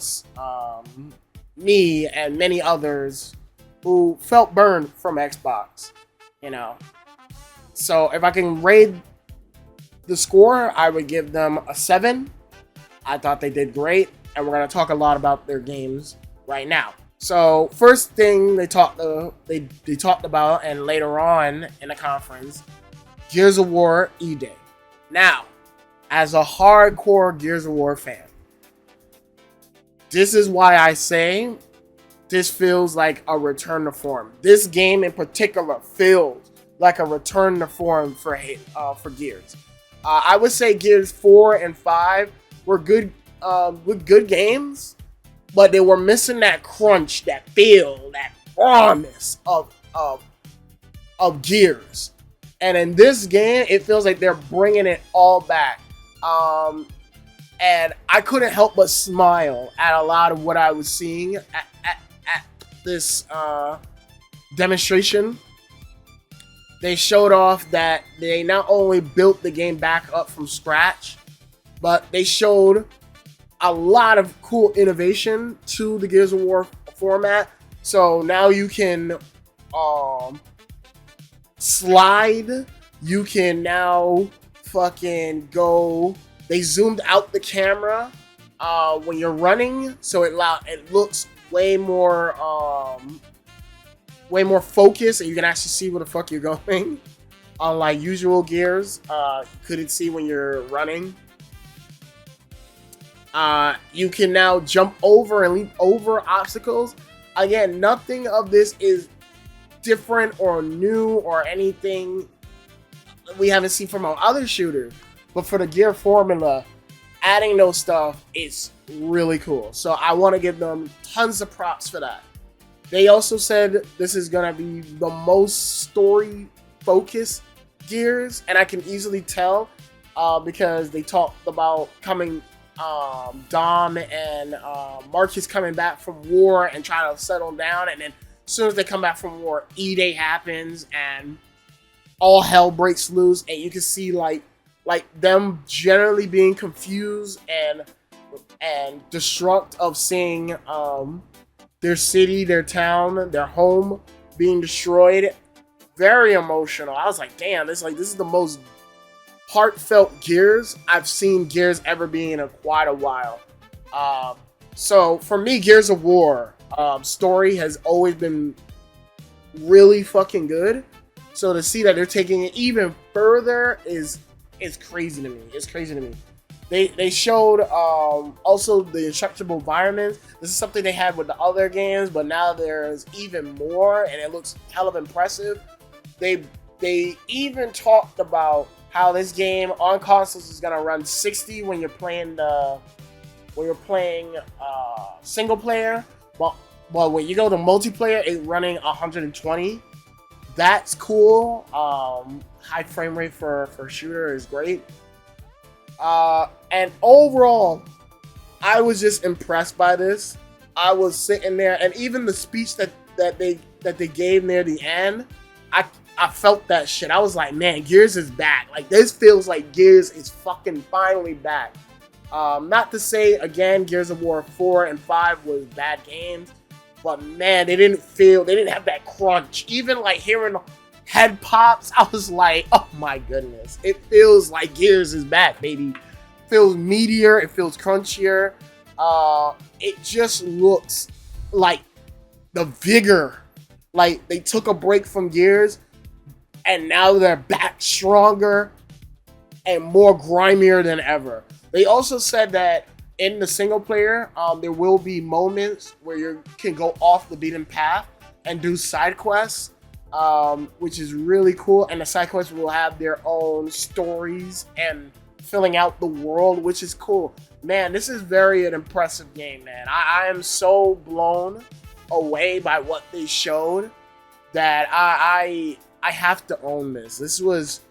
me and many others who felt burned from Xbox, you know. So if I can rate the score, I would give them a 7. I thought they did great, and we're gonna talk a lot about their games right now. So first thing they talked about, and later on in the conference, Gears of War E-Day. Now, as a hardcore Gears of War fan, this is why I say this feels like a return to form. This game in particular feels like a return to form for Gears. I would say Gears 4 and 5 were good games, but they were missing that crunch, that feel, that rawness of Gears. And in this game, it feels like they're bringing it all back. And I couldn't help but smile at a lot of what I was seeing at this demonstration. They showed off that they not only built the game back up from scratch, but they showed a lot of cool innovation to the Gears of War format. So now you can slide. You can now fucking go. They zoomed out the camera when you're running, so it looks way more focused, and you can actually see where the fuck you're going. Unlike usual Gears, you couldn't see when you're running. You can now jump over and leap over obstacles. Again, nothing of this is different or new or anything we haven't seen from our other shooters. But for the Gear formula, adding those stuff is really cool. So I want to give them tons of props for that. They also said this is going to be the most story-focused Gears, and I can easily tell because they talked about coming, Dom and Marcus coming back from war and trying to settle down, and then as soon as they come back from war, E-Day happens and all hell breaks loose, and you can see like them generally being confused and destruct of seeing their city, their town, their home being destroyed. Very emotional. I was like, damn, this is the most heartfelt Gears I've seen Gears ever be in quite a while. So for me, Gears of War story has always been really fucking good. So to see that they're taking it even further is crazy to me. It's crazy to me. They showed also the indestructible environments. This is something they had with the other games, but now there's even more, and it looks hell of impressive. They even talked about how this game on consoles is gonna run 60 when you're playing single player, but when you go to multiplayer, it's running 120. That's cool. High frame rate for shooter is great. And overall, I was just impressed by this. I was sitting there, and even the speech that they gave near the end, I felt that shit. I was like, man, Gears is back. Like, this feels like Gears is fucking finally back. Not to say, again, Gears of War 4 and 5 was bad games, but man, they didn't have that crunch. Even like hearing head pops, I was like, oh my goodness. It feels like Gears is back, baby. It feels meatier, it feels crunchier. It just looks like the vigor. Like, they took a break from Gears, and now they're back stronger and more grimier than ever. They also said that in the single player, there will be moments where you can go off the beaten path and do side quests, which is really cool. And the side quests will have their own stories and filling out the world, which is cool. Man, this is very an impressive game, man. I am so blown away by what they showed that I have to own this. This was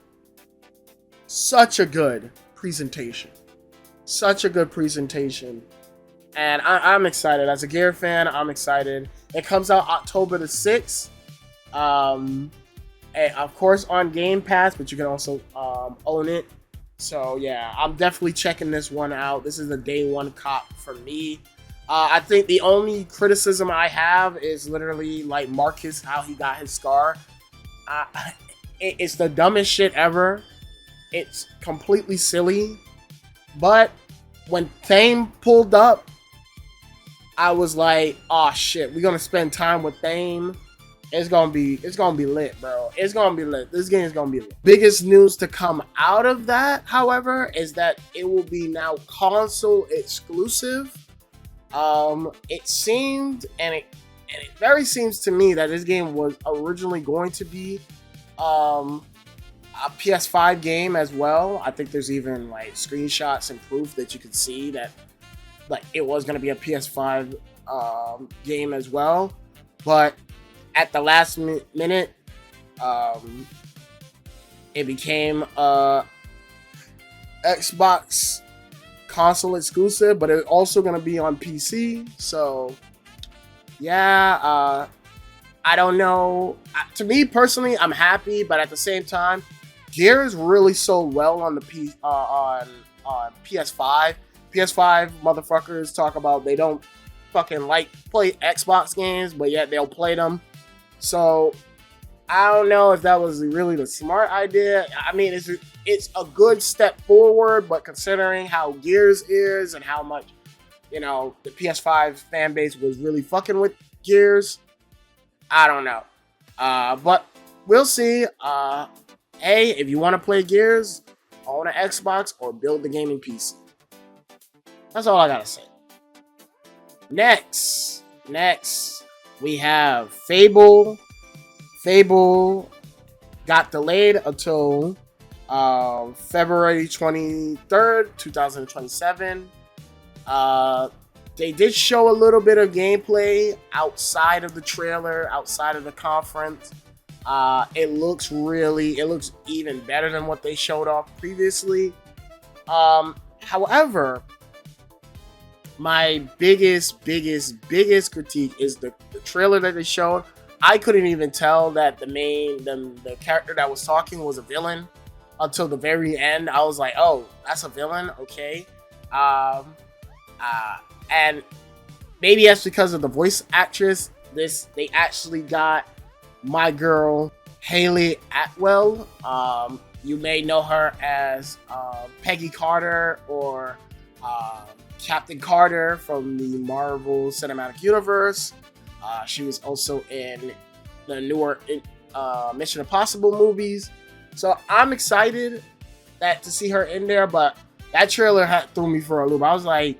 such a good presentation. Such a good presentation. And I'm excited. As a Gear fan, I'm excited. It comes out October the 6th. And of course on Game Pass, but you can also own it. So yeah, I'm definitely checking this one out. This is a day one cop for me. I think the only criticism I have is literally like Marcus, how he got his scar. It's the dumbest shit ever. It's completely silly. But when Thame pulled up, I was like, oh shit, we're gonna spend time with Thame. It's gonna be lit, bro. It's gonna be lit. This game is gonna be lit. Biggest news to come out of that, however, is that it will be now console exclusive. It seemed, and it very seems to me that this game was originally going to be a PS5 game as well. I think there's even like screenshots and proof that you could see that like it was going to be a PS5 game as well. But at the last minute, it became Xbox console exclusive, but it's also going to be on PC. So yeah, I don't know. To me personally, I'm happy, but at the same time, Gears really sold well on the on PS5. PS5 motherfuckers talk about they don't fucking play Xbox games, but yet they'll play them. So I don't know if that was really the smart idea. I mean, it's a good step forward, but considering how Gears is and how much, you know, the PS5 fan base was really fucking with Gears, I don't know. But we'll see. Hey, if you want to play Gears, own an Xbox or build the gaming PC. That's all I gotta say. Next, we have Fable. Fable got delayed until February 23rd, 2027. They did show a little bit of gameplay outside of the trailer, outside of the conference. It looks even better than what they showed off previously. However, my biggest critique is the trailer that they showed. I couldn't even tell that the character that was talking was a villain until the very end. I was like, oh, that's a villain, okay. And maybe that's because of the voice actress. They actually got my girl Haley Atwell. You may know her as Peggy Carter or Captain Carter from the Marvel Cinematic Universe. She was also in the newer Mission Impossible movies. So I'm excited to see her in there, but that trailer threw me for a loop. I was like,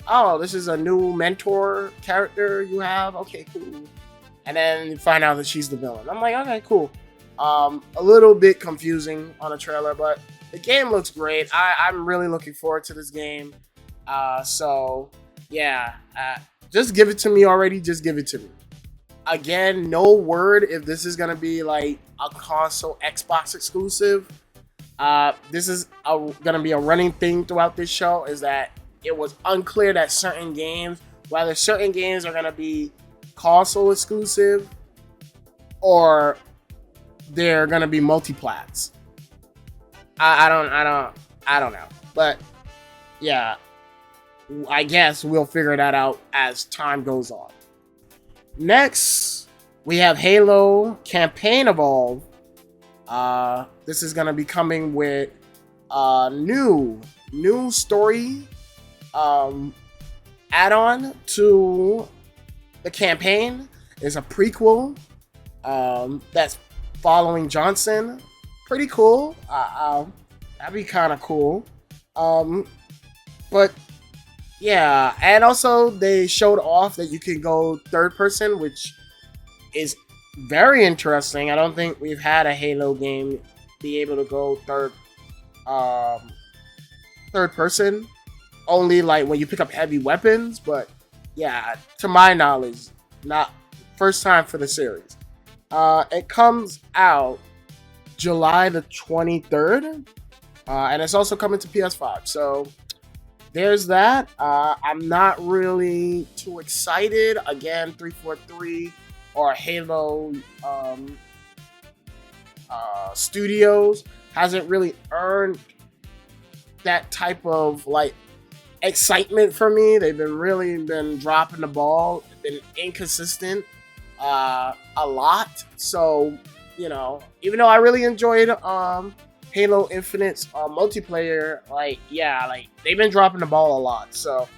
oh, this is a new mentor character you have? Okay, cool. And then you find out that she's the villain. I'm like, okay, cool. A little bit confusing on the trailer, but the game looks great. I'm really looking forward to this game. So, yeah. Just give it to me already. Just give it to me. Again, no word if this is going to be like a console Xbox exclusive. This is going to be a running thing throughout this show, is that it was unclear that certain games, whether certain games are going to be console exclusive or they're going to be multi-plats. I don't know. But yeah, I guess we'll figure that out as time goes on. Next, we have Halo Campaign Evolve. This is going to be coming with a new story add-on to the campaign. Is a prequel that's following Johnson. Pretty cool. That'd be kind of cool. But yeah, and also they showed off that you can go third person, which is very interesting. I don't think we've had a Halo game be able to go third person. Only like when you pick up heavy weapons, but yeah, to my knowledge, not first time for the series. It comes out July the 23rd, and it's also coming to PS5. So there's that. I'm not really too excited. Again, 343 or Halo Studios hasn't really earned that type of like excitement for me. They've been dropping the ball, been inconsistent a lot. So, you know, even though I really enjoyed Halo Infinite's multiplayer, they've been dropping the ball a lot. So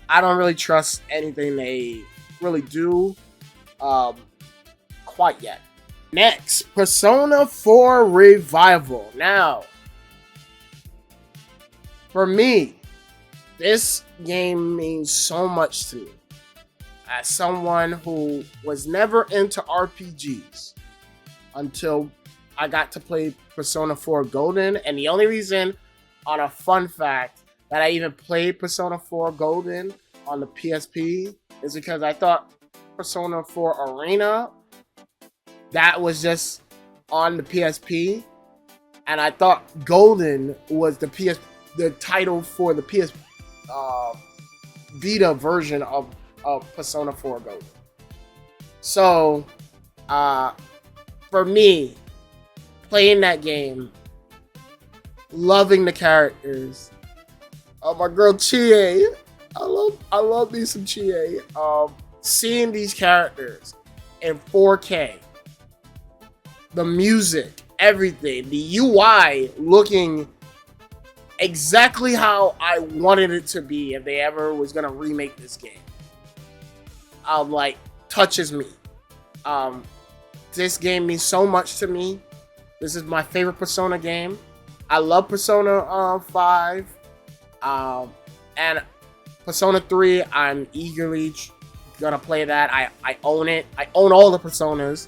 I don't really trust anything they really do quite yet. Next, Persona 4 Revival. Now, for me, this game means so much to me. As someone who was never into RPGs until I got to play Persona 4 Golden. And the only reason, on a fun fact, that I even played Persona 4 Golden on the PSP is because I thought Persona 4 Arena, that was just on the PSP. And I thought Golden was the title for the PS Vita version of Persona 4 Golden. So, for me, playing that game, loving the characters, my girl Chie, I love me some Chie. Seeing these characters in 4K, the music, everything, the UI looking exactly how I wanted it to be if they ever was gonna remake this game. Touches me. This game means so much to me. This is my favorite Persona game. I love Persona 5. And Persona 3, I'm eagerly gonna play that. I own it. I own all the Personas.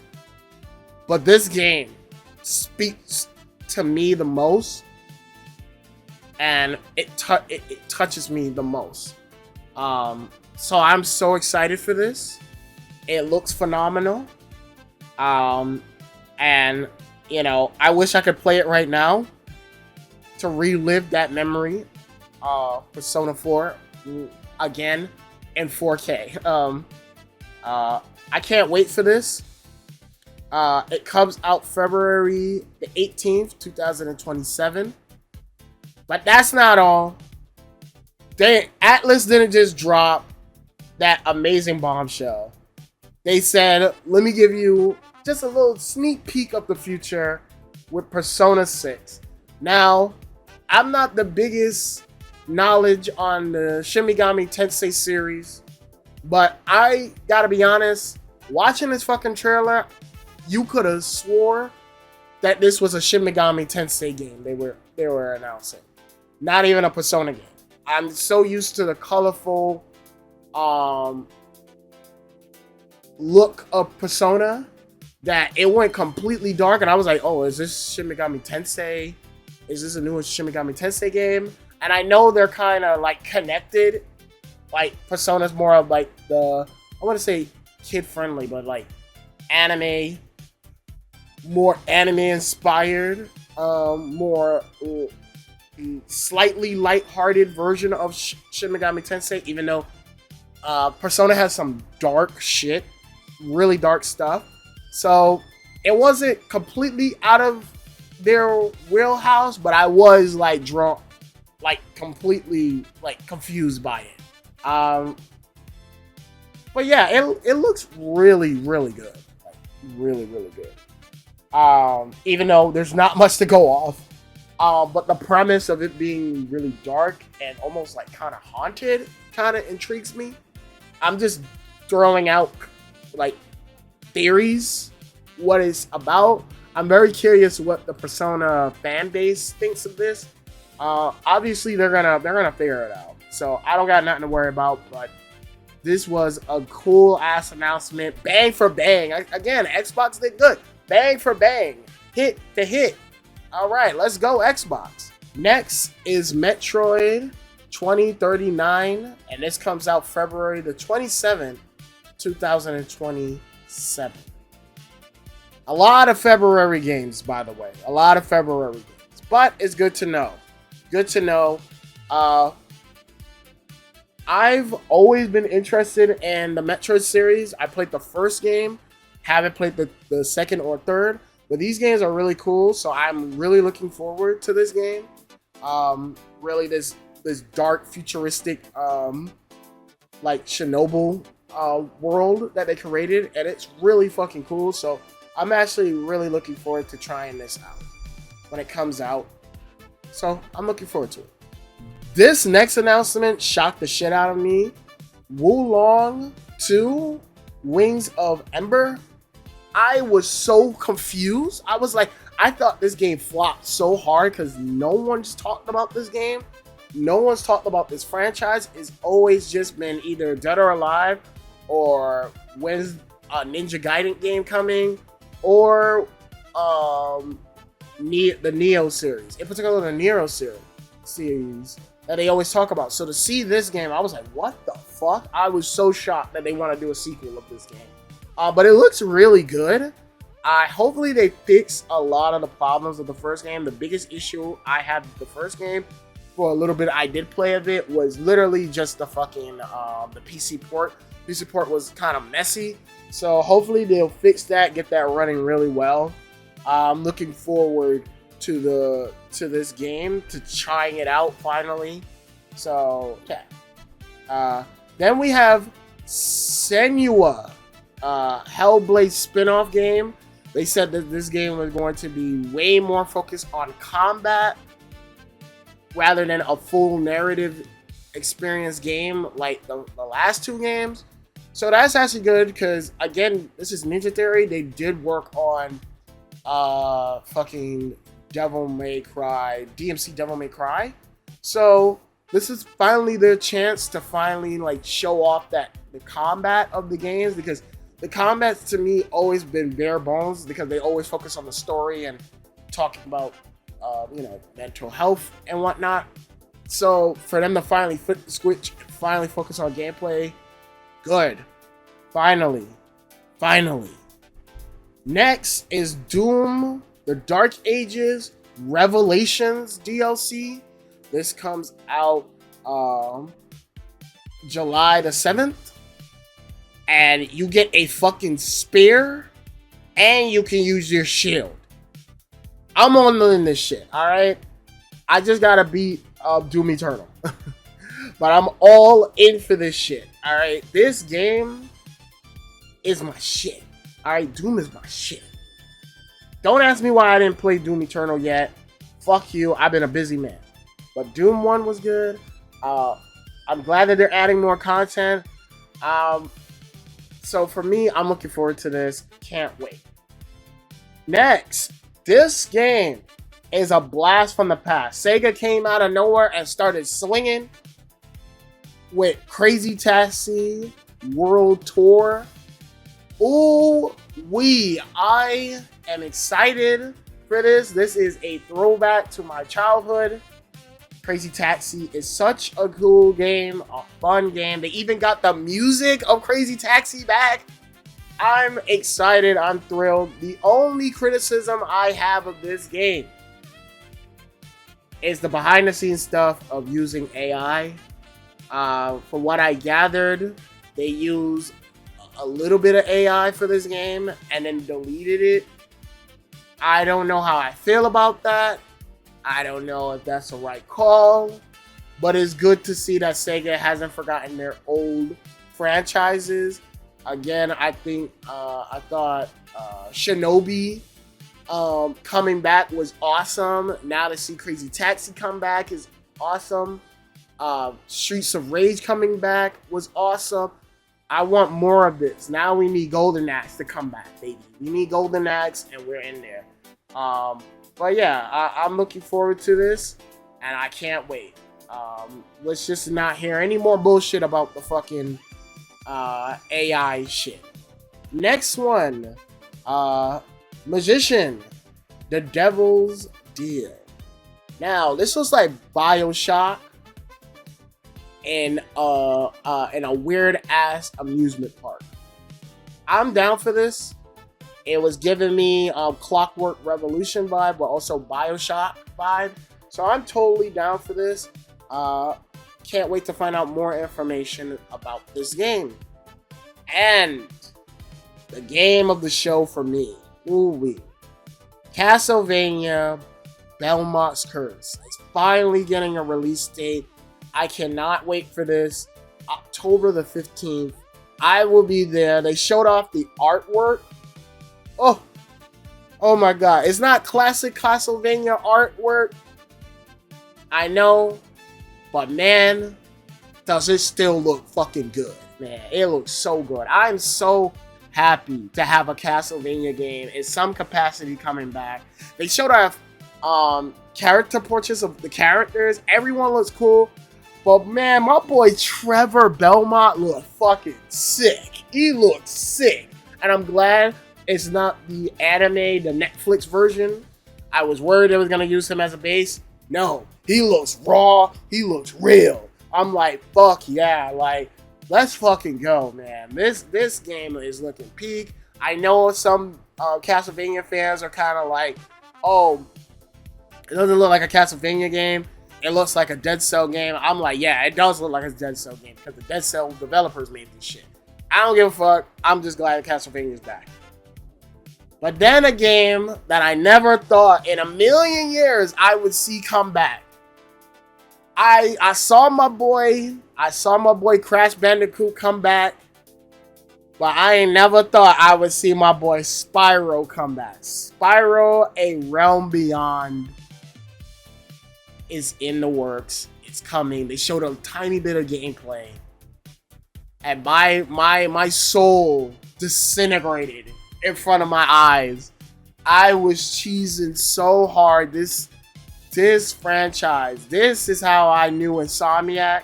But this game speaks to me the most. And it touches me the most. So I'm so excited for this. It looks phenomenal. And And, you know, I wish I could play it right now to relive that memory. Persona 4 again in 4K. I can't wait for this. It comes out February the 18th, 2027. But that's not all. Atlas didn't just drop that amazing bombshell. They said, let me give you just a little sneak peek of the future with Persona 6. Now, I'm not the biggest knowledge on the Shin Megami Tensei series, but I gotta be honest, watching this fucking trailer, you could have swore that this was a Shin Megami Tensei game they were announcing. Not even a Persona game. I'm so used to the colorful look of Persona that it went completely dark, and I was like, oh, is this Shin Megami Tensei? Is this a new Shin Megami Tensei game? And I know they're kind of like connected. Like Persona's more of like I want to say kid friendly, but like anime, more anime inspired, more slightly lighthearted version of Shin Megami Tensei, even though Persona has some dark shit, really dark stuff. So it wasn't completely out of their wheelhouse, but I was like drawn, like completely like confused by it. But yeah, it looks really, really good. Like, really, really good. Even though there's not much to go off. But the premise of it being really dark and almost like kind of haunted kind of intrigues me. I'm just throwing out like theories, what it's about. I'm very curious what the Persona fan base thinks of this. Obviously they're gonna figure it out. So I don't got nothing to worry about, but this was a cool ass announcement. Bang for bang. Again, Xbox did good. Bang for bang. Hit to hit. All right, let's go Xbox. Next is Metroid 2039, and this comes out February the 27th, 2027. A lot of February games, by the way. A lot of February games. But it's good to know. Good to know. I've always been interested in the Metroid series. I played the first game. Haven't played the second or third. But these games are really cool. So I'm really looking forward to this game. Really this dark, futuristic, like Chernobyl world that they created. And it's really fucking cool. So I'm actually really looking forward to trying this out when it comes out. So I'm looking forward to it. This next announcement shocked the shit out of me. Wulong 2 Wings of Ember. I was so confused. I was like, I thought this game flopped so hard because no one's talked about this game. No one's talked about this franchise. It's always just been either Dead or Alive or when's a Ninja Gaiden game coming or the Neo series. In particular, the Nero series that they always talk about. So to see this game, I was like, what the fuck? I was so shocked that they want to do a sequel of this game. But it looks really good. Hopefully they fix a lot of the problems of the first game. The biggest issue I had with the first game, for a little bit I did play of it, was literally just the fucking the PC port. PC port was kind of messy. So hopefully they'll fix that, get that running really well. I'm looking forward to this game, to trying it out finally. So yeah. Then we have Senua Hellblade spin-off game. They said that this game was going to be way more focused on combat rather than a full narrative experience game like the last two games. So that's actually good because, again, this is Ninja Theory. They did work on fucking Devil May Cry, DMC Devil May Cry. So this is finally their chance to finally like show off the combat of the games, because the combat's to me always been bare bones because they always focus on the story and talking about mental health and whatnot. So for them to finally flip the switch, finally focus on gameplay, good. Finally. Next is Doom, the Dark Ages Revelations DLC. This comes out July the 7th. And you get a fucking spear and you can use your shield. I'm on this shit, alright? I just gotta beat Doom Eternal. But I'm all in for this shit, alright? This game is my shit. Alright, Doom is my shit. Don't ask me why I didn't play Doom Eternal yet. Fuck you, I've been a busy man. But Doom 1 was good. I'm glad that they're adding more content. So for me, I'm looking forward to this. Can't wait. Next, this game is a blast from the past. Sega came out of nowhere and started swinging with Crazy Taxi World Tour. Ooh, I am excited for this. This is a throwback to my childhood. Crazy Taxi is such a cool game, a fun game. They even got the music of Crazy Taxi back. I'm excited. I'm thrilled. The only criticism I have of this game is the behind the scenes stuff of using AI. From what I gathered, they use a little bit of AI for this game and then deleted it. I don't know how I feel about that. I don't know if that's the right call, but it's good to see that Sega hasn't forgotten their old franchises. Again, I thought Shinobi coming back was awesome. Now to see Crazy Taxi come back is awesome. Streets of Rage coming back was awesome. I want more of this. Now we need Golden Axe to come back, baby. We need Golden Axe, and we're in there. But yeah, I'm looking forward to this, and I can't wait. Let's just not hear any more bullshit about the fucking AI shit. Next one, Magician, The Devil's Deal. Now, this was like BioShock in a weird ass amusement park. I'm down for this. It was giving me Clockwork Revolution vibe, but also BioShock vibe. So I'm totally down for this. Can't wait to find out more information about this game. And the game of the show for me, ooh-wee, Castlevania Belmont's Curse. It's finally getting a release date. I cannot wait for this. October the 15th. I will be there. They showed off the artwork. Oh my god. It's not classic Castlevania artwork. I know. But man, does it still look fucking good. Man, it looks so good. I'm so happy to have a Castlevania game in some capacity coming back. They showed off character portraits of the characters. Everyone looks cool. But man, my boy Trevor Belmont looked fucking sick. He looks sick. And I'm glad it's not the anime, the Netflix version. I was worried they was going to use him as a base. No, he looks raw. He looks real. I'm like, fuck yeah. Like, let's fucking go, man. This game is looking peak. I know some Castlevania fans are kind of like, oh, it doesn't look like a Castlevania game. It looks like a Dead Cell game. I'm like, yeah, it does look like a Dead Cell game because the Dead Cell developers made this shit. I don't give a fuck. I'm just glad Castlevania is back. But then a game that I never thought in a million years I would see come back. I saw my boy Crash Bandicoot come back, but I ain't never thought I would see my boy Spyro come back. Spyro: A Realm Beyond is in the works. It's coming. They showed a tiny bit of gameplay, and my soul disintegrated in front of my eyes. I was cheesing so hard. This franchise, this is how I knew Insomniac.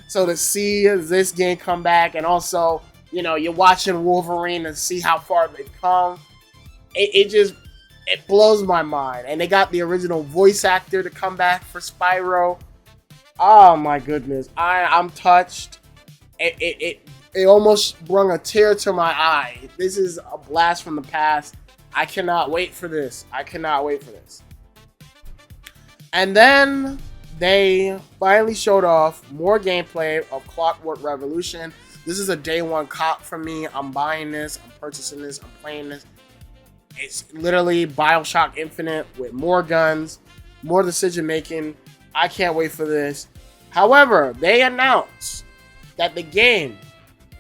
So to see this game come back, and also, you know, you're watching Wolverine and see how far they've come, it blows my mind. And they got the original voice actor to come back for Spyro. Oh my goodness, I'm touched. it almost brought a tear to my eye. This is a blast from the past. I cannot wait for this. I cannot wait for this. And then they finally showed off more gameplay of Clockwork Revolution. This is a day one cop for me. I'm buying this. I'm purchasing this. I'm playing this. It's literally BioShock Infinite with more guns, more decision making. I can't wait for this. However, they announced that the game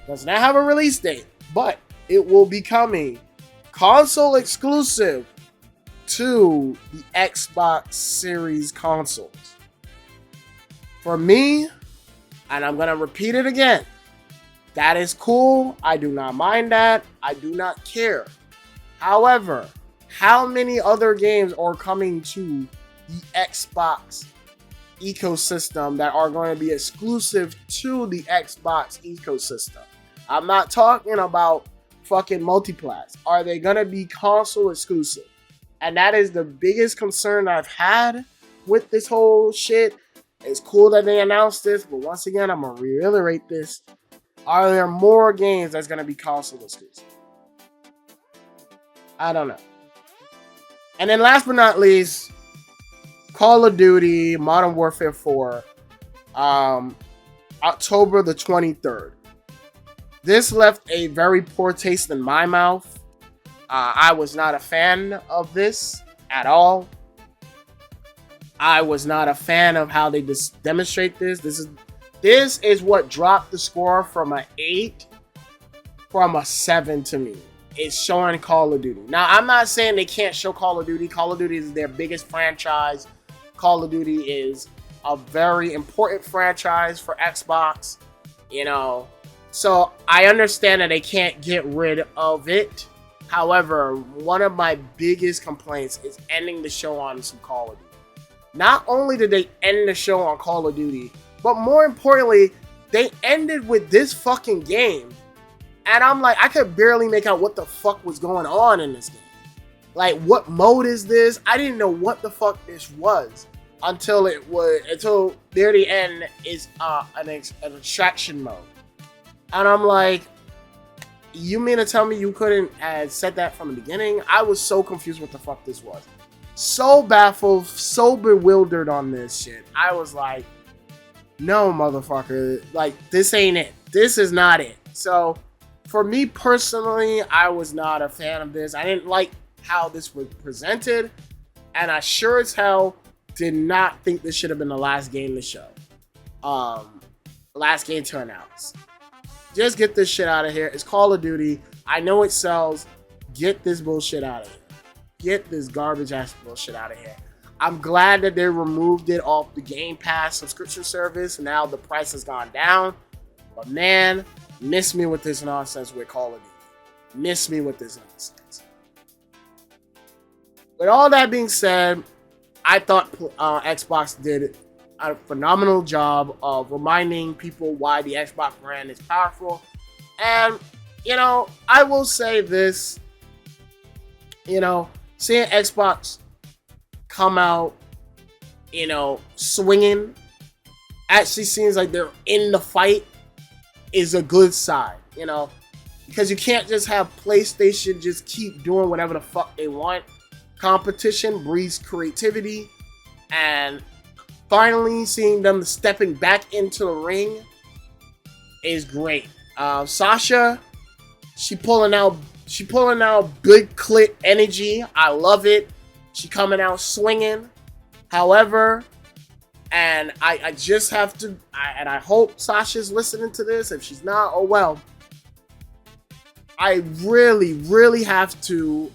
does not have a release date, but it will be coming console exclusive to the Xbox Series consoles. For me, and I'm going to repeat it again, that is cool. I do not mind that. I do not care. However, how many other games are coming to the Xbox ecosystem that are going to be exclusive to the Xbox ecosystem? I'm not talking about fucking multiplats. Are they going to be console exclusive? And that is the biggest concern I've had with this whole shit. It's cool that they announced this, but once again, I'm going to reiterate this. Are there more games that's going to be console exclusive? I don't know. And then last but not least, Call of Duty Modern Warfare 4, October the 23rd. This left a very poor taste in my mouth. I was not a fan of this at all. I was not a fan of how they demonstrate this. This is what dropped the score from an 8 from a 7 to me. It's showing Call of Duty. Now, I'm not saying they can't show Call of Duty. Call of Duty is their biggest franchise. Call of Duty is a very important franchise for Xbox, you know. So I understand that they can't get rid of it. However, one of my biggest complaints is ending the show on some Call of Duty. Not only did they end the show on Call of Duty, but more importantly, they ended with this fucking game. And I'm like, I could barely make out what the fuck was going on in this game. Like, what mode is this? I didn't know what the fuck this was until near the end is an extraction mode. And I'm like, you mean to tell me you couldn't have said that from the beginning? I was so confused what the fuck this was. So baffled, so bewildered on this shit. I was like, no, motherfucker. Like, this ain't it. This is not it. So, for me personally, I was not a fan of this. I didn't like how this was presented. And I sure as hell did not think this should have been the last game to show. Last game to announce. Just get this shit out of here. It's Call of Duty. I know it sells. Get this bullshit out of here. Get this garbage ass bullshit out of here. I'm glad that they removed it off the Game Pass subscription service. Now the price has gone down. But man, miss me with this nonsense with Call of Duty. Miss me with this nonsense. With all that being said, I thought Xbox did a phenomenal job of reminding people why the Xbox brand is powerful. And, you know, I will say this, you know, seeing Xbox come out, you know, swinging, actually seems like they're in the fight is a good sign, you know, because you can't just have PlayStation just keep doing whatever the fuck they want. Competition breeds creativity, and finally seeing them stepping back into the ring is great. Sasha, she pulling out big clit energy. I love it. She coming out swinging. However, and I just have to, and I hope Sasha's listening to this. If she's not, oh well. I really, really have to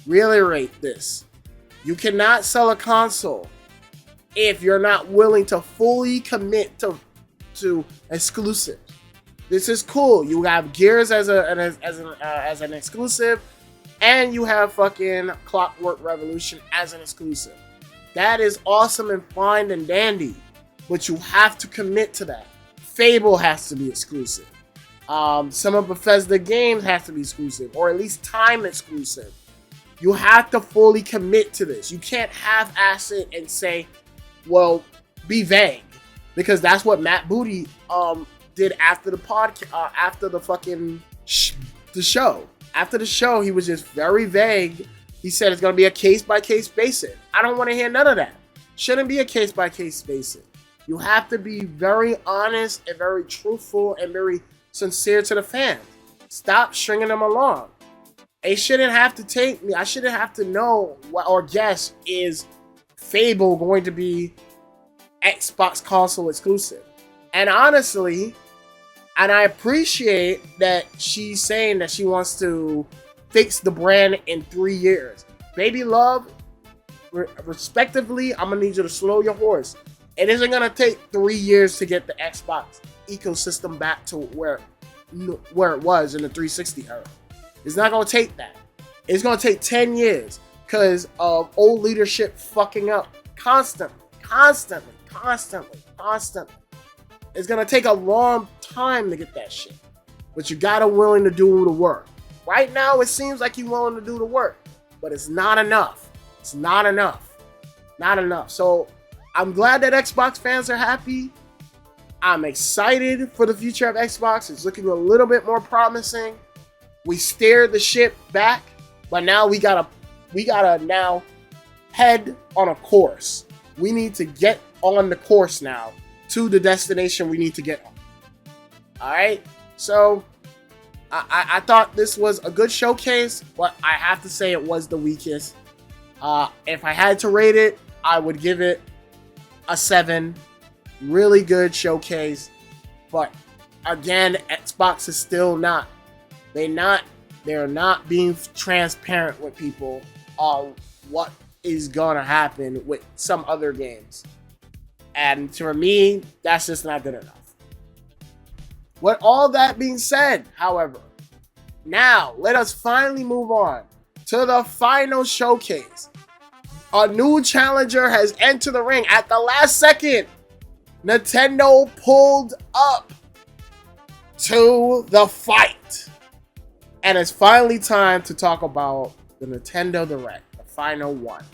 reiterate this. You cannot sell a console if you're not willing to fully commit to exclusive. This is cool. You have Gears as an exclusive, and you have fucking Clockwork Revolution as an exclusive. That is awesome and fine and dandy, but you have to commit to that. Fable has to be exclusive. Some of Bethesda games have to be exclusive, or at least time exclusive. You have to fully commit to this. You can't half-ass it and say, well, be vague. Because that's what Matt Booty did after the podcast, after the fucking the show. After the show, he was just very vague. He said it's gonna be a case-by-case basis. I don't want to hear none of that. Shouldn't be a case-by-case basis. You have to be very honest and very truthful and very sincere to the fans. Stop stringing them along. They shouldn't have to take me. I shouldn't have to know or guess, is Fable going to be Xbox console exclusive? And honestly, and I appreciate that she's saying that she wants to fix the brand in 3 years. Baby Love, respectively, I'm gonna need you to slow your horse. It isn't gonna take 3 years to get the Xbox ecosystem back to where it was in the 360 era. It's not gonna take that. It's gonna take 10 years because of old leadership fucking up constantly. It's gonna take a long time to get that shit, but you gotta willing to do the work. Right now, it seems like you're willing to do the work, but it's not enough. It's not enough. Not enough. So I'm glad that Xbox fans are happy. I'm excited for the future of Xbox. It's looking a little bit more promising. We steered the ship back, but now we gotta now head on a course. We need to get on the course now to the destination we need to get on. All right, so I thought this was a good showcase, but I have to say it was the weakest. If I had to rate it, I would give it a 7. Really good showcase, but again, Xbox is still not. They're not being transparent with people on what is gonna happen with some other games. And for me, that's just not good enough. With all that being said, however, now let us finally move on to the final showcase. A new challenger has entered the ring at the last second. Nintendo pulled up to the fight. And it's finally time to talk about the Nintendo Direct, the final one.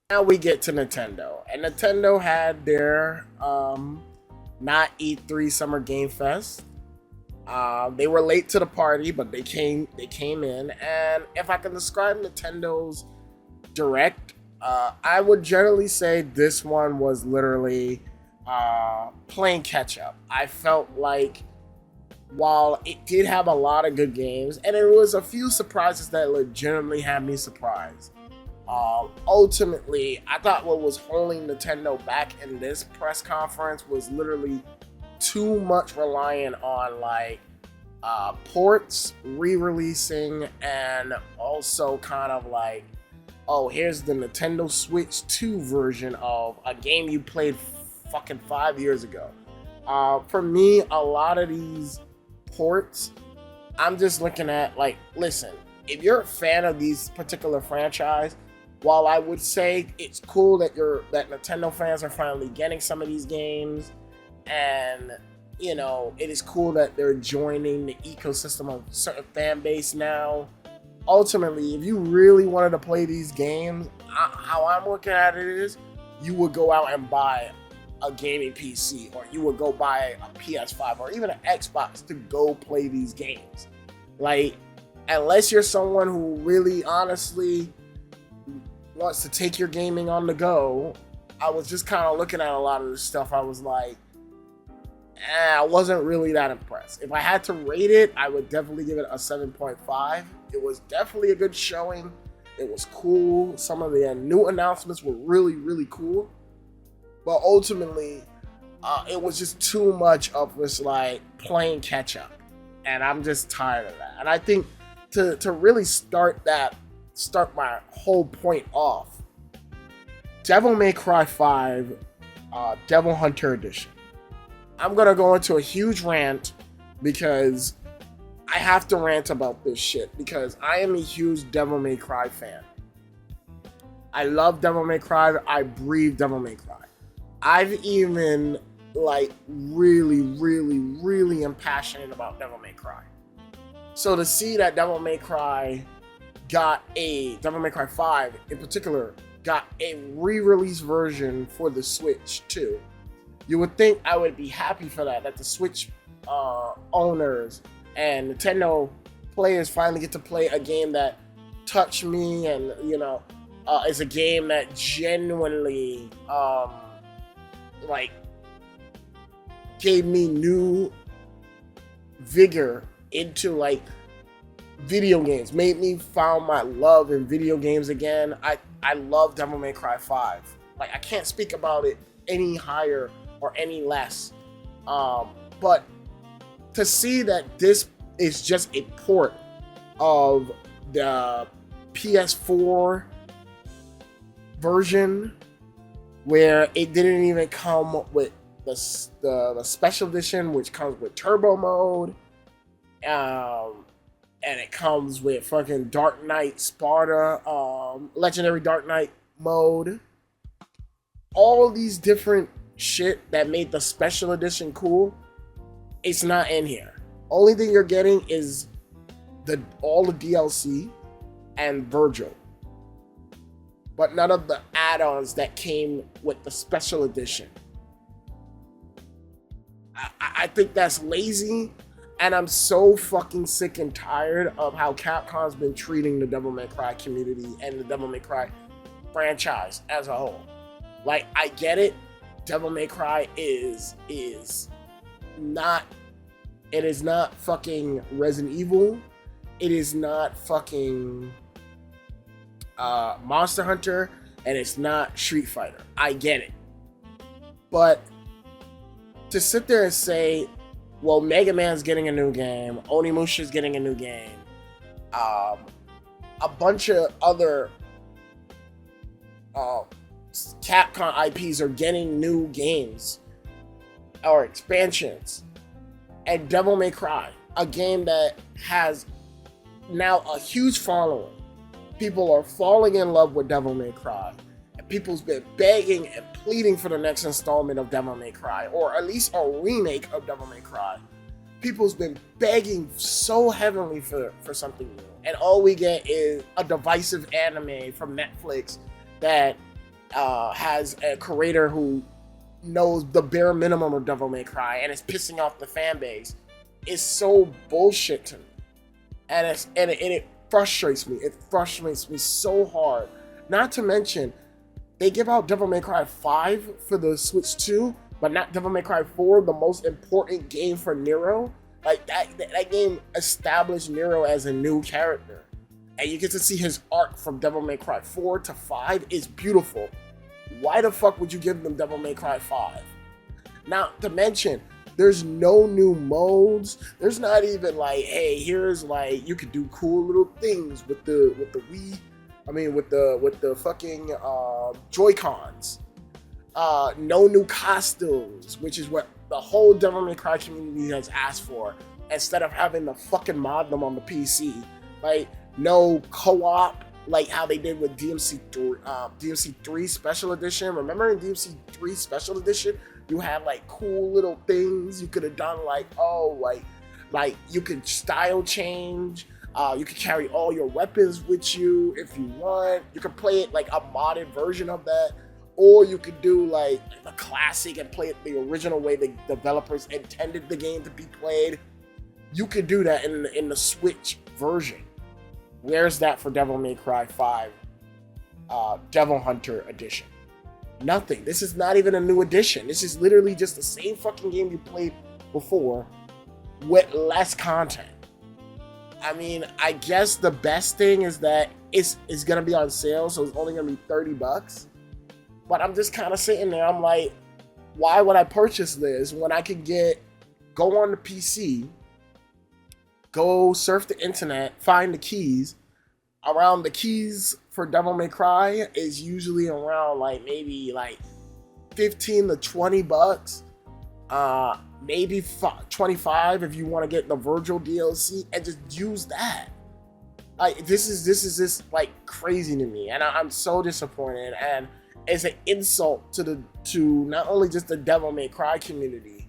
Now we get to Nintendo. And Nintendo had their Not-E3 Summer Game Fest. They were late to the party, but they came in. And if I can describe Nintendo's Direct, I would generally say this one was literally playing catch up. I felt like while it did have a lot of good games, and there was a few surprises that legitimately had me surprised, ultimately, I thought what was holding Nintendo back in this press conference was literally too much reliant on like ports, re-releasing, and also kind of like, oh, here's the Nintendo Switch 2 version of a game you played fucking 5 years ago. For me, a lot of these ports, I'm just looking at like, listen, if you're a fan of these particular franchise, while I would say it's cool that Nintendo fans are finally getting some of these games, and you know, it is cool that they're joining the ecosystem of certain fan base now. Ultimately, if you really wanted to play these games, how I'm looking at it is, you would go out and buy a gaming PC, or you would go buy a PS5 or even an Xbox to go play these games. Like, unless you're someone who really honestly wants to take your gaming on the go, I was just kind of looking at a lot of this stuff. I was like, I wasn't really that impressed. If I had to rate it, I would definitely give it a 7.5. It was definitely a good showing. It was cool. Some of the new announcements were really, really cool. But ultimately, it was just too much of this like playing catch up. And I'm just tired of that. And I think to really start my whole point off, Devil May Cry 5 Devil Hunter Edition. I'm going to go into a huge rant because I have to rant about this shit because I am a huge Devil May Cry fan. I love Devil May Cry. I breathe Devil May Cry. I've even like really, really, really am passionate about Devil May Cry. So to see that Devil May Cry 5 in particular got a re-release version for the Switch too, You would think I would be happy for that the Switch owners and Nintendo players finally get to play a game that touched me, and is a game that genuinely like gave me new vigor into like video games, made me found my love in video games again. I love Devil May Cry 5. Like, I can't speak about it any higher or any less. But to see that this is just a port of the PS4 version, where it didn't even come with the special edition, which comes with turbo mode, and it comes with fucking Dark Knight Sparta, Legendary Dark Knight mode. All these different shit that made the special edition cool, it's not in here. Only thing you're getting is all the DLC and Virgil. But none of the add-ons that came with the special edition. I think that's lazy, and I'm so fucking sick and tired of how Capcom's been treating the Devil May Cry community and the Devil May Cry franchise as a whole. Like, I get it. Devil May Cry is not fucking Resident Evil. It is not fucking Monster Hunter, and it's not Street Fighter. I get it. But to sit there and say, well, Mega Man's getting a new game, Onimusha's getting a new game, a bunch of other Capcom IPs are getting new games or expansions, and Devil May Cry, a game that has now a huge following. People are falling in love with Devil May Cry. And people's been begging and pleading for the next installment of Devil May Cry, or at least a remake of Devil May Cry. People's been begging so heavily for something new. And all we get is a divisive anime from Netflix that has a creator who knows the bare minimum of Devil May Cry and is pissing off the fan base. It's so bullshit to me. And it frustrates me. It frustrates me so hard. Not to mention, they give out Devil May Cry 5 for the Switch 2, but not Devil May Cry 4, the most important game for Nero. Like, that game established Nero as a new character. And you get to see his arc from Devil May Cry 4 to 5 is beautiful. Why the fuck would you give them Devil May Cry 5? Not to mention, there's no new modes. There's not even like, hey, here's like, you could do cool little things with the Wii. I mean, with the fucking Joy-Cons. No new costumes, which is what the whole Devil May Cry community has asked for. Instead of having to fucking mod them on the PC, like no co-op, like how they did with DMC3 Special Edition. Remember in DMC3 Special Edition, you had like cool little things you could have done, like like you could style change. You could carry all your weapons with you if you want. You could play it like a modded version of that, or you could do like the classic and play it the original way the developers intended the game to be played. You could do that in the Switch version. Where's that for Devil May Cry 5 Devil Hunter Edition? Nothing. This is not even a new edition. This is literally just the same fucking game you played before with less content. I mean, I guess the best thing is that it's gonna be on sale, so it's only gonna be $30. But I'm just kind of sitting there, I'm like, why would I purchase this when I could go on the PC, go surf the internet, find the keys. Around the keys for Devil May Cry is usually around like maybe like $15 to $20. Maybe 25 if you want to get the Virgil DLC, and just use that. Like, this is just like crazy to me, and I'm so disappointed, and it's an insult to not only just the Devil May Cry community,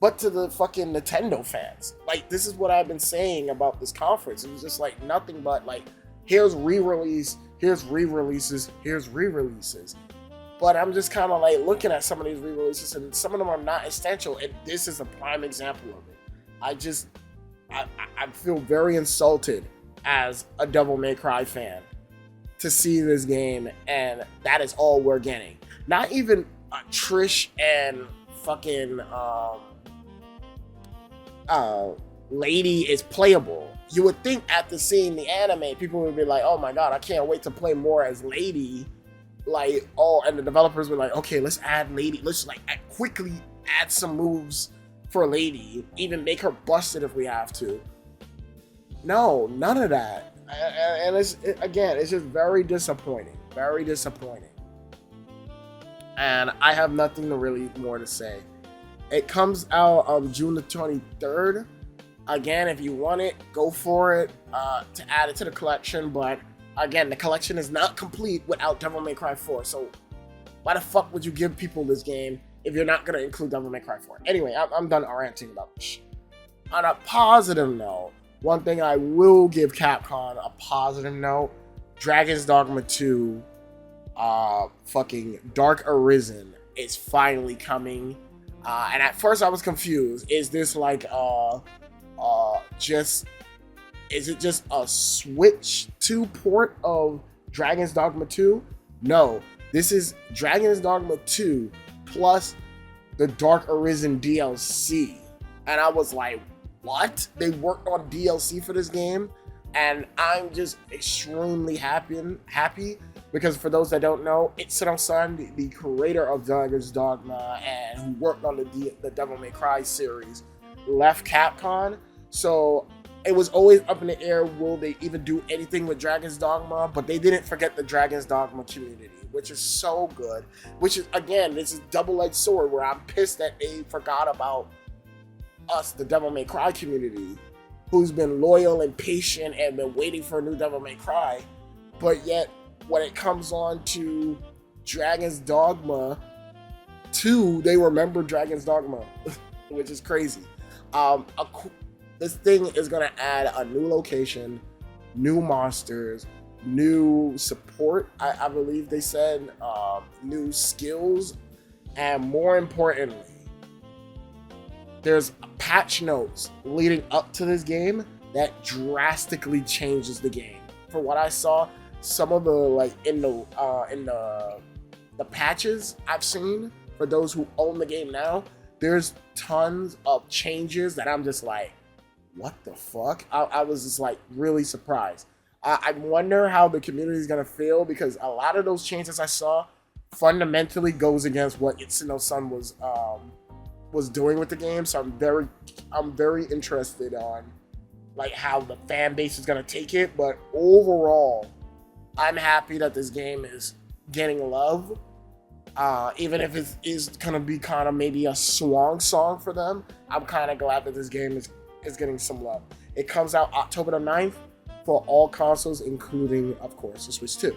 but to the fucking Nintendo fans. Like, this is what I've been saying about this conference. It was just like nothing but like, here's re-release, here's re-releases, here's re-releases. But I'm just kind of like looking at some of these re-releases, and some of them are not essential, and this is a prime example of it. I feel very insulted as a Devil May Cry fan to see this game, and that is all we're getting. Not even Trish and fucking Lady is playable. You would think after seeing the anime, people would be like, oh my god, I can't wait to play more as Lady. Like, oh, and the developers were like, okay, let's add Lady. Let's like quickly add some moves for Lady. Even make her busted if we have to. No, none of that. And it's just very disappointing. Very disappointing. And I have nothing to really more to say. It comes out on June the 23rd. Again, if you want it, go for it to add it to the collection. But again, the collection is not complete without Devil May Cry 4. So why the fuck would you give people this game if you're not going to include Devil May Cry 4? Anyway, I'm done ranting about this shit. On a positive note, one thing I will give Capcom a positive note, Dragon's Dogma 2 fucking Dark Arisen is finally coming. And at first I was confused. Is this like is it just a Switch 2 port of Dragon's Dogma 2? No, this is Dragon's Dogma 2 plus the Dark Arisen DLC. And I was like, what? They worked on DLC for this game? And I'm just extremely happy because for those that don't know, Itsuno-san, the creator of Dragon's Dogma and who worked on the Devil May Cry series, left Capcom. So it was always up in the air, will they even do anything with Dragon's Dogma? But they didn't forget the Dragon's Dogma community, which is so good. Which is, again, this is double-edged sword where I'm pissed that they forgot about us, the Devil May Cry community, who's been loyal and patient and been waiting for a new Devil May Cry. But yet, when it comes on to Dragon's Dogma 2, they remember Dragon's Dogma, which is crazy. This thing is going to add a new location, new monsters, new support, I believe they said, new skills, and more importantly, there's patch notes leading up to this game that drastically changes the game. For what I saw, some of the like in the patches I've seen for those who own the game now, there's tons of changes that I'm just like, what the fuck? I was just like really surprised. I wonder how the community is gonna feel because a lot of those changes I saw fundamentally goes against what Itsuno-san was doing with the game. So I'm very interested on like how the fan base is gonna take it. But overall, I'm happy that this game is getting love. Even if it is gonna be kind of maybe a swan song for them, I'm kind of glad that this game is getting some love. It comes out October the 9th for all consoles, including, of course, the Switch 2.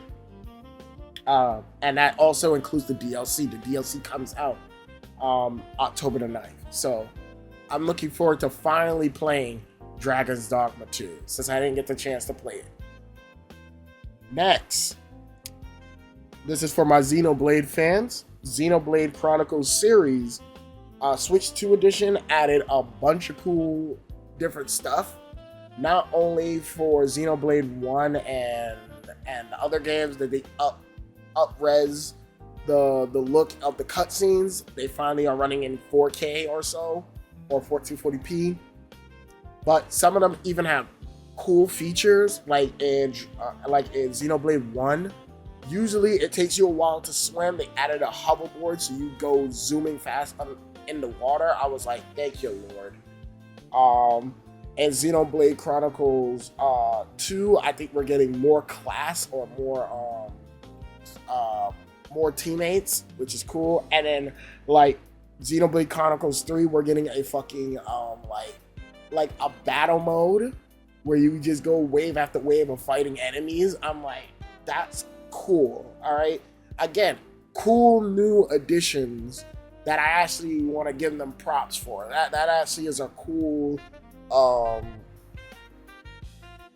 And that also includes the DLC. The DLC comes out October the 9th. So I'm looking forward to finally playing Dragon's Dogma 2, since I didn't get the chance to play it. Next, this is for my Xenoblade fans. Xenoblade Chronicles series, Switch 2 edition added a bunch of cool different stuff. Not only for Xenoblade 1 and the other games that they up-res the look of the cutscenes. They finally are running in 4K or so, or 1440p. But some of them even have cool features, like in Xenoblade 1. Usually it takes you a while to swim. They added a hoverboard so you go zooming fast in the water. I was like, thank you, Lord. And Xenoblade Chronicles 2, I think we're getting more class or more teammates, which is cool. And then like Xenoblade Chronicles 3, we're getting a fucking like a battle mode where you just go wave after wave of fighting enemies. I'm like, that's cool. All right. Again, cool new additions that I actually want to give them props for. That actually is a cool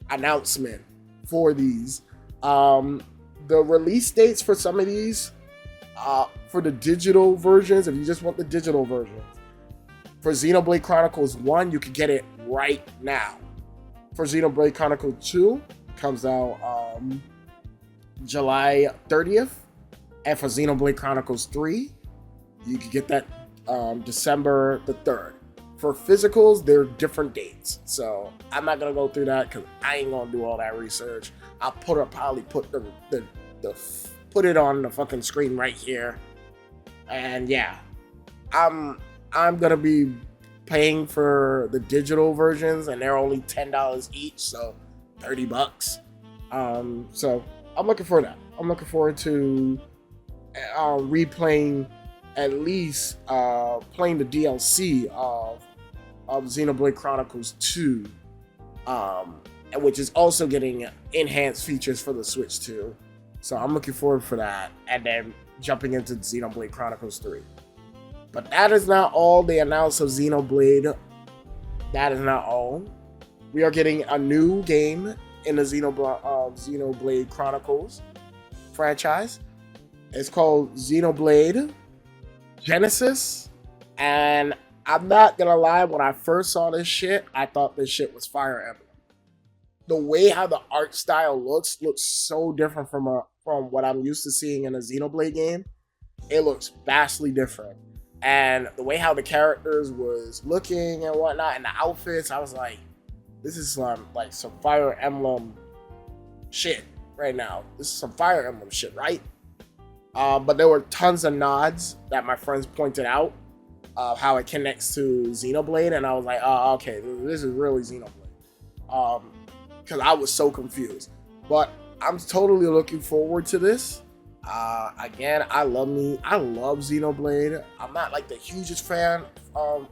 announcement for these. The release dates for some of these For the digital versions, if you just want the digital versions, for Xenoblade Chronicles 1, you can get it right now. For Xenoblade Chronicles 2, comes out July 30th. And for Xenoblade Chronicles 3, you can get that December the 3rd. For physicals, they're different dates. So I'm not going to go through that because I ain't going to do all that research. I'll probably put put it on the fucking screen right here. And yeah, I'm gonna be paying for the digital versions, and they're only $10 each, so $30. So I'm looking for that. I'm looking forward to replaying, at least playing the DLC of Xenoblade Chronicles 2, which is also getting enhanced features for the Switch 2. So I'm looking forward for that, and then jumping into Xenoblade Chronicles 3. But that is not all they announced of Xenoblade. That is not all. We are getting a new game in the Xenoblade Chronicles franchise. It's called Xenoblade Genesis. And I'm not gonna lie, when I first saw this shit, I thought this shit was Fire Emblem. The way how the art style looks so different from what I'm used to seeing in a Xenoblade game. It looks vastly different. And the way how the characters was looking and whatnot, and the outfits, I was like, this is some Fire Emblem shit right now. This is some Fire Emblem shit, right? But there were tons of nods that my friends pointed out of how it connects to Xenoblade, and I was like, oh, okay, this is really Xenoblade. Because I was so confused. But I'm totally looking forward to this. Again, I love Xenoblade. I'm not like the hugest fan of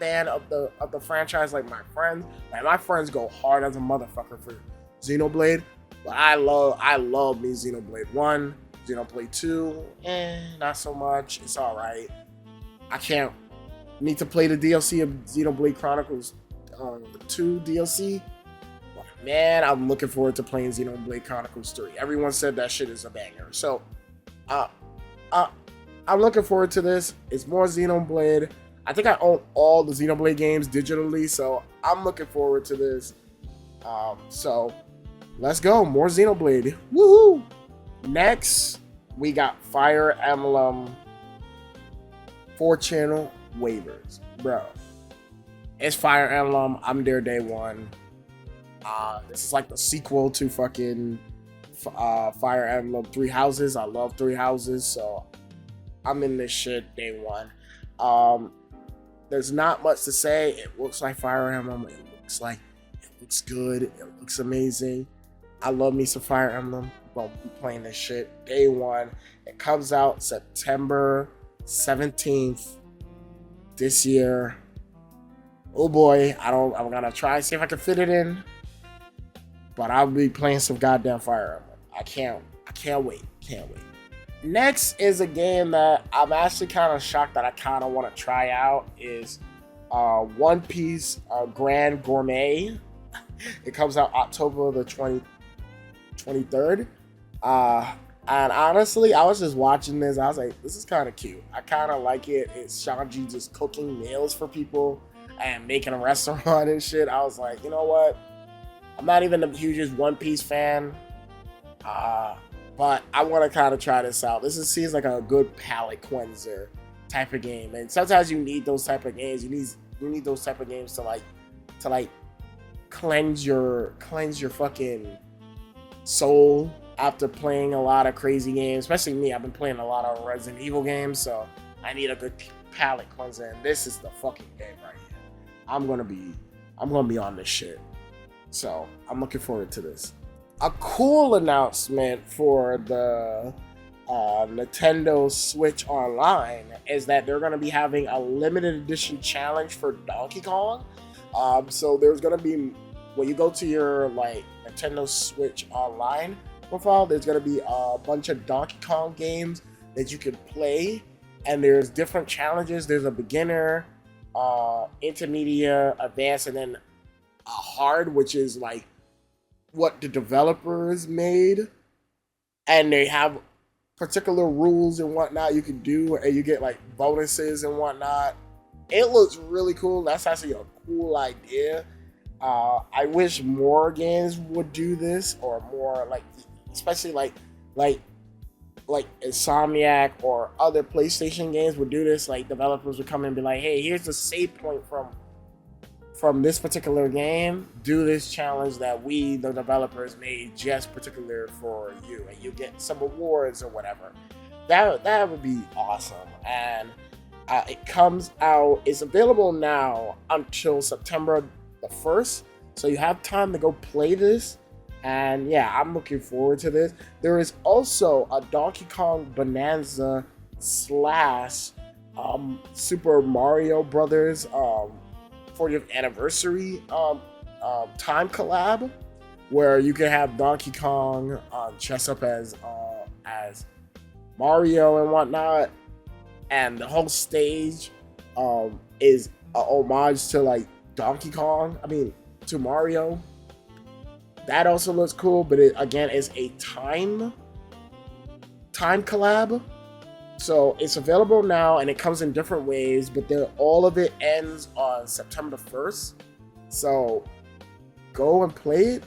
the franchise like my friends. Like my friends go hard as a motherfucker for Xenoblade, but I love me Xenoblade 1, Xenoblade 2, not so much. It's alright. I can't need to play the DLC of Xenoblade Chronicles 2 DLC. Man, I'm looking forward to playing Xenoblade Chronicles 3. Everyone said that shit is a banger. So, I'm looking forward to this. It's more Xenoblade. I think I own all the Xenoblade games digitally, so I'm looking forward to this. So, let's go. More Xenoblade. Woohoo! Next, we got Fire Emblem 4-channel waivers. Bro, it's Fire Emblem. I'm there day one. This is like the sequel to fucking Fire Emblem 3 Houses. I love 3 Houses, so I'm in this shit day one. There's not much to say. It looks like Fire Emblem. It looks good. It looks amazing. I love me some Fire Emblem. I'm gonna be playing this shit day one. It comes out September 17th this year. Oh boy, I'm gonna try to see if I can fit it in. But I'll be playing some goddamn Fire Emblem. I can't wait. Next is a game that I'm actually kind of shocked that I kind of want to try out. Is One Piece Grand Gourmet. It comes out October the 23rd. And honestly, I was just watching this. I was like, this is kind of cute. I kind of like it. It's Shanji just cooking meals for people and making a restaurant and shit. I was like, you know what? I'm not even the hugest One Piece fan, but I want to kind of try this out. Seems like a good palate cleanser type of game, and sometimes you need those type of games. You need those type of games to cleanse your fucking soul after playing a lot of crazy games. Especially me, I've been playing a lot of Resident Evil games, so I need a good palate cleanser, and this is the fucking game right here. I'm gonna be on this shit. So I'm looking forward to this. A cool announcement for the Nintendo Switch Online is that they're going to be having a limited edition challenge for Donkey Kong. So there's going to be, when you go to your Nintendo Switch Online profile, there's going to be a bunch of Donkey Kong games that you can play, and there's different challenges. There's a beginner, intermediate, advanced, and then a hard, which is what the developers made, and they have particular rules and whatnot you can do, and you get like bonuses and whatnot. It looks really cool. That's actually a cool idea. I wish more games would do this, or more like, especially like Insomniac or other PlayStation games would do this. Like developers would come in and be like, "Hey, here's the save point from this particular game. Do this challenge that we, the developers, made just particular for you, and you get some rewards or whatever." That would be awesome. And it comes out. It's available now until September the 1st, so you have time to go play this. And yeah, I'm looking forward to this. There is also a Donkey Kong Bonanza / Super Mario Brothers 40th anniversary time collab, where you can have Donkey Kong dress up as Mario and whatnot, and the whole stage is a homage to like Donkey Kong. I mean, to Mario. That also looks cool, but it again is a time collab. So it's available now, and it comes in different ways, but then all of it ends on September 1st. So go and play it.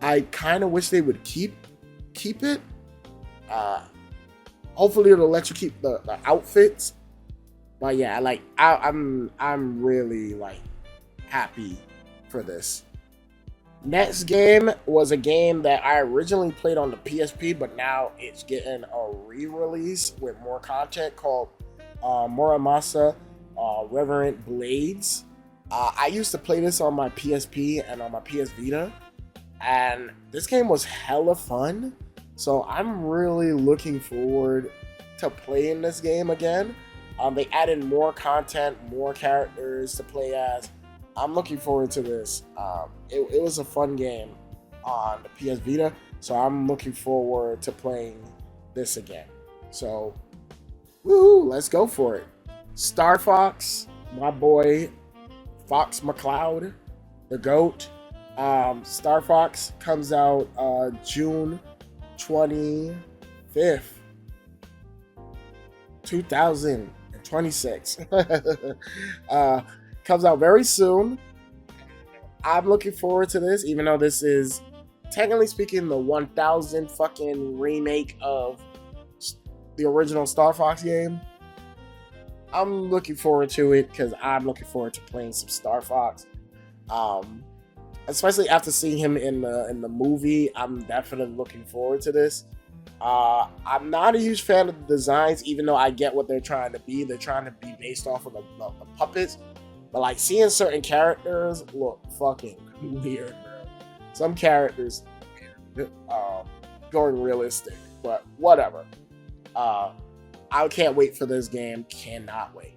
I kind of wish they would keep it. Hopefully it'll let you keep the outfits. But yeah, like I'm really like happy for this. Next game was a game that I originally played on the PSP, but now it's getting a re-release with more content, called Muramasa Revenant Blades. I used to play this on my PSP and on my PS Vita, and this game was hella fun. So I'm really looking forward to playing this game again. They added more content, more characters to play as. I'm looking forward to this. It was a fun game on the PS Vita, so I'm looking forward to playing this again. So, woohoo, let's go for it. Star Fox, my boy, Fox McCloud, the GOAT. Star Fox comes out June 25th, 2026. Comes out very soon. I'm looking forward to this, even though this is, technically speaking, the 1000 fucking remake of the original Star Fox game. I'm looking forward to it because I'm looking forward to playing some Star Fox. Especially after seeing him in the movie, I'm definitely looking forward to this. I'm not a huge fan of the designs, even though I get what they're trying to be. They're trying to be based off of the puppets. But like seeing certain characters look fucking weird, bro. Some characters going realistic, but whatever. I can't wait for this game. Cannot wait.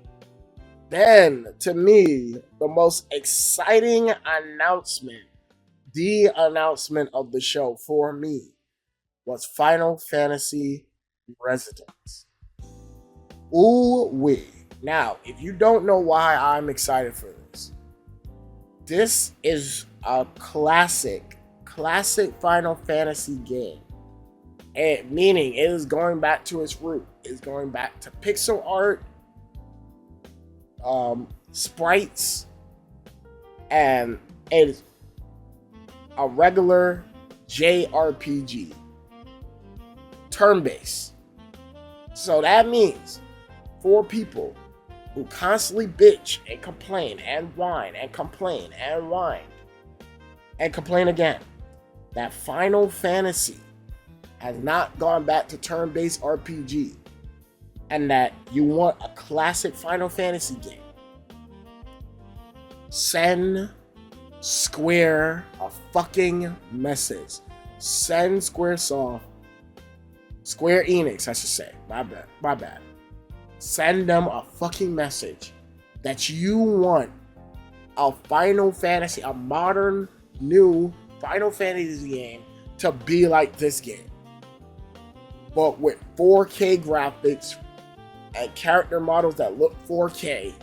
Then, to me, the most exciting announcement, the announcement of the show for me, was Final Fantasy Resonance. Ooh wee. Now, if you don't know why I'm excited for this is a classic Final Fantasy game. And meaning it is going back to its root. It's going back to pixel art, sprites, and it's a regular JRPG. Turn-based. So that means for people who constantly bitch and complain and whine and complain and whine and complain again that Final Fantasy has not gone back to turn-based RPG, and that you want a classic Final Fantasy game, send Square a fucking message. Send Square Enix, I should say. My bad. Send them a fucking message that you want a Final Fantasy, a modern, new Final Fantasy game to be like this game, but with 4K graphics and character models that look 4K.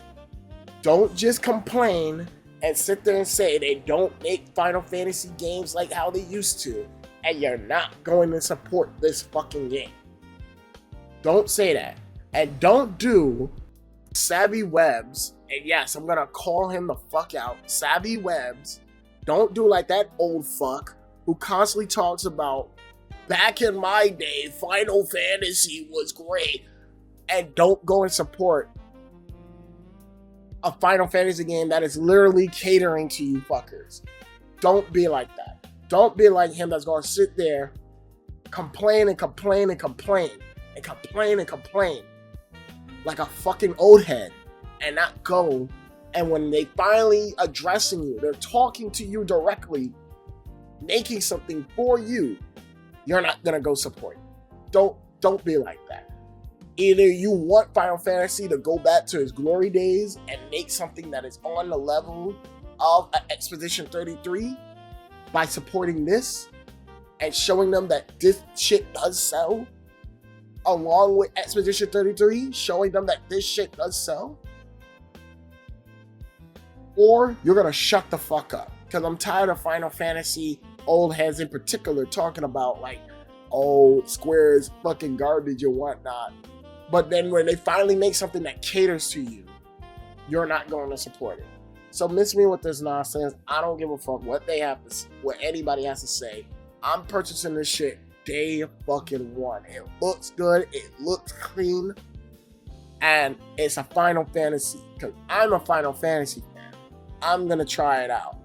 Don't just complain and sit there and say they don't make Final Fantasy games like how they used to, and you're not going to support this fucking game. Don't say that. And don't do Savvy Webs. And yes, I'm gonna call him the fuck out. Savvy Webs. Don't do like that old fuck who constantly talks about back in my day, Final Fantasy was great. And don't go and support a Final Fantasy game that is literally catering to you fuckers. Don't be like that. Don't be like him that's gonna sit there, complain and complain and complain and complain and complain like a fucking old head and not go. And when they finally addressing you, they're talking to you directly, making something for you, you're not gonna go support it. Don't be like that. Either you want Final Fantasy to go back to its glory days and make something that is on the level of Expedition 33 by supporting this and showing them that this shit does sell, along with Expedition 33, showing them that this shit does sell, or you're gonna shut the fuck up. Because I'm tired of Final Fantasy old heads in particular talking about like, oh, Square's fucking garbage and whatnot. But then when they finally make something that caters to you, you're not going to support it. So miss me with this nonsense. I don't give a fuck what they have to, what anybody has to say. I'm purchasing this shit day fucking one. It looks good. It looks clean. And it's a Final Fantasy. Because I'm a Final Fantasy fan. I'm going to try it out.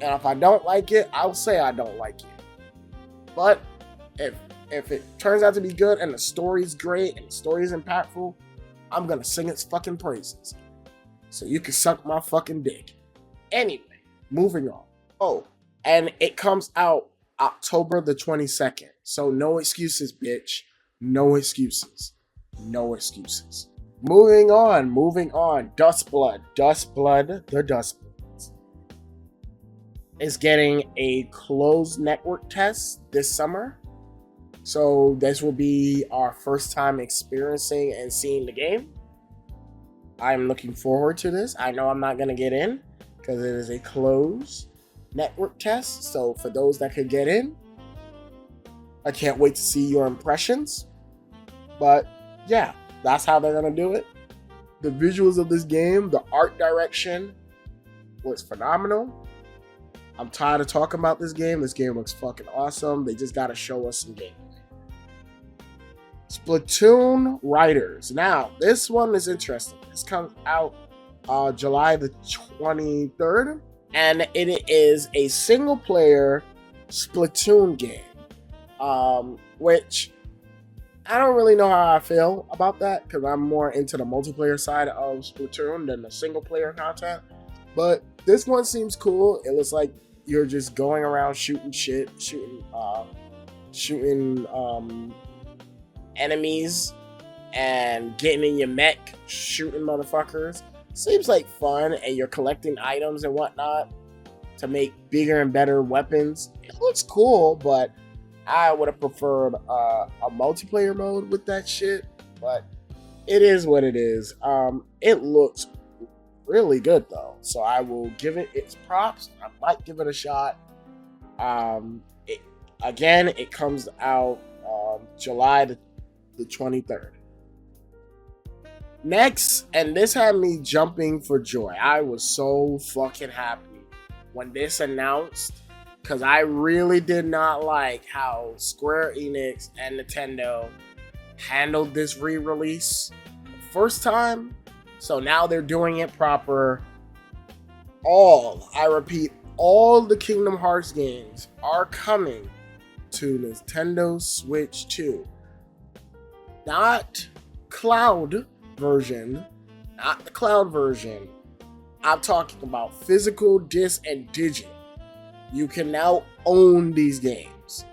And if I don't like it, I'll say I don't like it. But if it turns out to be good and the story's great and the story's impactful, I'm gonna sing its fucking praises. So you can suck my fucking dick. Anyway, moving on. Oh, and it comes out October the 22nd. So no excuses, bitch. No excuses. No excuses. Moving on. Dustblood, the Dustbloods is getting a closed network test this summer. So this will be our first time experiencing and seeing the game. I'm looking forward to this. I know I'm not going to get in because it is a closed network test. So for those that could get in, I can't wait to see your impressions. But yeah, that's how they're going to do it. The visuals of this game, the art direction was phenomenal. I'm tired of talking about this game. This game looks fucking awesome. They just got to show us some gameplay. Splatoon Riders. Now, this one is interesting. This comes out July the 23rd, and it is a single-player Splatoon game, which I don't really know how I feel about that because I'm more into the multiplayer side of Splatoon than the single-player content. But this one seems cool. It looks like you're just going around shooting shit, shooting enemies and getting in your mech, shooting motherfuckers. Seems like fun, and you're collecting items and whatnot to make bigger and better weapons. It looks cool, but I would have preferred a multiplayer mode with that shit. But it is what it is. It looks really good though, so I will give it its props. I might give it a shot. It comes out July the 23rd. Next, and this had me jumping for joy. I was so fucking happy when this announced, because I really did not like how Square Enix and Nintendo handled this re-release the first time. So now they're doing it proper. All the Kingdom Hearts games are coming to Nintendo Switch 2. Not cloud version, not the cloud version. I'm talking about physical disc and digital. You can now own these games.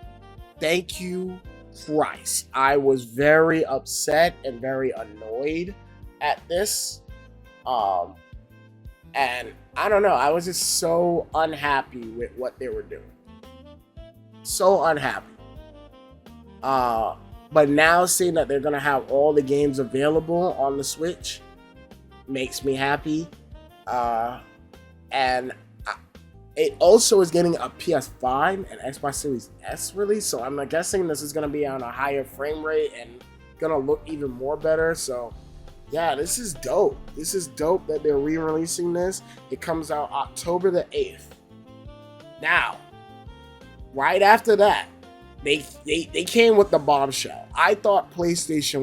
Thank you, Christ. I was very upset and very annoyed at this. And I don't know, I was just so unhappy with what they were doing. So unhappy. But now seeing that they're going to have all the games available on the Switch makes me happy. And it also is getting a PS5 and Xbox Series S release. So I'm guessing this is going to be on a higher frame rate and gonna look even more better. So yeah, this is dope. This is dope that they're re-releasing this. It comes out October the 8th. Now, right after that, they came with the bombshell. I thought PlayStation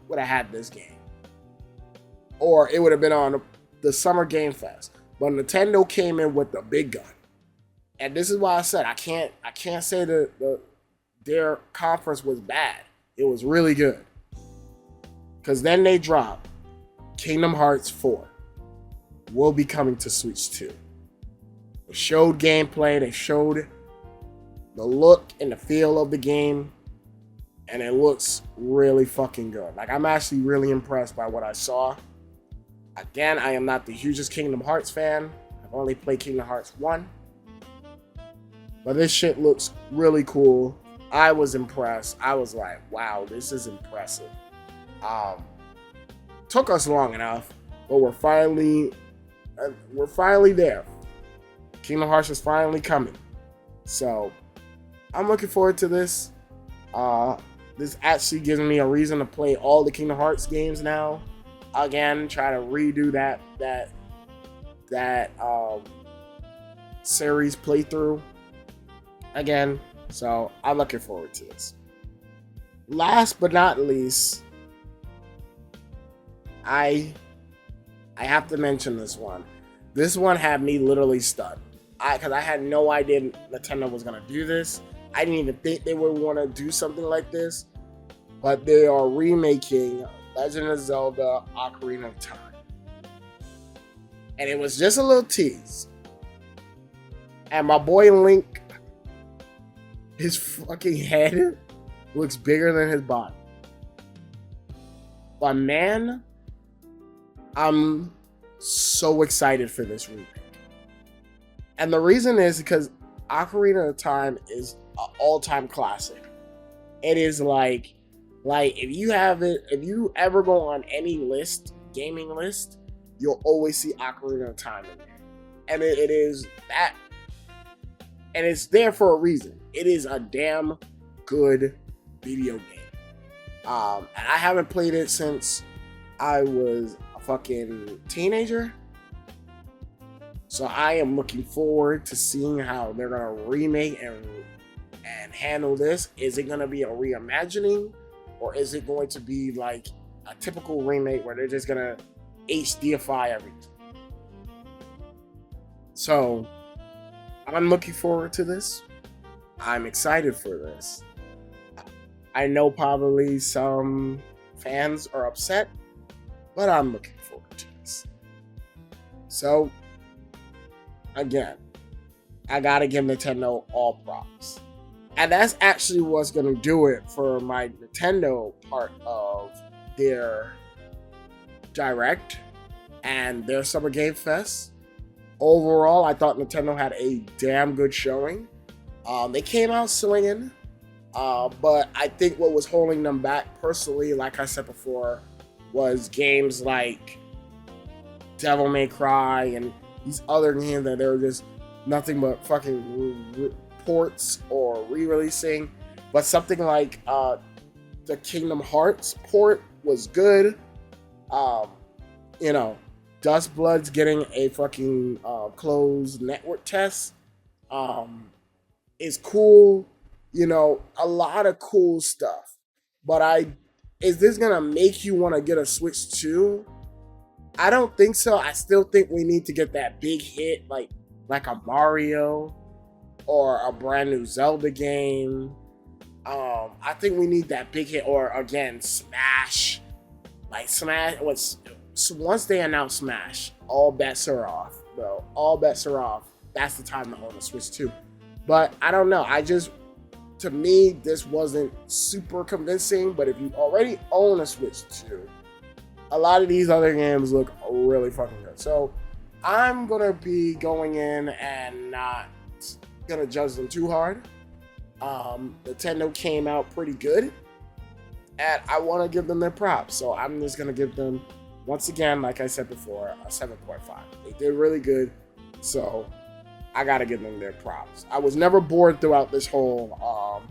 would have had this game, or it would have been on the Summer Game Fest. But Nintendo came in with the big gun, and this is why I said I can't say that their conference was bad. It was really good, because then they dropped Kingdom Hearts 4 will be coming to Switch 2. They showed gameplay. They showed the look and the feel of the game, and it looks really fucking good. Like, I'm actually really impressed by what I saw. Again, I am not the hugest Kingdom Hearts fan. I've only played Kingdom Hearts 1. But this shit looks really cool. I was impressed. I was like, wow, this is impressive. Took us long enough, but we're finally there. Kingdom Hearts is finally coming. So I'm looking forward to this. This actually gives me a reason to play all the Kingdom Hearts games now. Again, try to redo that series playthrough again. So I'm looking forward to this. Last but not least, I have to mention this one. This one had me literally stunned. Because I had no idea Nintendo was going to do this. I didn't even think they would want to do something like this. But they are remaking Legend of Zelda Ocarina of Time. And it was just a little tease. And my boy Link, his fucking head looks bigger than his body. But man, I'm so excited for this remake. And the reason is because Ocarina of Time is an all-time classic. It is like if you ever go on any list, gaming list, you'll always see Ocarina of Time in there. And it is that, and it's there for a reason. It is a damn good video game. And I haven't played it since I was a fucking teenager. So I am looking forward to seeing how they're gonna remake and handle this. Is it gonna be a reimagining, or is it going to be like a typical remake where they're just gonna HDify everything? So I'm looking forward to this. I'm excited for this. I know probably some fans are upset, but I'm looking forward to this. So again, I gotta give Nintendo all props. And that's actually what's gonna do it for my Nintendo part of their Direct and their Summer Game Fest. Overall, I thought Nintendo had a damn good showing. They came out swinging, but I think what was holding them back personally, like I said before, was games like Devil May Cry and these other games that they were just nothing but fucking ports or re-releasing. But something like the Kingdom Hearts port was good. Dust Blood's getting a fucking closed network test. Is cool. A lot of cool stuff. But is this gonna make you want to get a Switch 2? I don't think so. I still think we need to get that big hit like a Mario or a brand new Zelda game. I think we need that big hit, or again, Smash. Like Smash once they announce Smash, all bets are off, bro. All bets are off. That's the time to own a Switch 2. But I don't know. To me, this wasn't super convincing. But if you already own a Switch 2, a lot of these other games look really fucking good. So I'm gonna be going in and not gonna judge them too hard. Nintendo came out pretty good, and I want to give them their props. So I'm just gonna give them, once again, like I said before, a 7.5. They did really good, so I gotta give them their props. I was never bored throughout this whole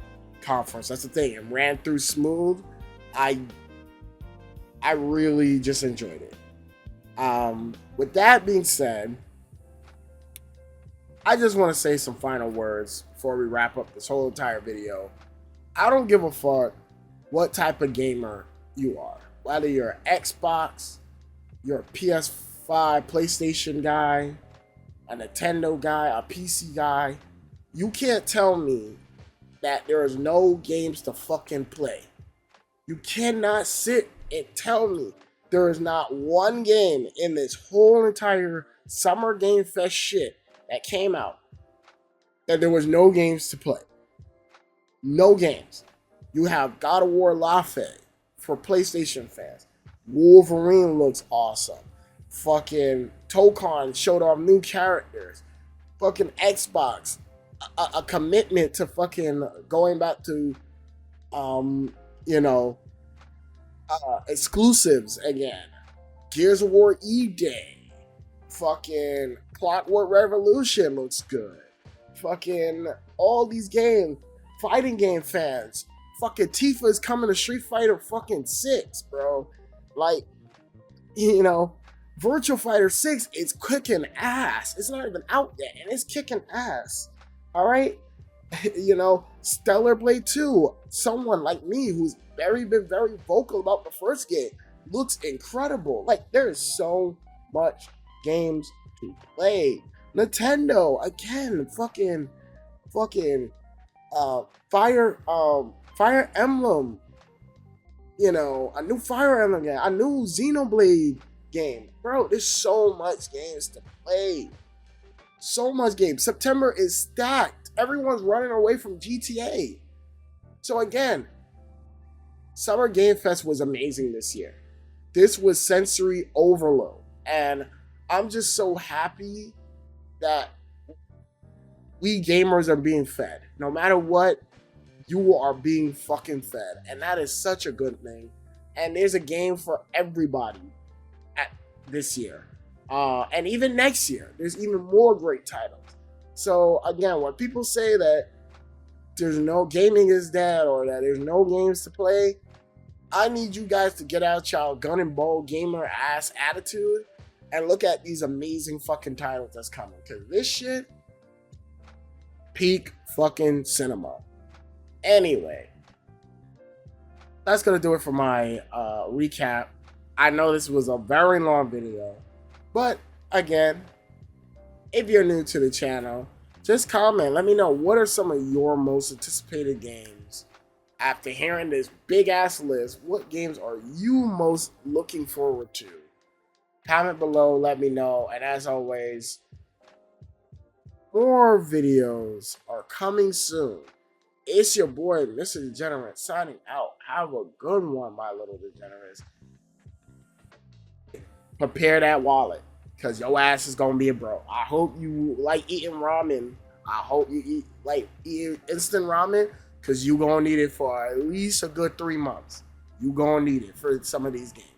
conference. That's the thing. It ran through smooth. I really just enjoyed it. With that being said, I just want to say some final words before we wrap up this whole entire video. I don't give a fuck what type of gamer you are. Whether you're an Xbox, you're a PS5, PlayStation guy, a Nintendo guy, a PC guy, you can't tell me that there is no games to fucking play. You cannot sit and tell me there is not one game in this whole entire Summer Game Fest shit that came out that there was no games to play. No games. You have God of War laufey for PlayStation fans. Wolverine looks awesome. Fucking Tokon showed off new characters. Fucking Xbox, a commitment to fucking going back to, exclusives again. Gears of War E-Day. Fucking Clockwork Revolution looks good. Fucking all these games, fighting game fans. Fucking Tifa is coming to Street Fighter fucking 6, bro. Like, Virtual Fighter 6 is kicking ass. It's not even out yet, and it's kicking ass. All right? Stellar Blade 2, someone like me who's been very vocal about the first game, looks incredible. Like, there is so much games to play. Nintendo, again, fucking Fire Emblem, a new Fire Emblem game, a new Xenoblade game. Bro, there's so much games to play. So much games. September is stacked. Everyone's running away from GTA. So again, Summer Game Fest was amazing this year. This was sensory overload. And I'm just so happy that we gamers are being fed. No matter what, you are being fucking fed. And that is such a good thing. And there's a game for everybody this year. And even next year, there's even more great titles. So again, when people say that there's no gaming is dead or that there's no games to play, I need you guys to get out y'all gun and ball gamer ass attitude and look at these amazing fucking titles that's coming. Because this shit, peak fucking cinema. Anyway, that's going to do it for my recap. I know this was a very long video, but again, if you're new to the channel, just comment. Let me know, what are some of your most anticipated games? After hearing this big ass list, what games are you most looking forward to? Comment below, let me know. And as always, more videos are coming soon. It's your boy, Mr. Degenerate, signing out. Have a good one, my little degenerates. Prepare that wallet, because your ass is going to be a bro. I hope you like eating ramen. I hope you eat instant ramen, because you're going to need it for at least a good 3 months. You're going to need it for some of these games.